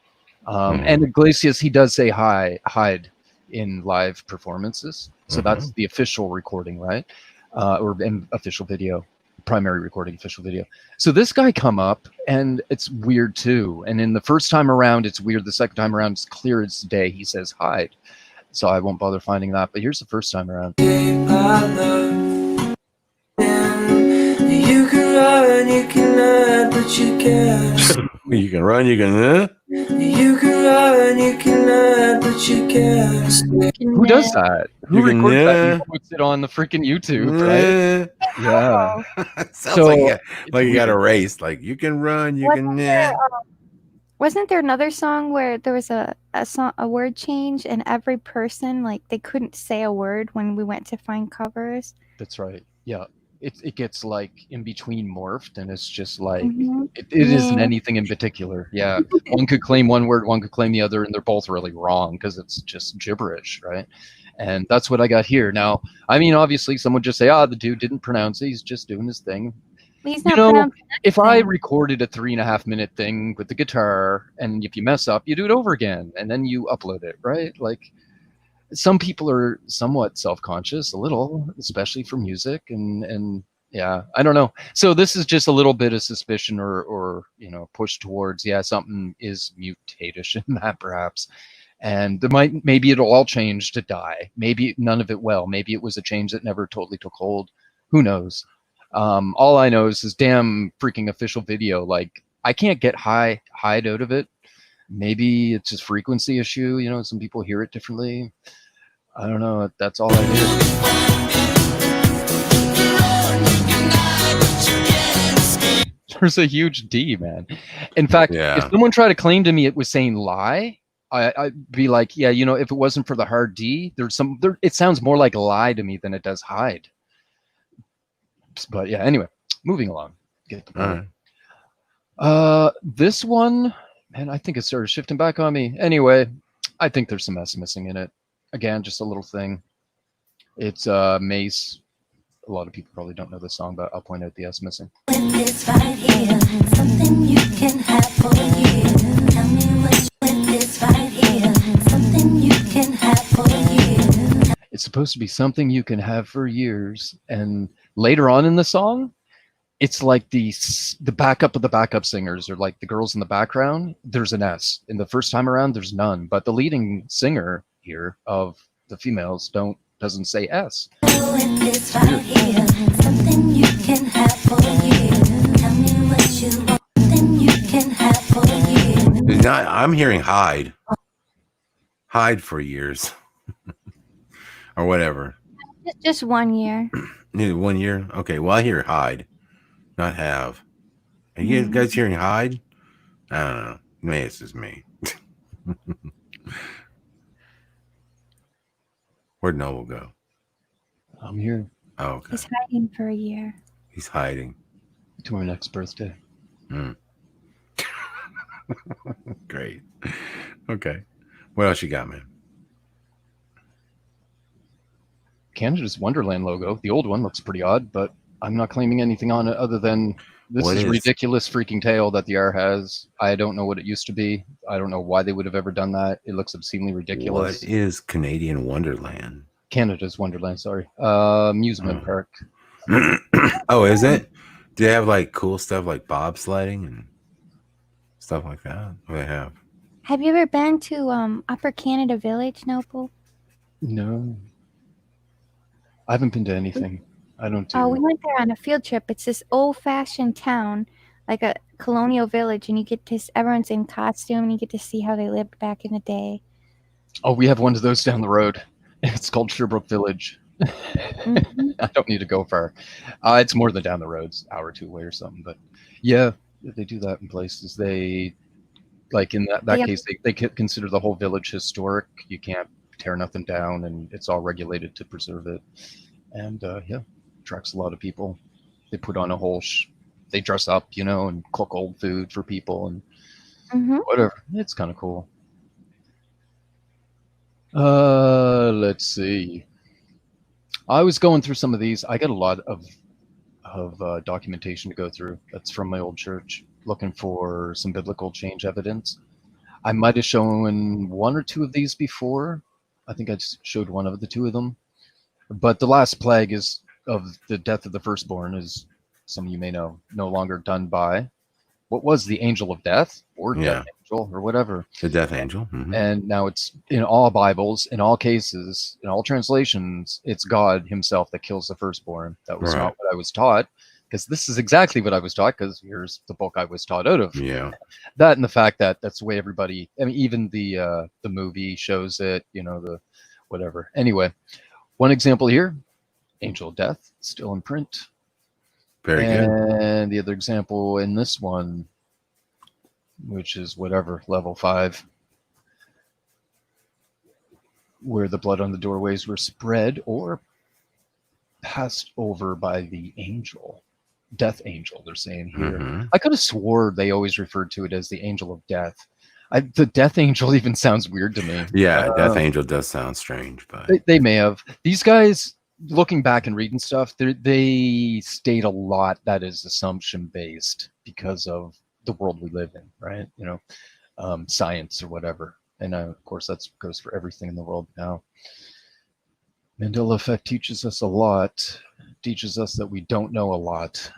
[SPEAKER 3] And Iglesias, he does say hide in live performances. So that's the official recording, right? Or an official video, primary recording, official video. So this guy come up and it's weird too. And in the first time around, it's weird. The second time around, it's clear as day. He says hide. So I won't bother finding that. But here's the first time around.
[SPEAKER 6] You can run, you can learn, but you can't.
[SPEAKER 1] You can run, you can.
[SPEAKER 6] You can run, you can learn, but you can't.
[SPEAKER 3] Who does that? Who records that and puts it on the freaking YouTube, right? Yeah.
[SPEAKER 1] Sounds like you got a race. Like you can run, you can.
[SPEAKER 2] Wasn't there another song where there was a word change and every person, like, they couldn't say a word when we went to find covers?
[SPEAKER 3] That's right. Yeah. It gets like in between morphed, and it's just like it
[SPEAKER 2] Yeah.
[SPEAKER 3] isn't anything in particular. Yeah. One could claim one word, one could claim the other, and they're both really wrong because it's just gibberish, right? And that's what I got here. Now, I mean, obviously, someone just say, the dude didn't pronounce it. He's just doing his thing.
[SPEAKER 2] He's
[SPEAKER 3] You
[SPEAKER 2] not
[SPEAKER 3] know,
[SPEAKER 2] pronouncing
[SPEAKER 3] if I
[SPEAKER 2] anything.
[SPEAKER 3] recorded a 3.5-minute thing with the guitar, and if you mess up, you do it over again, and then you upload it, right? Like, some people are somewhat self-conscious, a little, especially for music, and yeah, I don't know. So this is just a little bit of suspicion, or push towards, something is mutatish in that, perhaps. And maybe it'll all change to die. Maybe none of it will. Maybe it was a change that never totally took hold. Who knows? All I know is this damn freaking official video. Like, I can't get hide out of it. Maybe it's just frequency issue. Some people hear it differently. I don't know. That's all I do. There's a huge D, man. In fact, if someone tried to claim to me it was saying lie, I'd be like, yeah, if it wasn't for the hard D, it sounds more like lie to me than it does hide. But yeah, anyway, moving along. Get the point. This one, man, I think it started shifting back on me. Anyway, I think there's some S missing in it. Again, just a little thing. It's Mace. A lot of people probably don't know the song, but I'll point out the S missing. It's right here, something you can have for you. Tell me what it's right here, something you can have for you. It's supposed to be something you can have for years, and later on in the song, it's like the backup of the backup singers, or like the girls in the background. There's an S, and the first time around, there's none. But the leading singer here of the females doesn't say S. It's right here, something you can have for you. Tell me what you want, something you can have for you.
[SPEAKER 1] I'm hearing hide for years, or whatever.
[SPEAKER 2] Just 1 year.
[SPEAKER 1] 1 year. Okay. Well, I hear hide, not have. Are you guys hearing hide? I don't know. Maybe it's just me. Where'd Noble go?
[SPEAKER 3] I'm here.
[SPEAKER 1] Oh, okay.
[SPEAKER 2] He's hiding for a year.
[SPEAKER 1] He's hiding.
[SPEAKER 3] To our next birthday.
[SPEAKER 1] Great. Okay. What else you got, man?
[SPEAKER 3] Canada's Wonderland logo. The old one looks pretty odd, but I'm not claiming anything on it other than this is ridiculous freaking tail that the R has. I don't know what it used to be. I don't know why they would have ever done that. It looks obscenely ridiculous.
[SPEAKER 1] What is Canadian Wonderland?
[SPEAKER 3] Canada's Wonderland, sorry. Amusement park.
[SPEAKER 1] Oh, is it? Do they have like cool stuff like bobsledding and stuff like that? What do they have?
[SPEAKER 2] Have you ever been to Upper Canada Village, Noble?
[SPEAKER 3] No. I haven't been to anything. I don't do.
[SPEAKER 2] Oh, we went there on a field trip. It's this old-fashioned town, like a colonial village, and you get to, everyone's in costume, and you get to see how they lived back in the day.
[SPEAKER 3] Oh, we have one of those down the road. It's called Sherbrooke Village. I don't need to go far. It's more than down the road, it's an hour or two away or something. But yeah, they do that in places. They, like in that case, they consider the whole village historic. You can't tear nothing down, and it's all regulated to preserve it. And yeah, attracts a lot of people. They put on a whole they dress up, and cook old food for people and whatever. It's kind of cool. Let's see. I was going through some of these. I got a lot of documentation to go through. That's from my old church, looking for some biblical change evidence. I might have shown one or two of these before. I think I just showed one of the two of them. But the last plague is of the death of the firstborn, is, some of you may know, no longer done by what was the angel of death, or death angel, or whatever.
[SPEAKER 1] The death angel.
[SPEAKER 3] And now it's in all Bibles, in all cases, in all translations, it's God himself that kills the firstborn. That was not what I was taught, because this is exactly what I was taught, because here's the book I was taught out of.
[SPEAKER 1] Yeah.
[SPEAKER 3] That, and the fact that that's the way everybody, I mean, even the movie shows it, the whatever. Anyway, one example here, angel of death, still in print.
[SPEAKER 1] Very good.
[SPEAKER 3] And the other example in this one, which is whatever, level 5, where the blood on the doorways were spread or passed over by the angel. Death angel, they're saying here.
[SPEAKER 1] Mm-hmm.
[SPEAKER 3] I could have swore they always referred to it as the angel of death. The death angel even sounds weird to me.
[SPEAKER 1] Yeah, death angel does sound strange, but
[SPEAKER 3] they may have. These guys, looking back and reading stuff, they state a lot that is assumption based because of the world we live in, right? You know, science or whatever. And of course, that goes for everything in the world now. Mandela effect teaches us a lot. Teaches us that we don't know a lot.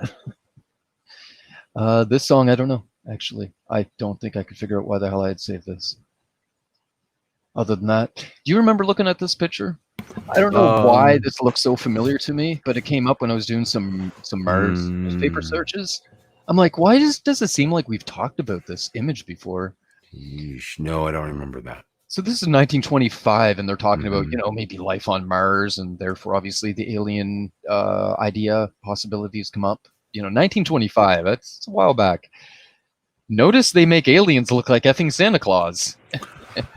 [SPEAKER 3] This song, I don't know, actually. I don't think I could figure out why the hell I had saved this. Other than that, do you remember looking at this picture? I don't know why this looks so familiar to me, but it came up when I was doing some Mars newspaper searches. I'm like, why does it seem like we've talked about this image before?
[SPEAKER 1] No, I don't remember that.
[SPEAKER 3] So this is 1925, and they're talking about, you know, maybe life on Mars, and therefore, obviously, the alien idea possibilities come up. You know, 1925, that's a while back. Notice they make aliens look like effing Santa Claus.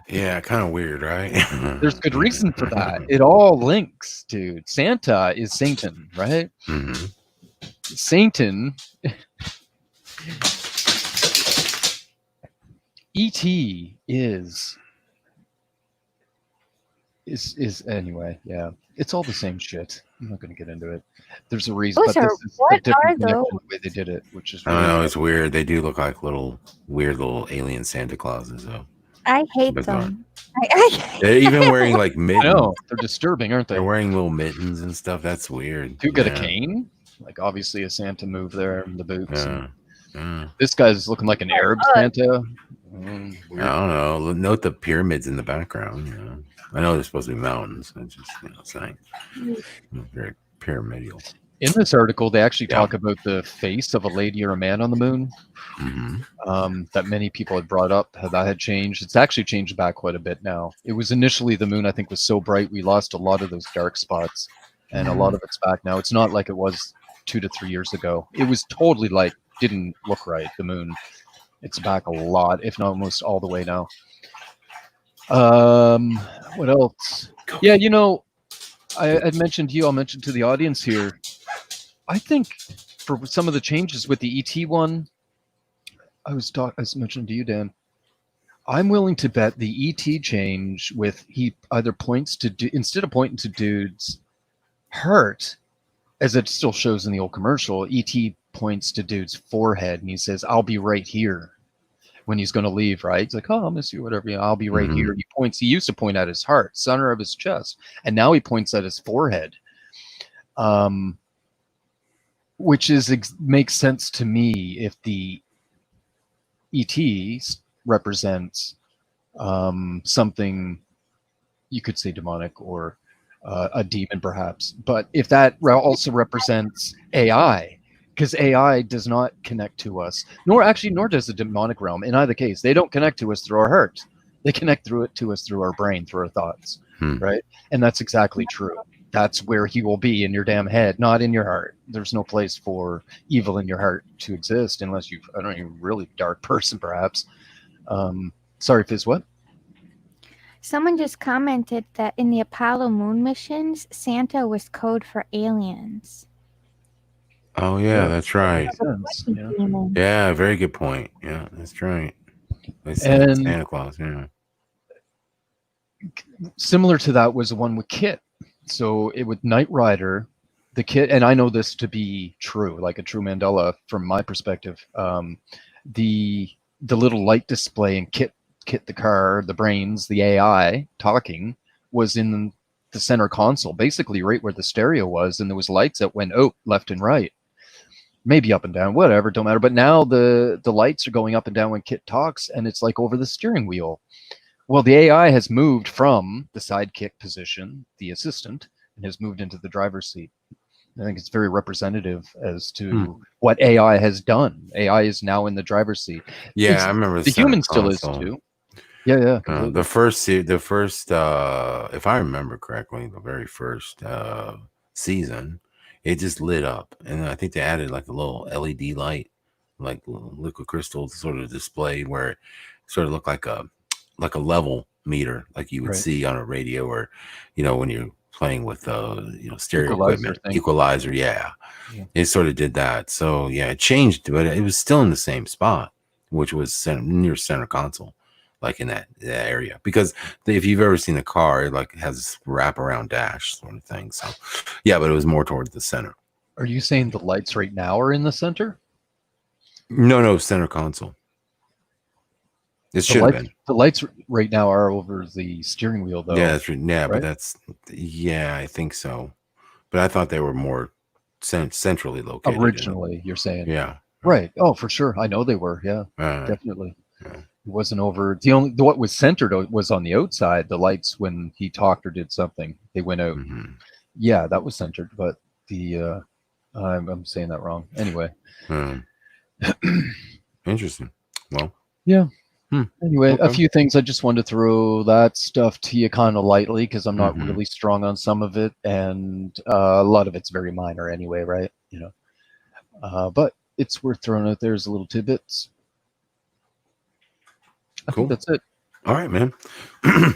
[SPEAKER 1] Yeah, kind of weird, right?
[SPEAKER 3] There's good reason for that. It all links, dude. Santa is Satan, right?
[SPEAKER 1] Mm-hmm.
[SPEAKER 3] Satan... E.T. is anyway, yeah. It's all the same shit. I'm not going to get into it. There's a reason, but this is a different connection the way they did it, which is really
[SPEAKER 1] I don't know, it's weird. They do look like weird little alien Santa Clauses, though.
[SPEAKER 2] I hate them.
[SPEAKER 1] They're even wearing like mittens.
[SPEAKER 3] No, they're disturbing, aren't they?
[SPEAKER 1] They're wearing little mittens and stuff. That's weird.
[SPEAKER 3] Do get a cane? Like obviously a Santa move there in the boots.
[SPEAKER 1] Yeah.
[SPEAKER 3] This guy's looking like an Arab Santa.
[SPEAKER 1] I don't know. Note the pyramids in the background. You know, I know they're supposed to be mountains. I'm just saying, very pyramidal.
[SPEAKER 3] In this article, they actually talk about the face of a lady or a man on the moon. That many people had brought up, how that had changed. It's actually changed back quite a bit now. It was initially the moon, I think, was so bright we lost a lot of those dark spots, and a lot of it's back now. It's not like it was 2 to 3 years ago. It was totally like didn't look right. The moon, it's back a lot, if not almost all the way now. What else? Yeah, you know, I'd mentioned to you. I'll mention to the audience here. I think for some of the changes with the ET one, I was mentioning to you, Dan. I'm willing to bet the ET change with he either points to instead of pointing to dude's heart, as it still shows in the old commercial, ET points to dude's forehead and he says, "I'll be right here." When he's going to leave, right? He's like, "Oh, I'll miss you, whatever. You know, I'll be right here." He points. He used to point at his heart, center of his chest, and now he points at his forehead. Which makes sense to me if the ET represents something you could say demonic or a demon, perhaps. But if that also represents AI, because AI does not connect to us, nor does the demonic realm. In either case, they don't connect to us through our heart. They connect to us through our brain, through our thoughts, right? And that's exactly true. That's where he will be, in your damn head, not in your heart. There's no place for evil in your heart to exist unless you're a really dark person, perhaps. Sorry, Fizz, what?
[SPEAKER 2] Someone just commented that in the Apollo moon missions, Santa was code for aliens.
[SPEAKER 1] Oh, yeah, that's right.
[SPEAKER 2] Yeah,
[SPEAKER 1] very good point. Yeah, that's right.
[SPEAKER 3] And
[SPEAKER 1] Santa Claus, yeah.
[SPEAKER 3] Similar to that was the one with Kit. So with Knight Rider, the Kit, and I know this to be true, like a true Mandela from my perspective. The little light display in Kit the car, the brains, the AI talking was in the center console, basically right where the stereo was, and there was lights that went out left and right, maybe up and down, whatever, don't matter. But now the lights are going up and down when Kit talks, and it's like over the steering wheel. Well, the AI has moved from the sidekick position, the assistant, and has moved into the driver's seat. I think it's very representative as to what AI has done. AI is now in the driver's seat.
[SPEAKER 1] Yeah, I remember
[SPEAKER 3] the human still is too. Yeah.
[SPEAKER 1] The first, if I remember correctly, the very first season, it just lit up, and I think they added like a little LED light like liquid crystal sort of displayed where it sort of looked like a level meter, like you would see on a radio, or when you're playing with stereo equipment, equalizer. Yeah, it sort of did that. So yeah, it changed, but it was still in the same spot, which was near center console, like in that area. Because if you've ever seen a car, it like has this wraparound dash sort of thing. So yeah, but it was more towards the center.
[SPEAKER 3] Are you saying the lights right now are in the center?
[SPEAKER 1] No, center console. It should have been.
[SPEAKER 3] The lights right now are over the steering wheel, though.
[SPEAKER 1] Yeah, that's right? But I think so. But I thought they were more centrally located.
[SPEAKER 3] Originally, you're saying.
[SPEAKER 1] Yeah.
[SPEAKER 3] Right. Oh, for sure. I know they were. Yeah, definitely. Yeah. It wasn't over. What was centered was on the outside. The lights, when he talked or did something, they went out. Mm-hmm. Yeah, that was centered. But I'm saying that wrong. Anyway.
[SPEAKER 1] Interesting. Well.
[SPEAKER 3] Yeah. Anyway, a few things. I just wanted to throw that stuff to you kind of lightly because I'm not really strong on some of it, and a lot of it's very minor anyway, right? But it's worth throwing out there as a little tidbits. I think that's it.
[SPEAKER 1] All right, man.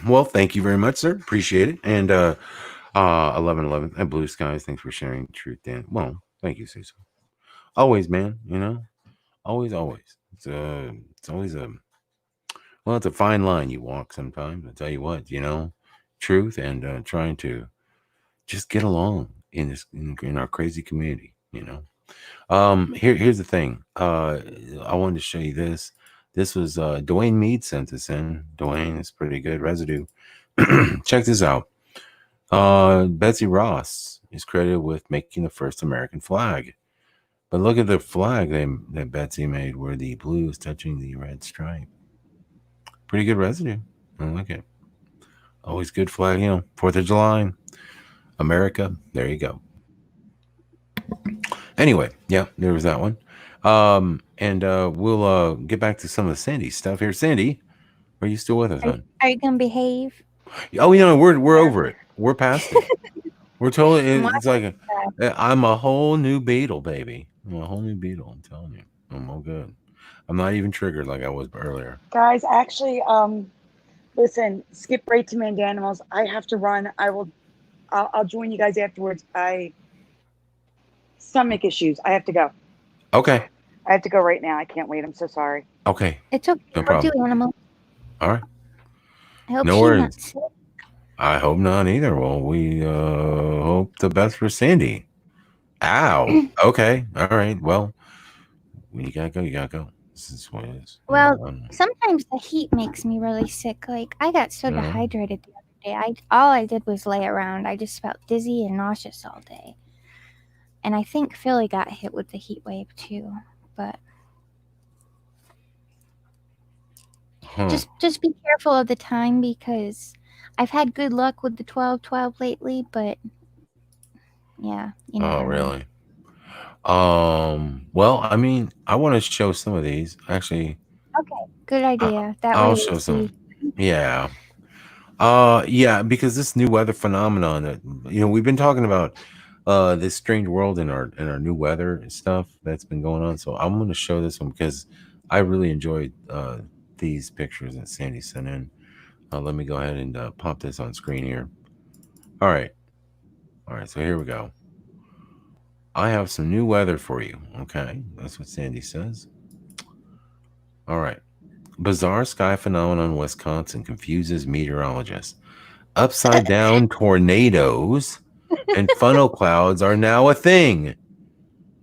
[SPEAKER 1] Well, thank you very much, sir. Appreciate it. And 1111 and Blue Skies, thanks for sharing truth, Dan. Well, thank you, Cecil. Always, man. Always. It's always a. Well, it's a fine line you walk sometimes. I tell you what, truth and trying to just get along in this in our crazy community. Here's the thing. I wanted to show you this. This was Dwayne Mead sent this in. Dwayne is pretty good. Residue. Check this out. Betsy Ross is credited with making the first American flag. But look at the flag that Betsy made, where the blue is touching the red stripe. Pretty good residue. I like it. Always good flag, 4th of July, America. There you go. Anyway, yeah, there was that one. And we'll get back to some of the Sandy stuff here. Sandy, are you still with us, hon?
[SPEAKER 2] Are you gonna behave?
[SPEAKER 1] Oh, we're over it. We're past it. We're totally. It's like I'm a whole new beetle, baby. I'm a whole new beetle. I'm telling you, I'm all good. I'm not even triggered like I was earlier.
[SPEAKER 4] Guys, actually, listen, skip right to Mandanimals. I have to run. I'll join you guys afterwards. Stomach issues. I have to go.
[SPEAKER 1] Okay.
[SPEAKER 4] I have to go right now. I can't wait. I'm so sorry.
[SPEAKER 1] Okay.
[SPEAKER 2] It's okay. No problem. Do animal.
[SPEAKER 1] All right.
[SPEAKER 2] I hope
[SPEAKER 1] no worries. I hope not either. Well, we hope the best for Sandy. Ow. Okay. All right. Well, when you gotta go. This is what it is.
[SPEAKER 2] Well, sometimes the heat makes me really sick. Like, I got so dehydrated the other day. All I did was lay around. I just felt dizzy and nauseous all day. And I think Philly got hit with the heat wave too. But just be careful of the time, because I've had good luck with the 12-12 lately, but yeah.
[SPEAKER 1] Oh, really? Well, I mean, I want to show some of these actually.
[SPEAKER 2] Okay, good idea.
[SPEAKER 1] I'll show some. Yeah. Yeah, because this new weather phenomenon that we've been talking about this strange world in our new weather stuff that's been going on. So I'm going to show this one because I really enjoyed these pictures that Sandy sent in. Let me go ahead and pop this on screen here. All right. So here we go. I have some new weather for you. Okay, that's what Sandy says. All right. Bizarre sky phenomenon in Wisconsin confuses meteorologists. Upside down tornadoes and funnel clouds are now a thing.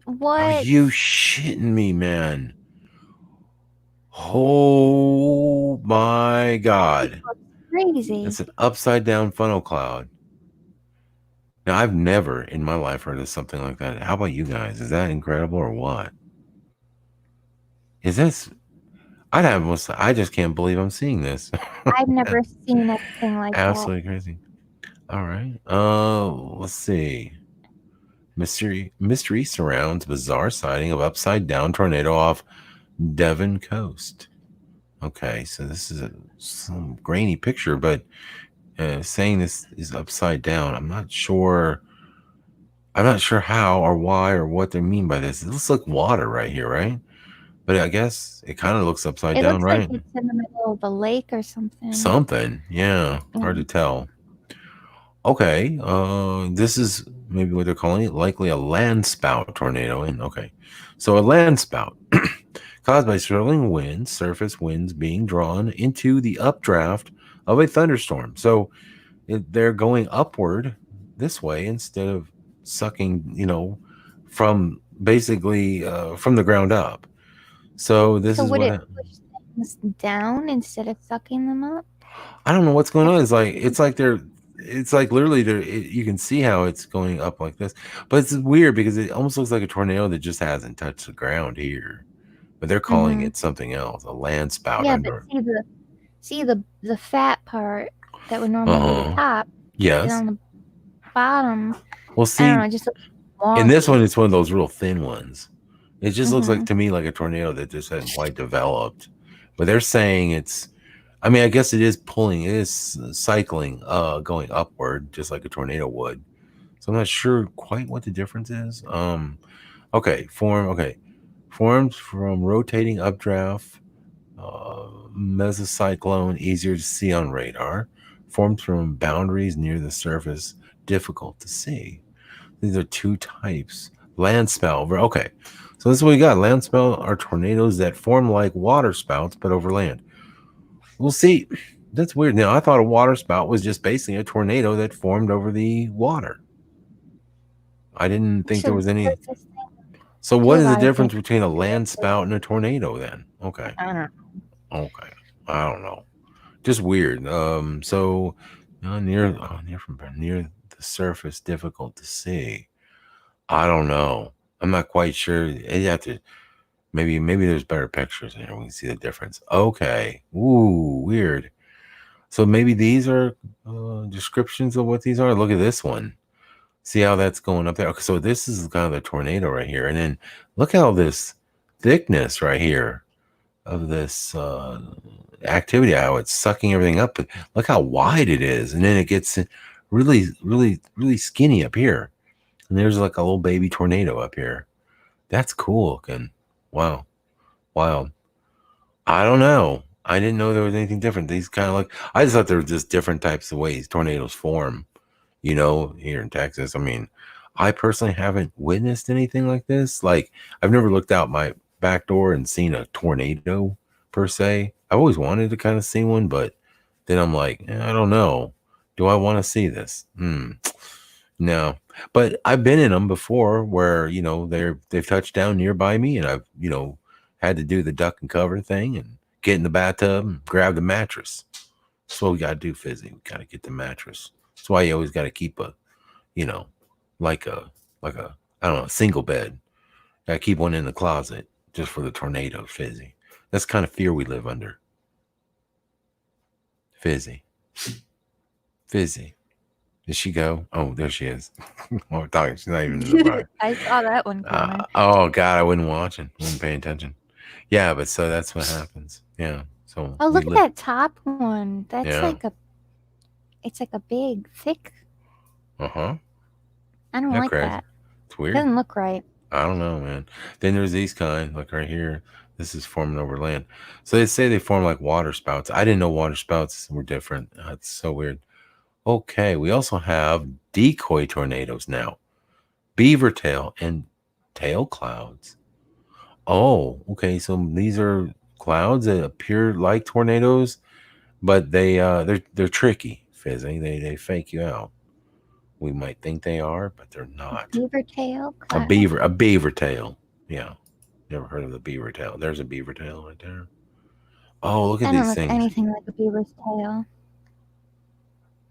[SPEAKER 2] What?
[SPEAKER 1] Are you shitting me, man? Oh my God.
[SPEAKER 2] That's crazy.
[SPEAKER 1] It's an upside down funnel cloud. Now, I've never in my life heard of something like that. How about you guys? Is that incredible or what? Is this? I just can't believe I'm seeing this.
[SPEAKER 2] I've never seen anything like that.
[SPEAKER 1] Absolutely crazy. All right. Let's see. Mystery surrounds bizarre sighting of upside down tornado off Devon coast. Okay, so this is some grainy picture, but saying this is upside down. I'm not sure how or why or what they mean by this. It looks like water right here, right? But I guess it kind of looks upside
[SPEAKER 2] It
[SPEAKER 1] down,
[SPEAKER 2] looks
[SPEAKER 1] right?
[SPEAKER 2] like it's in the middle of a lake or something.
[SPEAKER 1] Something, yeah. Hard to tell. Okay, this is maybe what they're calling it, likely a land spout tornado. And okay, so a land spout caused by swirling winds, surface winds being drawn into the updraft of a thunderstorm. So they're going upward this way instead of sucking, from basically from the ground up. So this is
[SPEAKER 2] would
[SPEAKER 1] what
[SPEAKER 2] it push things down instead of sucking them up?
[SPEAKER 1] I don't know what's going on. It's like literally you can see how it's going up like this, but it's weird because it almost looks like a tornado that just hasn't touched the ground here, but they're calling it something else, a land spout.
[SPEAKER 2] Yeah, but see the fat part that would normally be the top.
[SPEAKER 1] Yes.
[SPEAKER 2] On the bottom.
[SPEAKER 1] Well, see,
[SPEAKER 2] I don't know, just
[SPEAKER 1] in this one, it's one of those real thin ones. It just looks like to me like a tornado that just hasn't quite developed, but they're saying it's. I mean, I guess it is cycling, going upward, just like a tornado would. So I'm not sure quite what the difference is. Okay, formed from rotating updraft, mesocyclone, easier to see on radar. Formed from boundaries near the surface, difficult to see. These are two types. Landspout. Okay, so this is what we got. Landspout are tornadoes that form like water spouts, but over land. We'll see. That's weird. Now, I thought a water spout was just basically a tornado that formed over the water. I didn't think there was any. So what is the difference between a land spout and a tornado then? Okay.
[SPEAKER 2] I don't know.
[SPEAKER 1] Okay. I don't know. Just weird. So near the surface, difficult to see. I don't know. I'm not quite sure. You have to maybe there's better pictures in here. We can see the difference. Okay. Ooh, weird. So maybe these are descriptions of what these are. Look at this one. See how that's going up there? Okay, so this is kind of the tornado right here. And then look how this thickness right here of this activity, how it's sucking everything up. But look how wide it is. And then it gets really, really, really skinny up here. And there's like a little baby tornado up here. That's cool looking. Wow. Wild. I don't know. I didn't know there was anything different. These kind of I just thought there were just different types of ways tornadoes form, here in Texas. I mean, I personally haven't witnessed anything like this. Like, I've never looked out my back door and seen a tornado per se. I've always wanted to kind of see one, but then I'm like, I don't know. Do I want to see this? No. But I've been in them before where, they've touched down nearby me, and I've, had to do the duck and cover thing and get in the bathtub and grab the mattress. That's what we got to do, Fizzy. We got to get the mattress. That's why you always got to keep a, like a, I don't know, a single bed. Got to keep one in the closet just for the tornado, Fizzy. That's the kind of fear we live under. Fizzy. Did she go? Oh, there she is. Oh, talking. She's not even in the front.
[SPEAKER 2] I saw that one coming.
[SPEAKER 1] Oh, God, I wasn't watching. Wasn't paying attention. Yeah, but so that's what happens. Yeah. So.
[SPEAKER 2] Oh, look at that top one. That's it's like a big, thick.
[SPEAKER 1] Uh-huh.
[SPEAKER 2] I don't like that.
[SPEAKER 1] It's weird.
[SPEAKER 2] It doesn't look right.
[SPEAKER 1] I don't know, man. Then there's these kind, like right here. This is forming over land. So they say they form like water spouts. I didn't know water spouts were different. It's so weird. Okay, we also have decoy tornadoes now. Beaver tail and tail clouds. Oh, okay. So these are clouds that appear like tornadoes, but they're tricky, Fizzy. They fake you out. We might think they are, but they're not.
[SPEAKER 2] Beaver tail cloud.
[SPEAKER 1] A beaver tail. Yeah. Never heard of the beaver tail. There's a beaver tail right there. Oh, look at these things.
[SPEAKER 2] I don't look anything like a beaver's tail.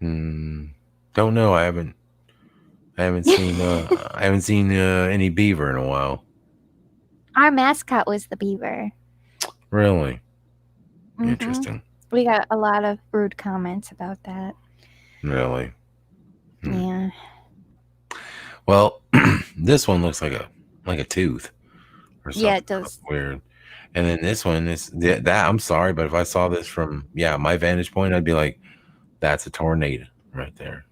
[SPEAKER 1] Don't know. I haven't seen any beaver in a while.
[SPEAKER 2] Our mascot was the beaver.
[SPEAKER 1] Really? Interesting.
[SPEAKER 2] We got a lot of rude comments about that.
[SPEAKER 1] Really?
[SPEAKER 2] Yeah.
[SPEAKER 1] Well, this one looks like a tooth or something.
[SPEAKER 2] Yeah, it does.
[SPEAKER 1] Weird. And then this one is that. I'm sorry, but if I saw this from my vantage point, I'd be like, that's a tornado right there.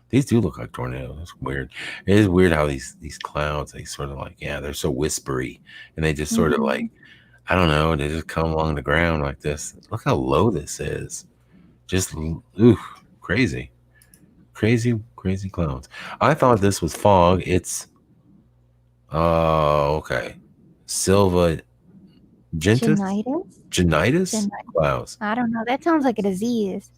[SPEAKER 1] These do look like tornadoes. It's weird. It is weird how these clouds, they sort of they're so whispery, and they just sort of I don't know. They just come along the ground like this. Look how low this is. Just crazy, crazy clouds. I thought this was fog. It's okay. Silva Genitis clouds.
[SPEAKER 2] I don't know. That sounds like a disease.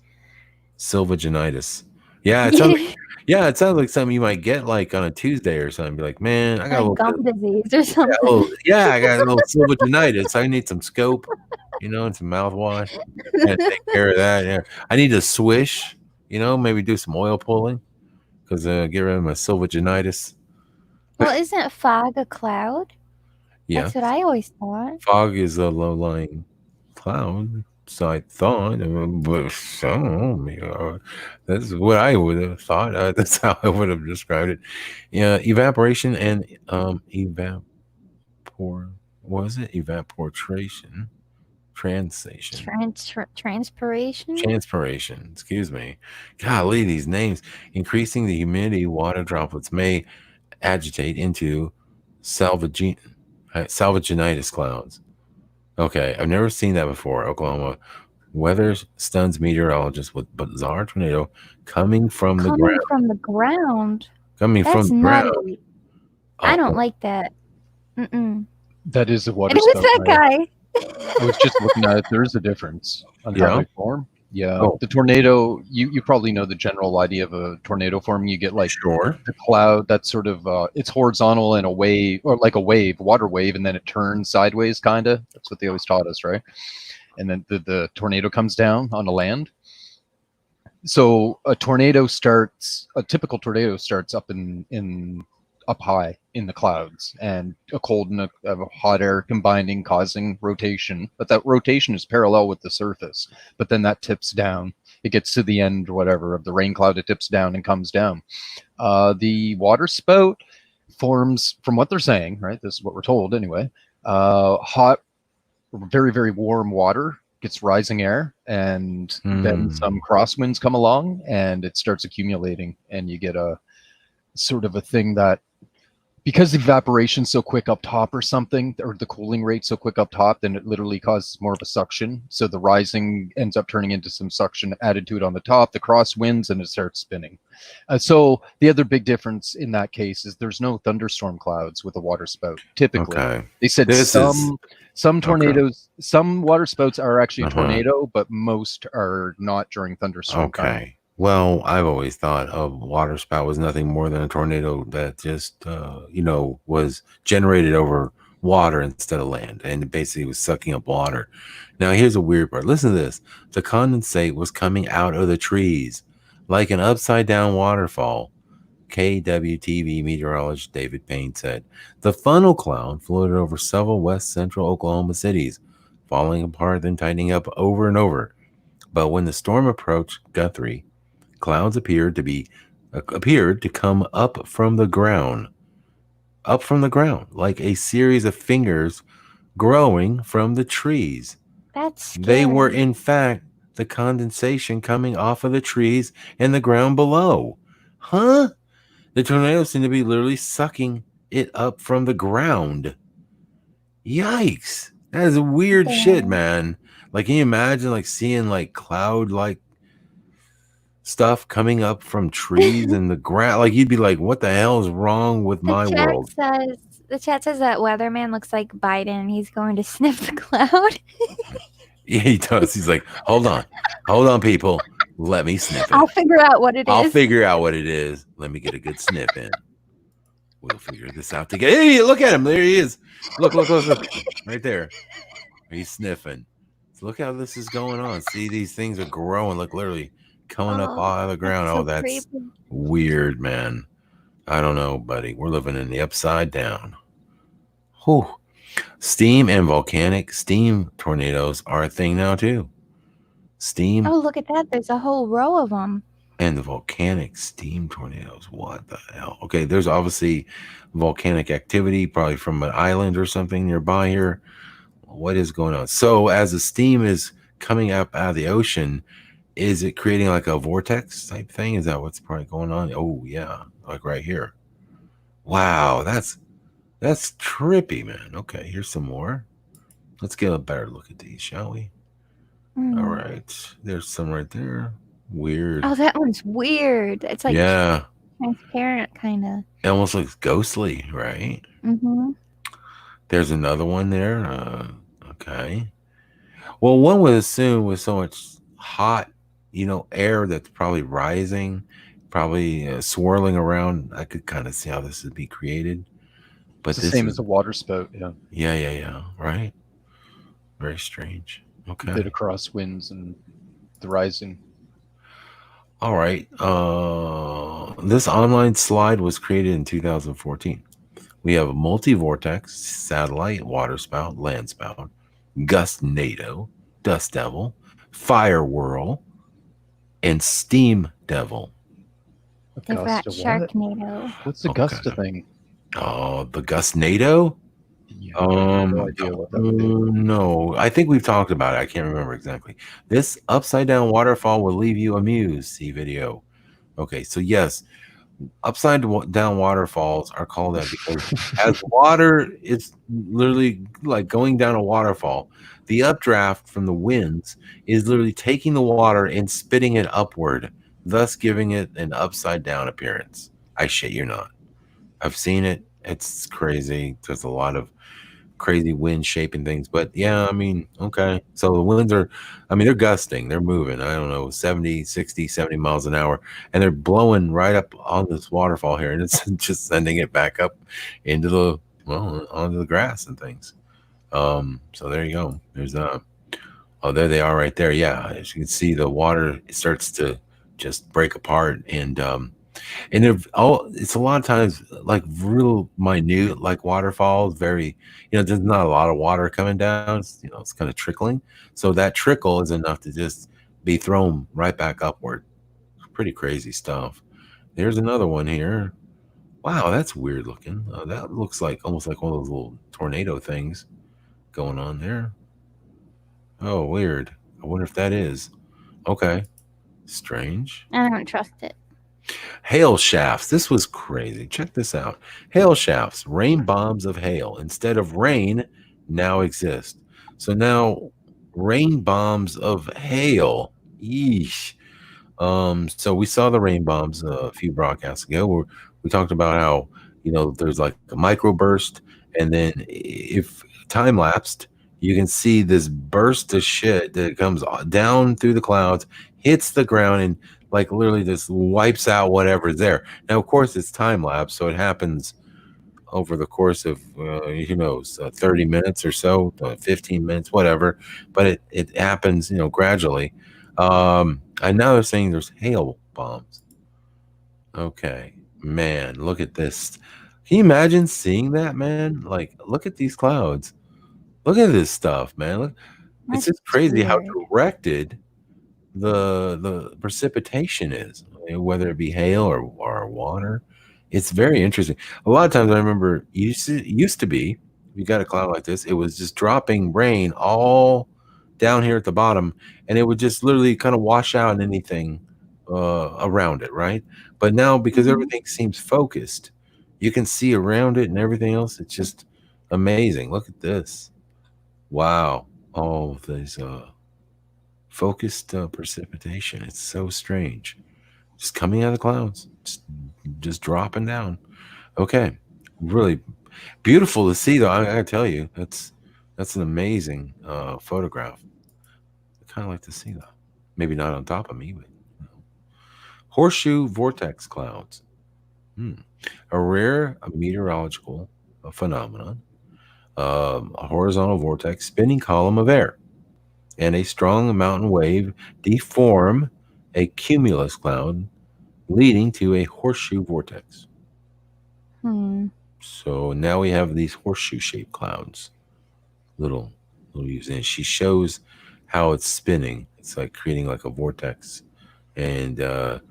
[SPEAKER 1] Silva Genitis. Yeah, it sounds like, it sounds like something you might get like on a Tuesday or something. Be like, man, I got
[SPEAKER 2] like
[SPEAKER 1] a little
[SPEAKER 2] gum disease or something.
[SPEAKER 1] I got a little silva genitis. I need some scope, and some mouthwash. And take care of that. Yeah, I need to swish. Maybe do some oil pulling because get rid of my silva genitis.
[SPEAKER 2] Well, isn't fog a cloud?
[SPEAKER 1] Yeah,
[SPEAKER 2] that's what I always thought.
[SPEAKER 1] Fog is a low-lying cloud. So I thought, but that's what I would have thought. That's how I would have described it. Yeah, evaporation and evaporation, transation, transpiration. Excuse me. Golly, these names. Increasing the humidity, water droplets may agitate into salvaginitis clouds. Okay, I've never seen that before. Oklahoma weather stuns meteorologists with bizarre tornado coming from the ground. Coming from the ground.
[SPEAKER 2] I don't like that. Mm-mm.
[SPEAKER 3] That is a water
[SPEAKER 2] spout. It was that guy.
[SPEAKER 3] I was just looking at it. There is a difference on how they form. Yeah, the tornado. You probably know the general idea of a tornado forming. You get like the cloud that's sort of it's horizontal and a wave, or like a wave, water wave, and then it turns sideways, kind of. That's what they always taught us, right? And then the tornado comes down on the land. So a typical tornado starts up up high in the clouds, and a cold and a hot air combining, causing rotation. But that rotation is parallel with the surface. But then that tips down. It gets to the end, whatever, of the rain cloud. It tips down and comes down. The water spout forms, from what they're saying, right? This is what we're told anyway. Hot, very, very warm water gets rising air, and then some crosswinds come along, and it starts accumulating, and you get a sort of a thing that, because evaporation's so quick up top or something, or the cooling rate's so quick up top, then it literally causes more of a suction. So the rising ends up turning into some suction added to it on the top, the crosswinds, and it starts spinning. So the other big difference in that case is there's no thunderstorm clouds with a water spout. Typically, they said some tornadoes, some water spouts are actually a tornado, but most are not during thunderstorm.
[SPEAKER 1] Okay. Well, I've always thought a water spout was nothing more than a tornado that just, was generated over water instead of land, and it basically was sucking up water. Now, here's a weird part. Listen to this. The condensate was coming out of the trees like an upside-down waterfall. KWTV meteorologist David Payne said. The funnel cloud floated over several west central Oklahoma cities, falling apart then tightening up over and over. But when the storm approached Guthrie, clouds appeared to come up from the ground, like a series of fingers growing from the trees.
[SPEAKER 2] That's scary.
[SPEAKER 1] They were, in fact, the condensation coming off of the trees and the ground below. Huh? The tornadoes seem to be literally sucking it up from the ground. Yikes. That is weird shit, man. Like, can you imagine like seeing like cloud like stuff coming up from trees and the ground? Like, you'd be like, what the hell is wrong with my world?
[SPEAKER 2] The chat says that weatherman looks like Biden. He's going to sniff the cloud.
[SPEAKER 1] Yeah, he does. He's like, hold on, people. Let me sniff it.
[SPEAKER 2] I'll figure out what it
[SPEAKER 1] is. Let me get a good sniff in. We'll figure this out together. Hey, look at him. There he is. Look. Right there. He's sniffing. So look how this is going on. See, these things are growing. Look, literally coming up out of the ground. That's creepy. Weird, man. I don't know, buddy. We're living in the upside down. Whew. Steam and volcanic steam tornadoes are a thing now, too. Steam.
[SPEAKER 2] Oh, look at that. There's a whole row of them.
[SPEAKER 1] And the volcanic steam tornadoes. What the hell? Okay, there's obviously volcanic activity, probably from an island or something nearby here. What is going on? So as the steam is coming up out of the ocean, is it creating like a vortex type thing? Is that what's probably going on? Oh, yeah. Like right here. Wow, that's trippy, man. Okay, here's some more. Let's get a better look at these, shall we? All right. There's some right there. Weird.
[SPEAKER 2] Oh, that one's weird. It's like transparent, kind of.
[SPEAKER 1] It almost looks ghostly, right?
[SPEAKER 2] Mm-hmm.
[SPEAKER 1] There's another one there. Okay. Well, one would assume with so much hot, air that's probably rising, probably swirling around, I could kind of see how this would be created. But
[SPEAKER 3] it's the same as a water spout, yeah.
[SPEAKER 1] Yeah. Right. Very strange. Okay.
[SPEAKER 3] Bit of crosswinds and the rising.
[SPEAKER 1] All right. This online slide was created in 2014. We have a multi-vortex, satellite, water spout, land spout, gust NATO, dust devil, fire whirl, and steam devil.
[SPEAKER 2] They've got Sharknado.
[SPEAKER 3] What's the Gusta thing?
[SPEAKER 1] Oh, the gust NATO?
[SPEAKER 3] Yeah, no idea what that would be.
[SPEAKER 1] No, I think we've talked about it. I can't remember exactly. This upside down waterfall will leave you amused. See video. Okay, so yes, upside down waterfalls are called that because as water is literally like going down a waterfall, the updraft from the winds is literally taking the water and spitting it upward, thus giving it an upside down appearance. I shit you not. I've seen it. It's crazy. There's a lot of crazy wind shaping things, but yeah, I mean, okay. So the winds are, they're gusting, they're moving, I don't know, 70, 60, 70 miles an hour, and they're blowing right up on this waterfall here, and it's just sending it back up into onto the grass and things. So there you go. There's there they are right there. Yeah, as you can see, the water starts to just break apart, and it's a lot of times like real minute, like waterfalls, very, there's not a lot of water coming down. It's kind of trickling. So that trickle is enough to just be thrown right back upward. Pretty crazy stuff. There's another one here. Wow, that's weird looking. That looks like almost like one of those little tornado things going on there. Oh, weird. I wonder if that is. Okay. Strange.
[SPEAKER 2] I don't trust it.
[SPEAKER 1] Hail shafts. This was crazy. Check this out. Hail shafts, rain bombs of hail instead of rain now exist. So now rain bombs of hail. Yeesh. So we saw the rain bombs a few broadcasts ago where we talked about how, there's like a microburst, and then if time lapsed, you can see this burst of shit that comes down through the clouds, hits the ground, and like literally just wipes out whatever's there. Now, of course, it's time lapse, so it happens over the course of, 30 minutes or so, 15 minutes, whatever. But it happens, gradually. And now they're saying there's hail bombs. Okay, man, look at this. Can you imagine seeing that, man? Like, look at these clouds. Look at this stuff, man. Look, it's just crazy how directed the precipitation is, whether it be hail or water. It's very interesting. A lot of times I remember used to be, if you got a cloud like this, it was just dropping rain all down here at the bottom, and it would just literally kind of wash out anything around it, right? But now, because everything seems focused, you can see around it and everything else. It's just amazing. Look at this. Wow. All of these focused precipitation. It's so strange. Just coming out of the clouds, just dropping down. Okay, really beautiful to see, though. I gotta tell you, that's an amazing photograph. I kind of like to see that. Maybe not on top of me, but horseshoe vortex clouds. A rare meteorological phenomenon. A horizontal vortex spinning column of air and a strong mountain wave deform a cumulus cloud, leading to a horseshoe vortex. So now we have these horseshoe-shaped clouds. Little and she shows how it's spinning. It's like creating like a vortex, and I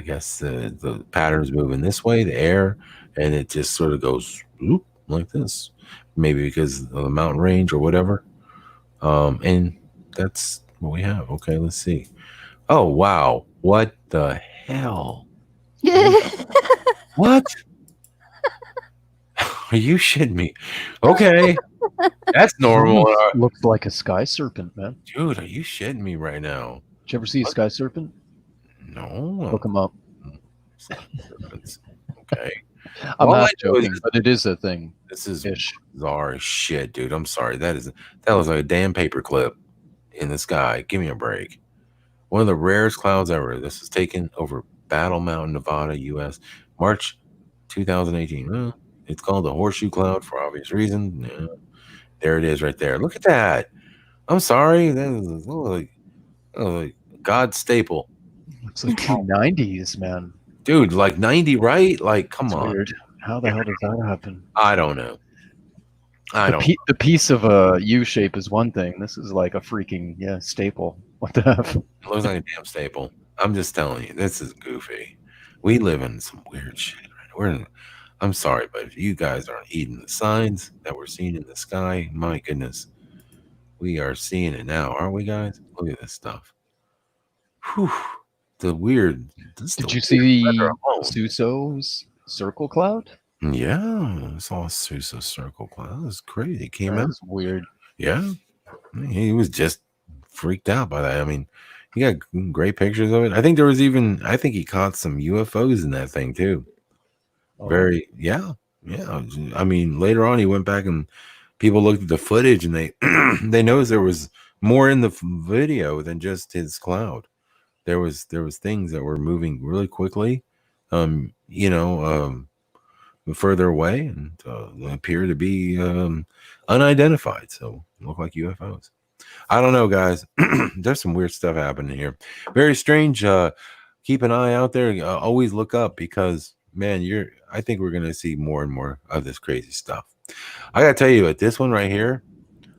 [SPEAKER 1] guess the pattern's moving this way, the air, and it just sort of goes like this. Maybe because of the mountain range or whatever. And that's what we have. Okay, let's see. Oh, wow. What the hell? What? Are you shitting me? Okay, that's normal.
[SPEAKER 3] Looks like a sky serpent, man.
[SPEAKER 1] Dude, are you shitting me right now?
[SPEAKER 3] Did you ever see a sky serpent?
[SPEAKER 1] No.
[SPEAKER 3] Look them up.
[SPEAKER 1] Serpents. Okay.
[SPEAKER 3] I'm
[SPEAKER 1] All
[SPEAKER 3] not
[SPEAKER 1] I know is
[SPEAKER 3] joking, but it is a thing.
[SPEAKER 1] this is
[SPEAKER 3] Ish.
[SPEAKER 1] bizarre as shit, dude. I'm sorry. That was like a damn paperclip in the sky. Give me a break. One of the rarest clouds ever. This was taken over Battle Mountain, Nevada, U.S., March 2018. It's called the Horseshoe Cloud for obvious reasons. Yeah. There it is right there. Look at that. I'm sorry. That is like God's staple.
[SPEAKER 3] Looks like 290s, man.
[SPEAKER 1] Dude, like 90, right? Like, come
[SPEAKER 3] That's
[SPEAKER 1] on.
[SPEAKER 3] weird. How the hell does that happen?
[SPEAKER 1] I don't know.
[SPEAKER 3] The piece of a U shape is one thing. This is like a freaking staple. What the F?
[SPEAKER 1] It looks like a damn staple. I'm just telling you, this is goofy. We live in some weird shit. I'm sorry, but if you guys aren't eating the signs that we're seeing in the sky, my goodness, we are seeing it now, aren't we, guys? Look at this stuff. Whew. The weird.
[SPEAKER 3] Did you see Suso's circle cloud?
[SPEAKER 1] Yeah, I saw Suso's circle cloud. That was crazy. It came out.
[SPEAKER 3] That's weird.
[SPEAKER 1] Yeah, he was just freaked out by that. I mean, he got great pictures of it. I think he caught some UFOs in that thing too.
[SPEAKER 3] Oh.
[SPEAKER 1] Yeah. I mean, later on, he went back and people looked at the footage and they they noticed there was more in the video than just his cloud. There was things that were moving really quickly, further away, and appear to be unidentified. So look like UFOs. I don't know, guys. There's some weird stuff happening here. Very strange. Keep an eye out there. Always look up because, man, I think we're gonna see more and more of this crazy stuff. I gotta tell you, but this one right here,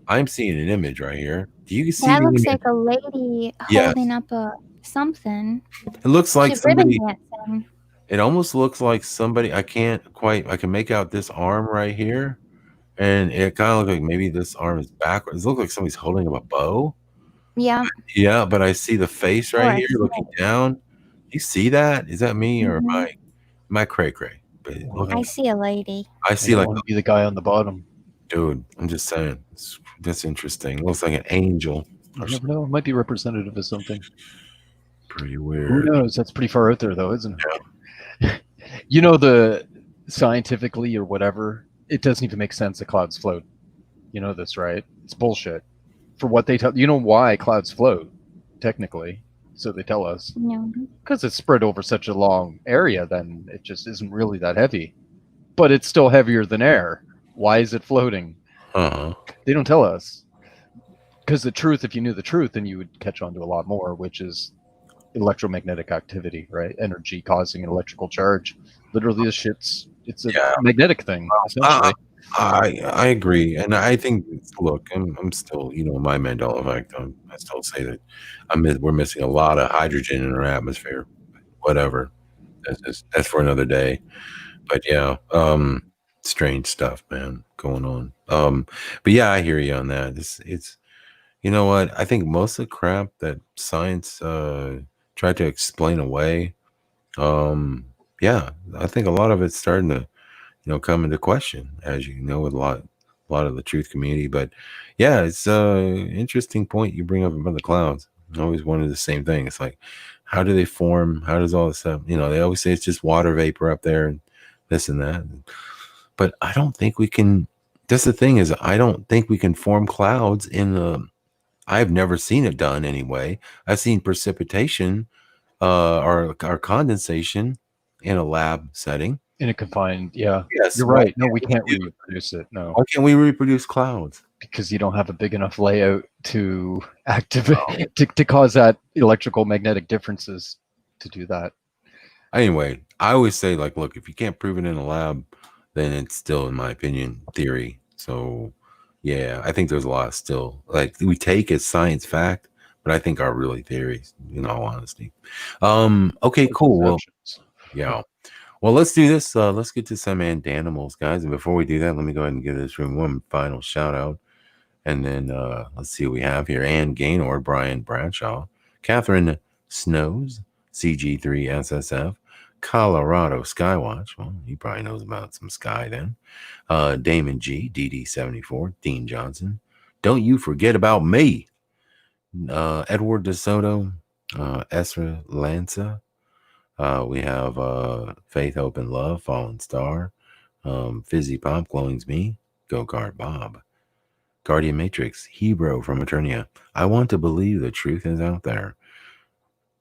[SPEAKER 1] I'm seeing an image right here. Do you see
[SPEAKER 2] that? Looks like a lady holding up a something.
[SPEAKER 1] It looks like
[SPEAKER 2] She's
[SPEAKER 1] somebody.
[SPEAKER 2] dancing.
[SPEAKER 1] It almost looks like somebody. I can make out this arm right here, and it kind of looks like maybe this arm is backwards. It looks like somebody's holding up a bow.
[SPEAKER 2] Yeah.
[SPEAKER 1] Yeah, but I see the face right here looking down. You see that? Is that me or am I cray cray?
[SPEAKER 2] I see a lady.
[SPEAKER 1] I see like
[SPEAKER 3] be the guy on the bottom.
[SPEAKER 1] Dude, I'm just saying. That's interesting. It looks like an angel.
[SPEAKER 3] I never know. It might be representative of something.
[SPEAKER 1] Pretty weird.
[SPEAKER 3] Who knows? That's pretty far out there, though, isn't it? You know, the scientifically or whatever, it doesn't even make sense that clouds float. You know this, right? It's bullshit. For what they tell you, know why clouds float, technically. So they tell us.
[SPEAKER 2] No.
[SPEAKER 3] Because it's spread over such a long area, then it just isn't really that heavy. But it's still heavier than air. Why is it floating? They don't tell us. Because the truth, if you knew the truth, then you would catch on to a lot more, which is electromagnetic activity, right? Energy causing an electrical charge. Literally, this shit's a magnetic thing, essentially.
[SPEAKER 1] I agree, and I think. Look, I'm still, my Mandela effect. I still say that we're missing a lot of hydrogen in our atmosphere. Whatever, that's for another day. But yeah, strange stuff, man, going on. But yeah, I hear you on that. It's you know what? I think most of the crap that science tried to explain away, I think a lot of it's starting to come into question, as you know, with a lot of the truth community. But yeah, it's interesting point you bring up about the clouds. I always wondered the same thing. It's like, how do they form? How does all this stuff? They always say it's just water vapor up there and this and that. But I don't think we can. That's the thing, is I don't think we can form clouds in the. I've never seen it done anyway. I've seen precipitation or condensation in a lab setting.
[SPEAKER 3] In a confined,
[SPEAKER 1] Yes,
[SPEAKER 3] you're right. No, we can't reproduce it. No.
[SPEAKER 1] Why can't we reproduce clouds?
[SPEAKER 3] Because you don't have a big enough layout to activate to cause that electrical magnetic differences to do that.
[SPEAKER 1] Anyway, I always say, like, look, if you can't prove it in a lab, then it's still, in my opinion, theory. So yeah, I think there's a lot still, like, we take as science fact, but I think are really theories, in all honesty. Okay, cool. Well, yeah. Well, let's do this. Let's get to some Mandanimals, guys. And before we do that, let me go ahead and give this room one final shout out. And then let's see what we have here. Ann Gaynor, Brian Bradshaw, Catherine Snows, CG3SSF, Colorado Skywatch. Well, he probably knows about some sky then. Damon G, DD74, Dean Johnson. Don't you forget about me. Edward DeSoto, Esra Lanza. We have Faith, Hope, and Love, Fallen Star. Fizzy Pop, Glowing's Me, Go Kart Bob. Guardian Matrix, Hebrew from Eternia. I want to believe the truth is out there.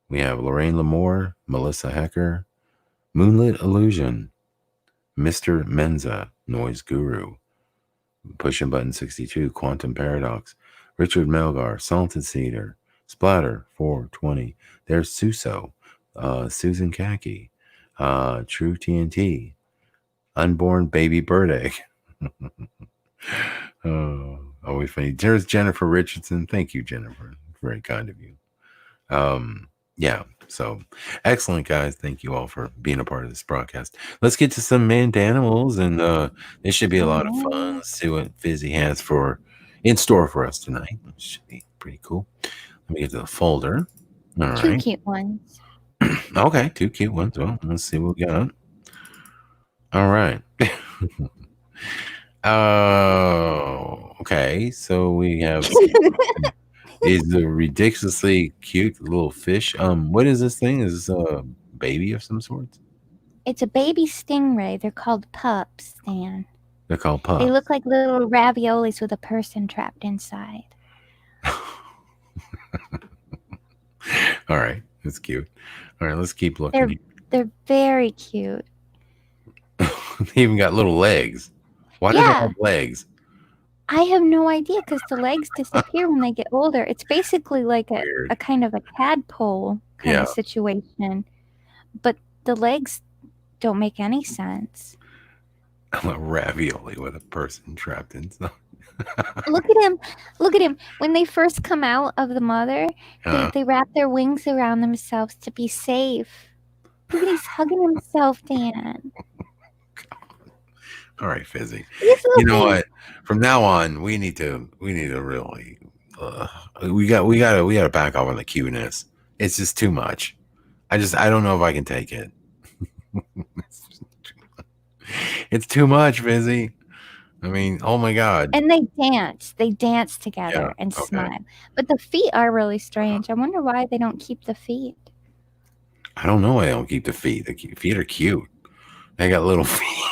[SPEAKER 1] We have Lorraine Lamore, Melissa Hecker, Moonlit Illusion, Mr. Menza, Noise Guru, Pushing Button 62, Quantum Paradox, Richard Melgar, Salted Cedar, Splatter 420. There's Suso, Susan Khaki, True TNT, Unborn Baby Bird Egg. Oh, always funny. There's Jennifer Richardson. Thank you, Jennifer. Very kind of you. Yeah, so excellent, guys. Thank you all for being a part of this broadcast. Let's get to some manned animals, and this should be a lot of fun. Let's see what Fizzy has in store for us tonight. It should be pretty cool. Let me get to the folder. All right.
[SPEAKER 2] 2 cute ones.
[SPEAKER 1] Okay, 2 cute ones. Well, let's see what we got. All right. Okay. So we have is a ridiculously cute little fish. What is this thing? Is this a baby of some sort?
[SPEAKER 2] It's a baby stingray. They're called pups, Stan.
[SPEAKER 1] They're called pups.
[SPEAKER 2] They look like little raviolis with a person trapped inside.
[SPEAKER 1] All right, that's cute. All right, let's keep looking.
[SPEAKER 2] They're very cute.
[SPEAKER 1] They even got little legs. Why do they have legs?
[SPEAKER 2] I have no idea, because the legs disappear when they get older. It's basically like a kind of a tadpole kind of situation, but the legs don't make any sense.
[SPEAKER 1] I'm a ravioli with a person trapped inside.
[SPEAKER 2] Look at him. When they first come out of the mother, they wrap their wings around themselves to be safe. Look at, he's hugging himself, Dan.
[SPEAKER 1] All right, Fizzy. You know what? From now on, we need to really we gotta back off on the cuteness. It's just too much. I don't know if I can take it. It's too much, Fizzy. I mean, oh my God.
[SPEAKER 2] And they dance together and smile. But the feet are really strange. I wonder why they don't keep the feet.
[SPEAKER 1] I don't know why they don't keep the feet. The feet are cute. They got little feet.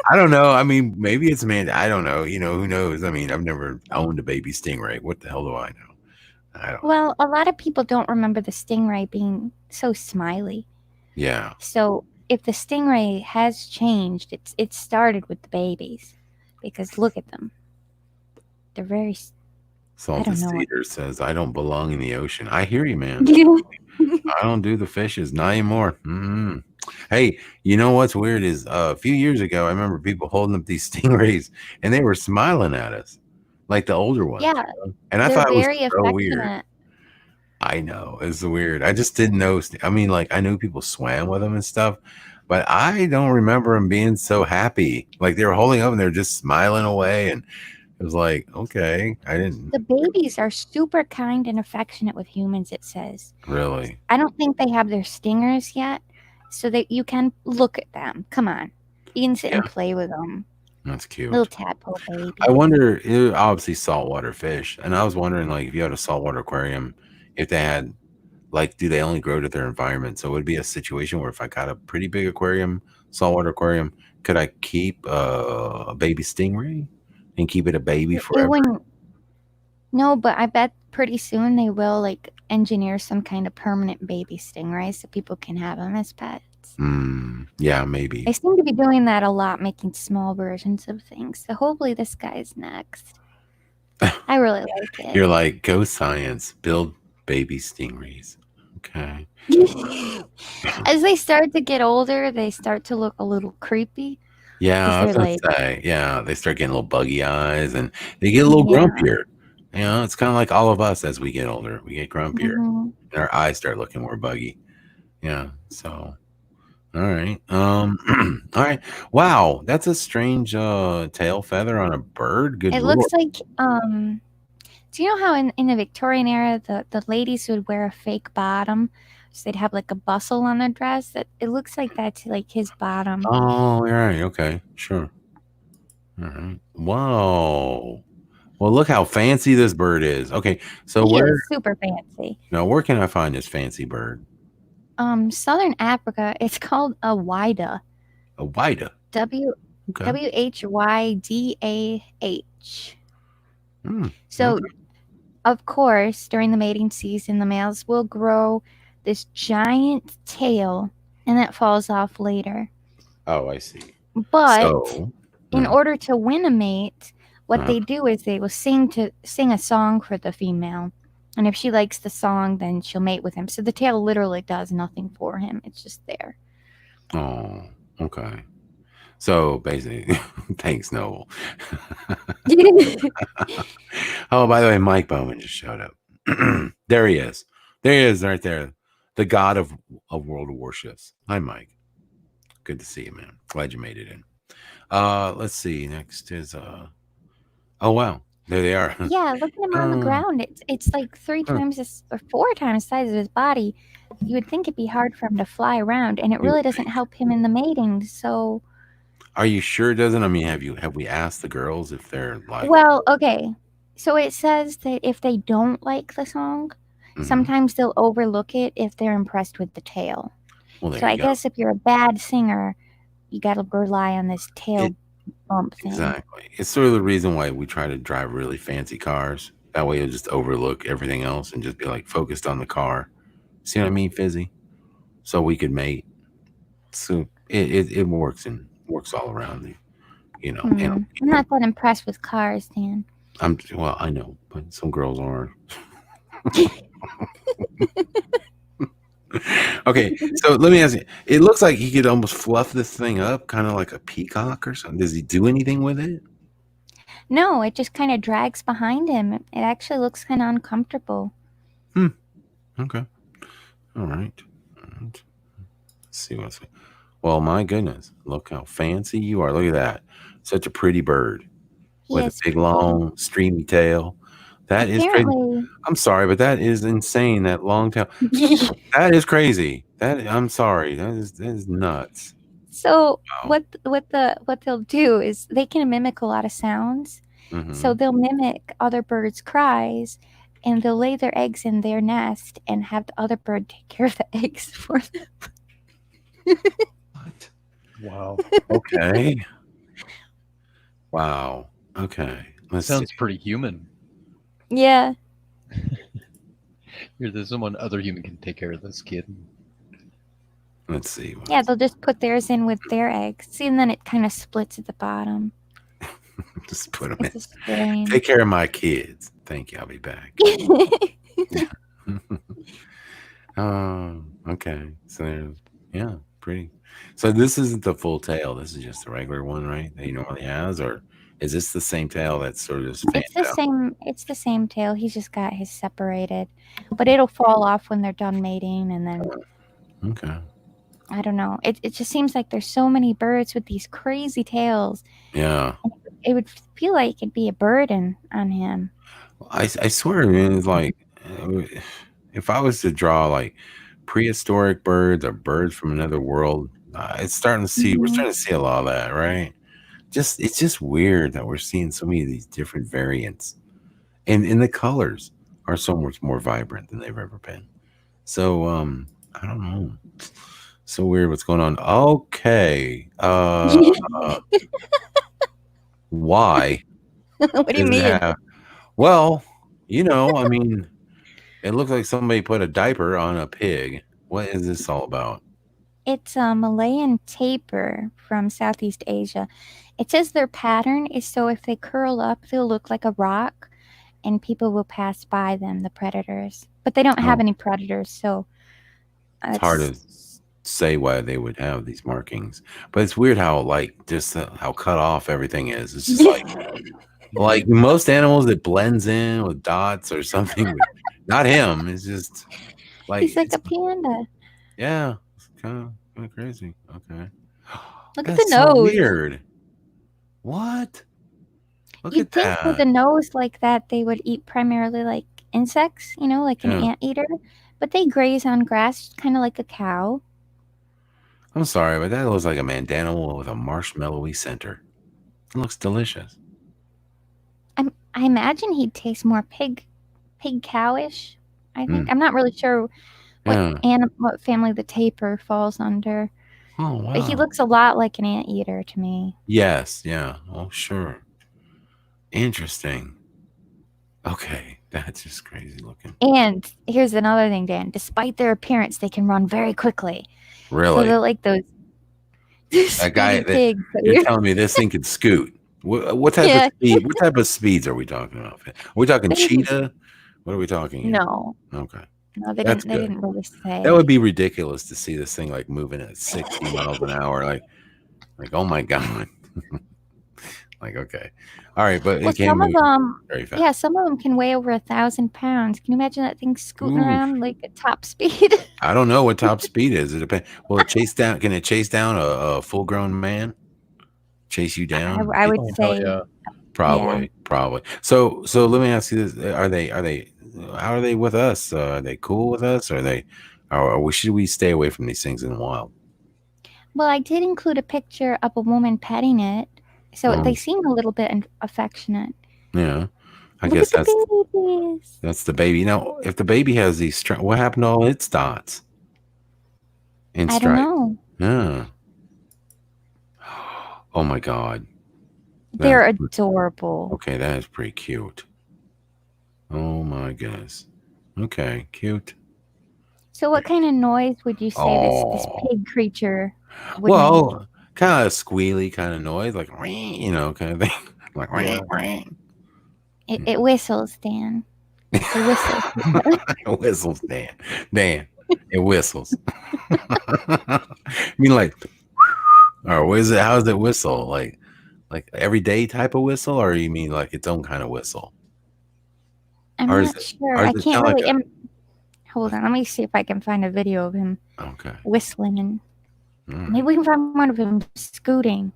[SPEAKER 1] I don't know. I mean, maybe it's I don't know. You know, who knows? I mean, I've never owned a baby stingray. What the hell do I know?
[SPEAKER 2] Well, a lot of people don't remember the stingray being so smiley.
[SPEAKER 1] Yeah.
[SPEAKER 2] So if the stingray has changed, it started with the babies, because look at them. They're very.
[SPEAKER 1] Salted Cedar says, "I don't belong in the ocean." I hear you, man. I don't do the fishes, not anymore. Mm-hmm. Hey, you know what's weird is a few years ago, I remember people holding up these stingrays and they were smiling at us, like the older ones.
[SPEAKER 2] Yeah,
[SPEAKER 1] you know? And I thought it was so weird. I know, it's weird. I just didn't know. I mean, like, I knew people swam with them and stuff, but I don't remember them being so happy. Like, they were holding up and they're just smiling away, and it was like, okay, I didn't.
[SPEAKER 2] The babies are super kind and affectionate with humans, it says.
[SPEAKER 1] Really?
[SPEAKER 2] I don't think they have their stingers yet, so that you can look at them. Come on. You can sit and play with them.
[SPEAKER 1] That's cute.
[SPEAKER 2] Little tadpole baby.
[SPEAKER 1] I wonder, obviously saltwater fish, and I was wondering, like, if you had a saltwater aquarium, if they had, like, do they only grow to their environment? So it would be a situation where if I got a pretty big aquarium, saltwater aquarium, could I keep a baby stingray and keep it a baby forever?
[SPEAKER 2] No, but I bet pretty soon they will, like, engineer some kind of permanent baby stingray so people can have them as pets.
[SPEAKER 1] Yeah, maybe.
[SPEAKER 2] They seem to be doing that a lot, making small versions of things. So hopefully this guy's next. I really like it.
[SPEAKER 1] You're like, go science, build baby stingrays. Okay.
[SPEAKER 2] As they start to get older, they start to look a little creepy.
[SPEAKER 1] Yeah, I was gonna say, yeah, they start getting little buggy eyes and they get a little grumpier. You know, it's kind of like all of us as we get older. We get grumpier and our eyes start looking more buggy. Yeah, so all right. All right. Wow, that's a strange tail feather on a bird. Good.
[SPEAKER 2] It looks like do you know how in the Victorian era the ladies would wear a fake bottom So they'd have like a bustle on their dress. That it looks like that's like his bottom.
[SPEAKER 1] Oh, right. Okay, sure. All right. Wow. Well, look how fancy this bird is. Okay, so
[SPEAKER 2] He
[SPEAKER 1] where?
[SPEAKER 2] is super fancy.
[SPEAKER 1] Now, where can I find this fancy bird?
[SPEAKER 2] Southern Africa. It's called a whydah.
[SPEAKER 1] A whydah.
[SPEAKER 2] Whydah. So,
[SPEAKER 1] okay.
[SPEAKER 2] of course, during the mating season, the males will grow this giant tail, and that falls off later.
[SPEAKER 1] Oh, I see.
[SPEAKER 2] But in order to win a mate, what they do is they will sing a song for the female. And if she likes the song, then she'll mate with him. So the tail literally does nothing for him. It's just there.
[SPEAKER 1] Oh, okay. So basically, thanks, Noel. Oh, by the way, Mike Bowman just showed up. There he is. There he is right there. The god of World of Warships. Hi, Mike. Good to see you, man. Glad you made it in. Let's see. Next is oh wow. There they are.
[SPEAKER 2] Yeah, look at him on the ground. It's like 3 times or 4 times the size of his body. You would think it'd be hard for him to fly around, and it really doesn't help him in the mating. So,
[SPEAKER 1] are you sure it doesn't? I mean, have we asked the girls if they're like?
[SPEAKER 2] Well, okay. So it says that if they don't like the song, sometimes they'll overlook it if they're impressed with the tail.
[SPEAKER 1] Well,
[SPEAKER 2] so I guess if you're a bad singer, you got to rely on this tail bump thing.
[SPEAKER 1] Exactly. It's sort of the reason why we try to drive really fancy cars. That way you'll just overlook everything else and just be like focused on the car. See what I mean, Fizzy? So we could mate. So it works and works all around the,
[SPEAKER 2] I'm not that impressed with cars, Dan.
[SPEAKER 1] Well, I know, but some girls are. Okay, so let me ask you. It looks like he could almost fluff this thing up, kind of like a peacock or something. Does he do anything with it?
[SPEAKER 2] No, it just kind of drags behind him. It actually looks kind of uncomfortable.
[SPEAKER 1] Okay. All right. Let's see what's. Well, my goodness, look how fancy you are. Look at that. Such a pretty bird with a big, long, streamy tail. That is crazy. I'm sorry, but that is insane. That long tail. That is crazy. I'm sorry. That is nuts.
[SPEAKER 2] So what they'll do is they can mimic a lot of sounds. So they'll mimic other birds' cries, and they'll lay their eggs in their nest and have the other bird take care of the eggs for them.
[SPEAKER 1] What?
[SPEAKER 3] Wow.
[SPEAKER 1] Okay. Wow. Okay.
[SPEAKER 3] Sounds pretty human.
[SPEAKER 2] Yeah.
[SPEAKER 3] There's someone other human can take care of this kid.
[SPEAKER 1] Let's see.
[SPEAKER 2] Yeah, they'll just put theirs in with their eggs. See, and then it kind of splits at the bottom.
[SPEAKER 1] Just put them in. Take care of my kids. Thank you. I'll be back. Okay. So yeah, pretty. So this isn't the full tail. This is just the regular one, right? That he normally has, or is this the same tail that's sort of just
[SPEAKER 2] It's the same. It's the same tail. He's just got his separated, but it'll fall off when they're done mating, and then.
[SPEAKER 1] Okay.
[SPEAKER 2] I don't know. It just seems like there's so many birds with these crazy tails.
[SPEAKER 1] Yeah.
[SPEAKER 2] It would feel like it'd be a burden on him.
[SPEAKER 1] I swear, man, it's like if I was to draw like prehistoric birds or birds from another world, it's starting to see we're starting to see a lot of that, right? It's just weird that we're seeing so many of these different variants, and the colors are so much more vibrant than they've ever been. So I don't know. So weird what's going on. Okay. Why?
[SPEAKER 2] What do you mean?
[SPEAKER 1] Well, I mean, it looks like somebody put a diaper on a pig. What is this all about?
[SPEAKER 2] It's a Malayan tapir from Southeast Asia. It says their pattern is so if they curl up, they'll look like a rock, and people will pass by them, the predators. But they don't have any predators, so
[SPEAKER 1] it's hard to say why they would have these markings. But it's weird how just how cut off everything is. It's just like most animals, it blends in with dots or something. Not him. It's just like
[SPEAKER 2] he's like a panda.
[SPEAKER 1] Yeah, it's kind of crazy. Okay,
[SPEAKER 2] look at the nose.
[SPEAKER 1] So weird. What? Look
[SPEAKER 2] You'd
[SPEAKER 1] at that.
[SPEAKER 2] think with a nose like that, they would eat primarily like insects, like an anteater, but they graze on grass kind of like a cow.
[SPEAKER 1] I'm sorry, but that looks like a Mandela with a marshmallowy center. It looks delicious.
[SPEAKER 2] I imagine he'd taste more pig cowish. I think I'm not really sure what family the tapir falls under.
[SPEAKER 1] Oh wow!
[SPEAKER 2] But he looks a lot like an anteater to me.
[SPEAKER 1] Yes, yeah. Oh sure. Interesting. Okay, that's just crazy looking.
[SPEAKER 2] And here's another thing, Dan. Despite their appearance, they can run very quickly.
[SPEAKER 1] Really?
[SPEAKER 2] So they're like those
[SPEAKER 1] that guy.
[SPEAKER 2] pigs.
[SPEAKER 1] You're telling me this thing can scoot? What type of speed? What type of speeds are we talking about? Are we talking cheetah? What are we talking? Here?
[SPEAKER 2] No.
[SPEAKER 1] Okay.
[SPEAKER 2] No, they didn't really say.
[SPEAKER 1] That would be ridiculous to see this thing like moving at 60 miles an hour. Like oh my god. Like okay, all right, but it can move very fast.
[SPEAKER 2] Yeah, some of them can weigh over 1,000 pounds. Can you imagine that thing scooting around like at top speed?
[SPEAKER 1] I don't know what top speed is. It depends. Will it chase down? Can it chase down a full-grown man? Chase you down?
[SPEAKER 2] I would say,
[SPEAKER 1] probably. So let me ask you this: Are they? How are they with us? Are they cool with us? Or should we stay away from these things in the wild?
[SPEAKER 2] Well, I did include a picture of a woman petting it. So they seem a little bit affectionate.
[SPEAKER 1] Yeah, I guess that's the baby. Now, if the baby has these, what happened to all its dots?
[SPEAKER 2] I don't know.
[SPEAKER 1] Yeah. Oh my god.
[SPEAKER 2] They're adorable.
[SPEAKER 1] Okay, that is pretty cute. Oh my goodness. Okay, cute.
[SPEAKER 2] So, what kind of noise would you say this pig creature would make?
[SPEAKER 1] Kind of squealy kind of noise, like kind of thing. Like
[SPEAKER 2] it whistles, Dan. It whistles.
[SPEAKER 1] It whistles, Dan. It whistles. I mean, like, or what is it? How does it whistle? Like everyday type of whistle, or you mean like its own kind of whistle?
[SPEAKER 2] I'm not sure. I can't really. Hold on, let me see if I can find a video of him. Whistling and. Maybe we can find one of him scooting.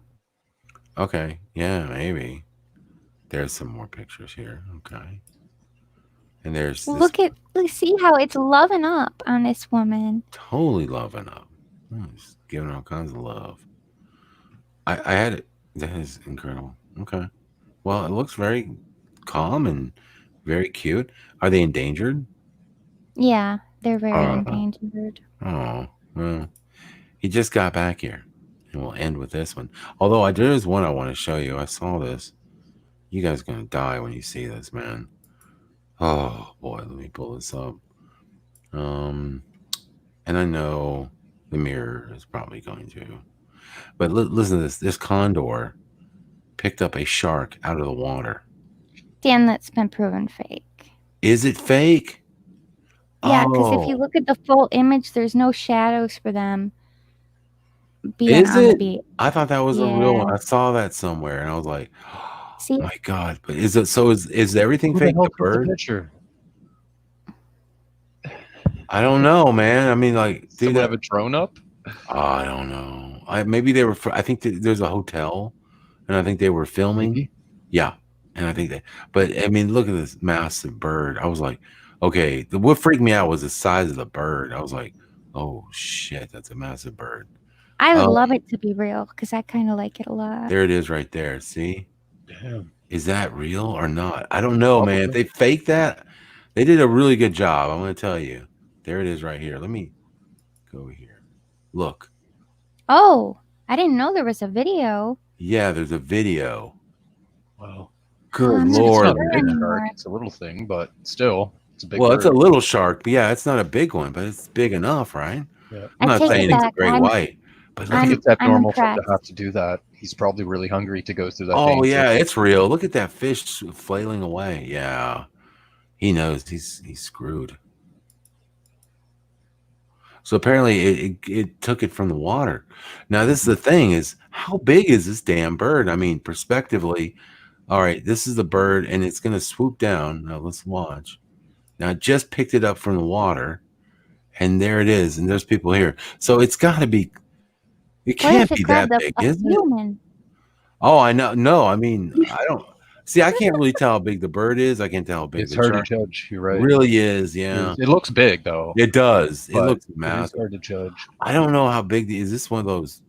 [SPEAKER 1] Okay. Yeah, maybe. There's some more pictures here. Okay. And there's
[SPEAKER 2] let's see how it's loving up on this woman.
[SPEAKER 1] Totally loving up. It's giving all kinds of love. I had it. That is incredible. Okay. Well, it looks very calm and very cute. Are they endangered?
[SPEAKER 2] Yeah, they're very endangered.
[SPEAKER 1] Oh, well. He just got back here, and we'll end with this one. Although there is one I want to show you. I saw this. You guys are going to die when you see this, man. Oh, boy. Let me pull this up. And I know the mirror is probably going to. But listen to this. This condor picked up a shark out of the water.
[SPEAKER 2] Dan, that's been proven fake.
[SPEAKER 1] Is it fake?
[SPEAKER 2] Yeah, because if you look at the full image, there's no shadows for them.
[SPEAKER 1] Is it? I thought that was a real one. I saw that somewhere, and I was like, "Oh my god!" But is it? So is everything fake? The bird?
[SPEAKER 3] Picture?
[SPEAKER 1] I don't know, man. I mean, like,
[SPEAKER 3] do they have a drone up?
[SPEAKER 1] I don't know. Maybe they were. I think there's a hotel, and I think they were filming. Maybe? Yeah, and I think But I mean, look at this massive bird. I was like, okay. What freaked me out was the size of the bird. I was like, oh shit, that's a massive bird.
[SPEAKER 2] I would love it to be real because I kind of like it a lot.
[SPEAKER 1] There it is right there. See? Damn. Is that real or not? I don't know, man. If they faked that, they did a really good job. I'm going to tell you. There it is right here. Let me go here. Look.
[SPEAKER 2] Oh, I didn't know there was a video.
[SPEAKER 1] Yeah, there's a video.
[SPEAKER 3] Wow.
[SPEAKER 1] Good Lord.
[SPEAKER 3] It's a little thing, but still. It's a big
[SPEAKER 1] bird. It's a little shark. But yeah, it's not a big one, but it's big enough, right? Yeah. I'm not saying it's a great white. But
[SPEAKER 3] I think it's abnormal for him to have to do that. He's probably really hungry to go through that.
[SPEAKER 1] Oh yeah, it's real. Look at that fish flailing away. Yeah, he knows he's screwed. So apparently it took it from the water. Now this is the thing: is how big is this damn bird? I mean, prospectively, all right, this is the bird, and it's going to swoop down. Now let's watch. Now it just picked it up from the water, and there it is. And there's people here, so it's got to be. It can't be that big, is it? Oh, I know. No, I mean, I don't. See, I can't really tell how big the bird is. I can't tell how big
[SPEAKER 3] It's
[SPEAKER 1] the
[SPEAKER 3] hard
[SPEAKER 1] shark
[SPEAKER 3] to judge. You're right.
[SPEAKER 1] really is. Yeah,
[SPEAKER 3] It looks big though.
[SPEAKER 1] it does. It looks
[SPEAKER 3] It is
[SPEAKER 1] massive.
[SPEAKER 3] hard to judge.
[SPEAKER 1] I don't know how big. Is this one of those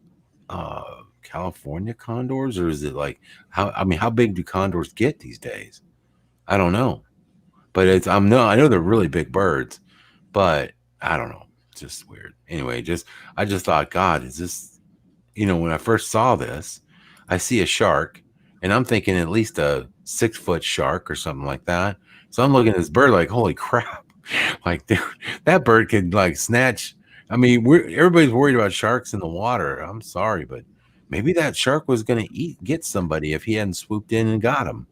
[SPEAKER 1] California condors, or is it like how? I mean, how big do condors get these days? I don't know, but I know they're really big birds, but I don't know. It's just weird. Anyway, I just thought, God, is this? When I first saw this, I see a shark, and I'm thinking at least a 6-foot shark or something like that. So I'm looking at this bird like, holy crap! Like, dude, that bird could like snatch. I mean, everybody's worried about sharks in the water. I'm sorry, but maybe that shark was going to get somebody if he hadn't swooped in and got him.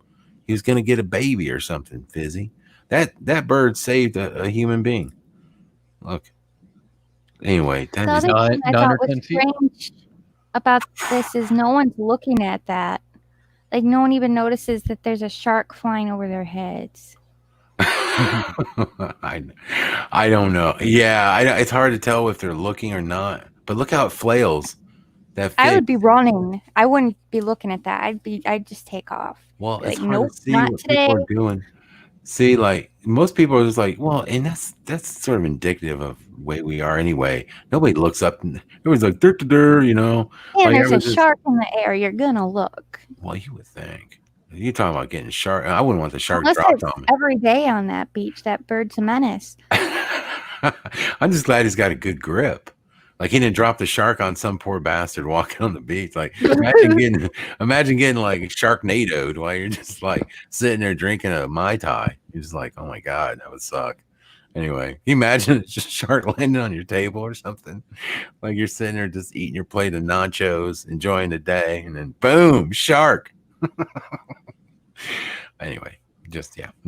[SPEAKER 1] He was going to get a baby or something. Fizzy. That bird saved a human being. Look. Anyway,
[SPEAKER 2] the other thing I thought was strange about this is no one's looking at that. Like, no one even notices that there's a shark flying over their heads.
[SPEAKER 1] I don't know. Yeah, it's hard to tell if they're looking or not. But look how it flails. That
[SPEAKER 2] I would be running. I wouldn't be looking at that. I'd just take off.
[SPEAKER 1] Well, it's
[SPEAKER 2] like,
[SPEAKER 1] hard to see what people are doing. See, like most people are just like, well, and that's sort of indicative of the way we are anyway. Nobody looks up. Everybody's like, you know.
[SPEAKER 2] Yeah,
[SPEAKER 1] like,
[SPEAKER 2] there's a shark in the air. You're gonna look.
[SPEAKER 1] Well, you would think. You're talking about getting shark. I wouldn't want the shark
[SPEAKER 2] Unless
[SPEAKER 1] dropped
[SPEAKER 2] it's
[SPEAKER 1] on me.
[SPEAKER 2] every day on that beach. That bird's a menace.
[SPEAKER 1] I'm just glad he's got a good grip. Like he didn't drop the shark on some poor bastard walking on the beach. Like imagine getting like Sharknadoed while you're just like sitting there drinking a Mai Tai. You're just like, oh my God, that would suck. Anyway, you imagine it's just shark landing on your table or something. Like you're sitting there just eating your plate of nachos, enjoying the day, and then boom, shark. Anyway, I'm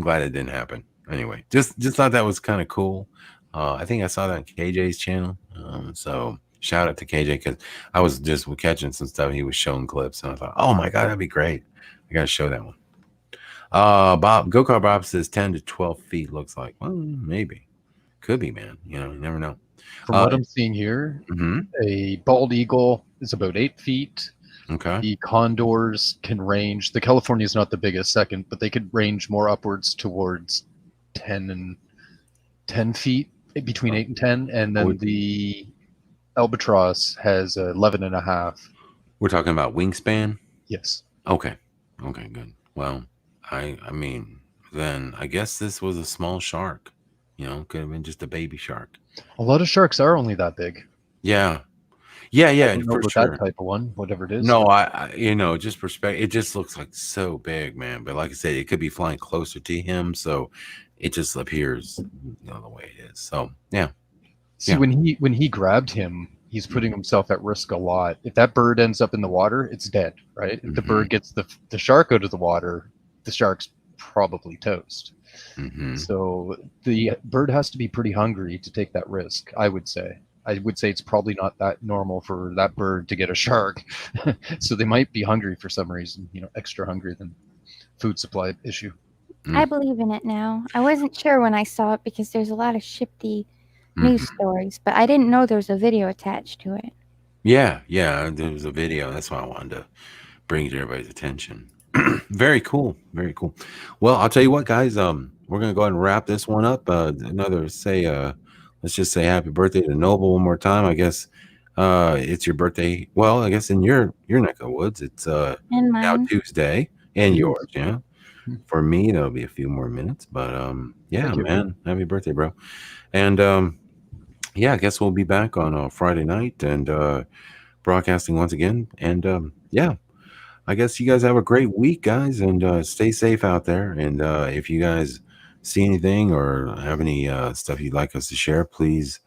[SPEAKER 1] glad it didn't happen. Anyway, just thought that was kind of cool. I think I saw that on KJ's channel. So shout out to KJ because I was just catching some stuff. He was showing clips, and I thought, oh my God, that'd be great. I got to show that one. Go-Kart Bob says 10 to 12 feet looks like. Well, maybe. Could be, man. You never know.
[SPEAKER 3] From what I'm seeing here, a bald eagle is about 8 feet.
[SPEAKER 1] Okay.
[SPEAKER 3] The condors can range. The California is not the biggest, second, but they could range more upwards towards 10 feet, between 8 and 10. And then the albatross has 11 and a half.
[SPEAKER 1] We're talking about wingspan?
[SPEAKER 3] Yes.
[SPEAKER 1] Okay, good. Well, I mean, then I guess this was a small shark. Could have been just a baby shark.
[SPEAKER 3] A lot of sharks are only that big.
[SPEAKER 1] Yeah, for sure.
[SPEAKER 3] That type of one, whatever it is.
[SPEAKER 1] No, I just perspective. It just looks like so big, man. But like I said, it could be flying closer to him, so it just appears, the way it is. So yeah.
[SPEAKER 3] See, when he grabbed him, he's putting himself at risk a lot. If that bird ends up in the water, it's dead, right? If the bird gets the shark out of the water, the shark's probably toast. So the bird has to be pretty hungry to take that risk, I would say. I would say it's probably not that normal for that bird to get a shark. So they might be hungry for some reason, extra hungry than food supply issue.
[SPEAKER 2] I believe in it now. I wasn't sure when I saw it because there's a lot of shifty news stories, but I didn't know there was a video attached to it.
[SPEAKER 1] Yeah, there was a video. That's why I wanted to bring it to everybody's attention. Very cool. Well, I'll tell you what, guys. We're gonna go ahead and wrap this one up. Let's just say happy birthday to Noble one more time. I guess it's your birthday. Well, I guess in your neck of the woods, it's now Tuesday, and yours. Yeah. For me, that'll be a few more minutes, but yeah, man, happy birthday, bro. And I guess we'll be back on Friday night and broadcasting once again. And I guess you guys have a great week, guys, and stay safe out there. And if you guys see anything or have any stuff you'd like us to share, please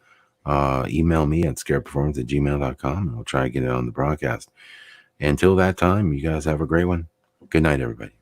[SPEAKER 1] email me at scaredperformance@gmail.com, and we'll try to get it on the broadcast. Until that time, you guys have a great one. Good night, everybody.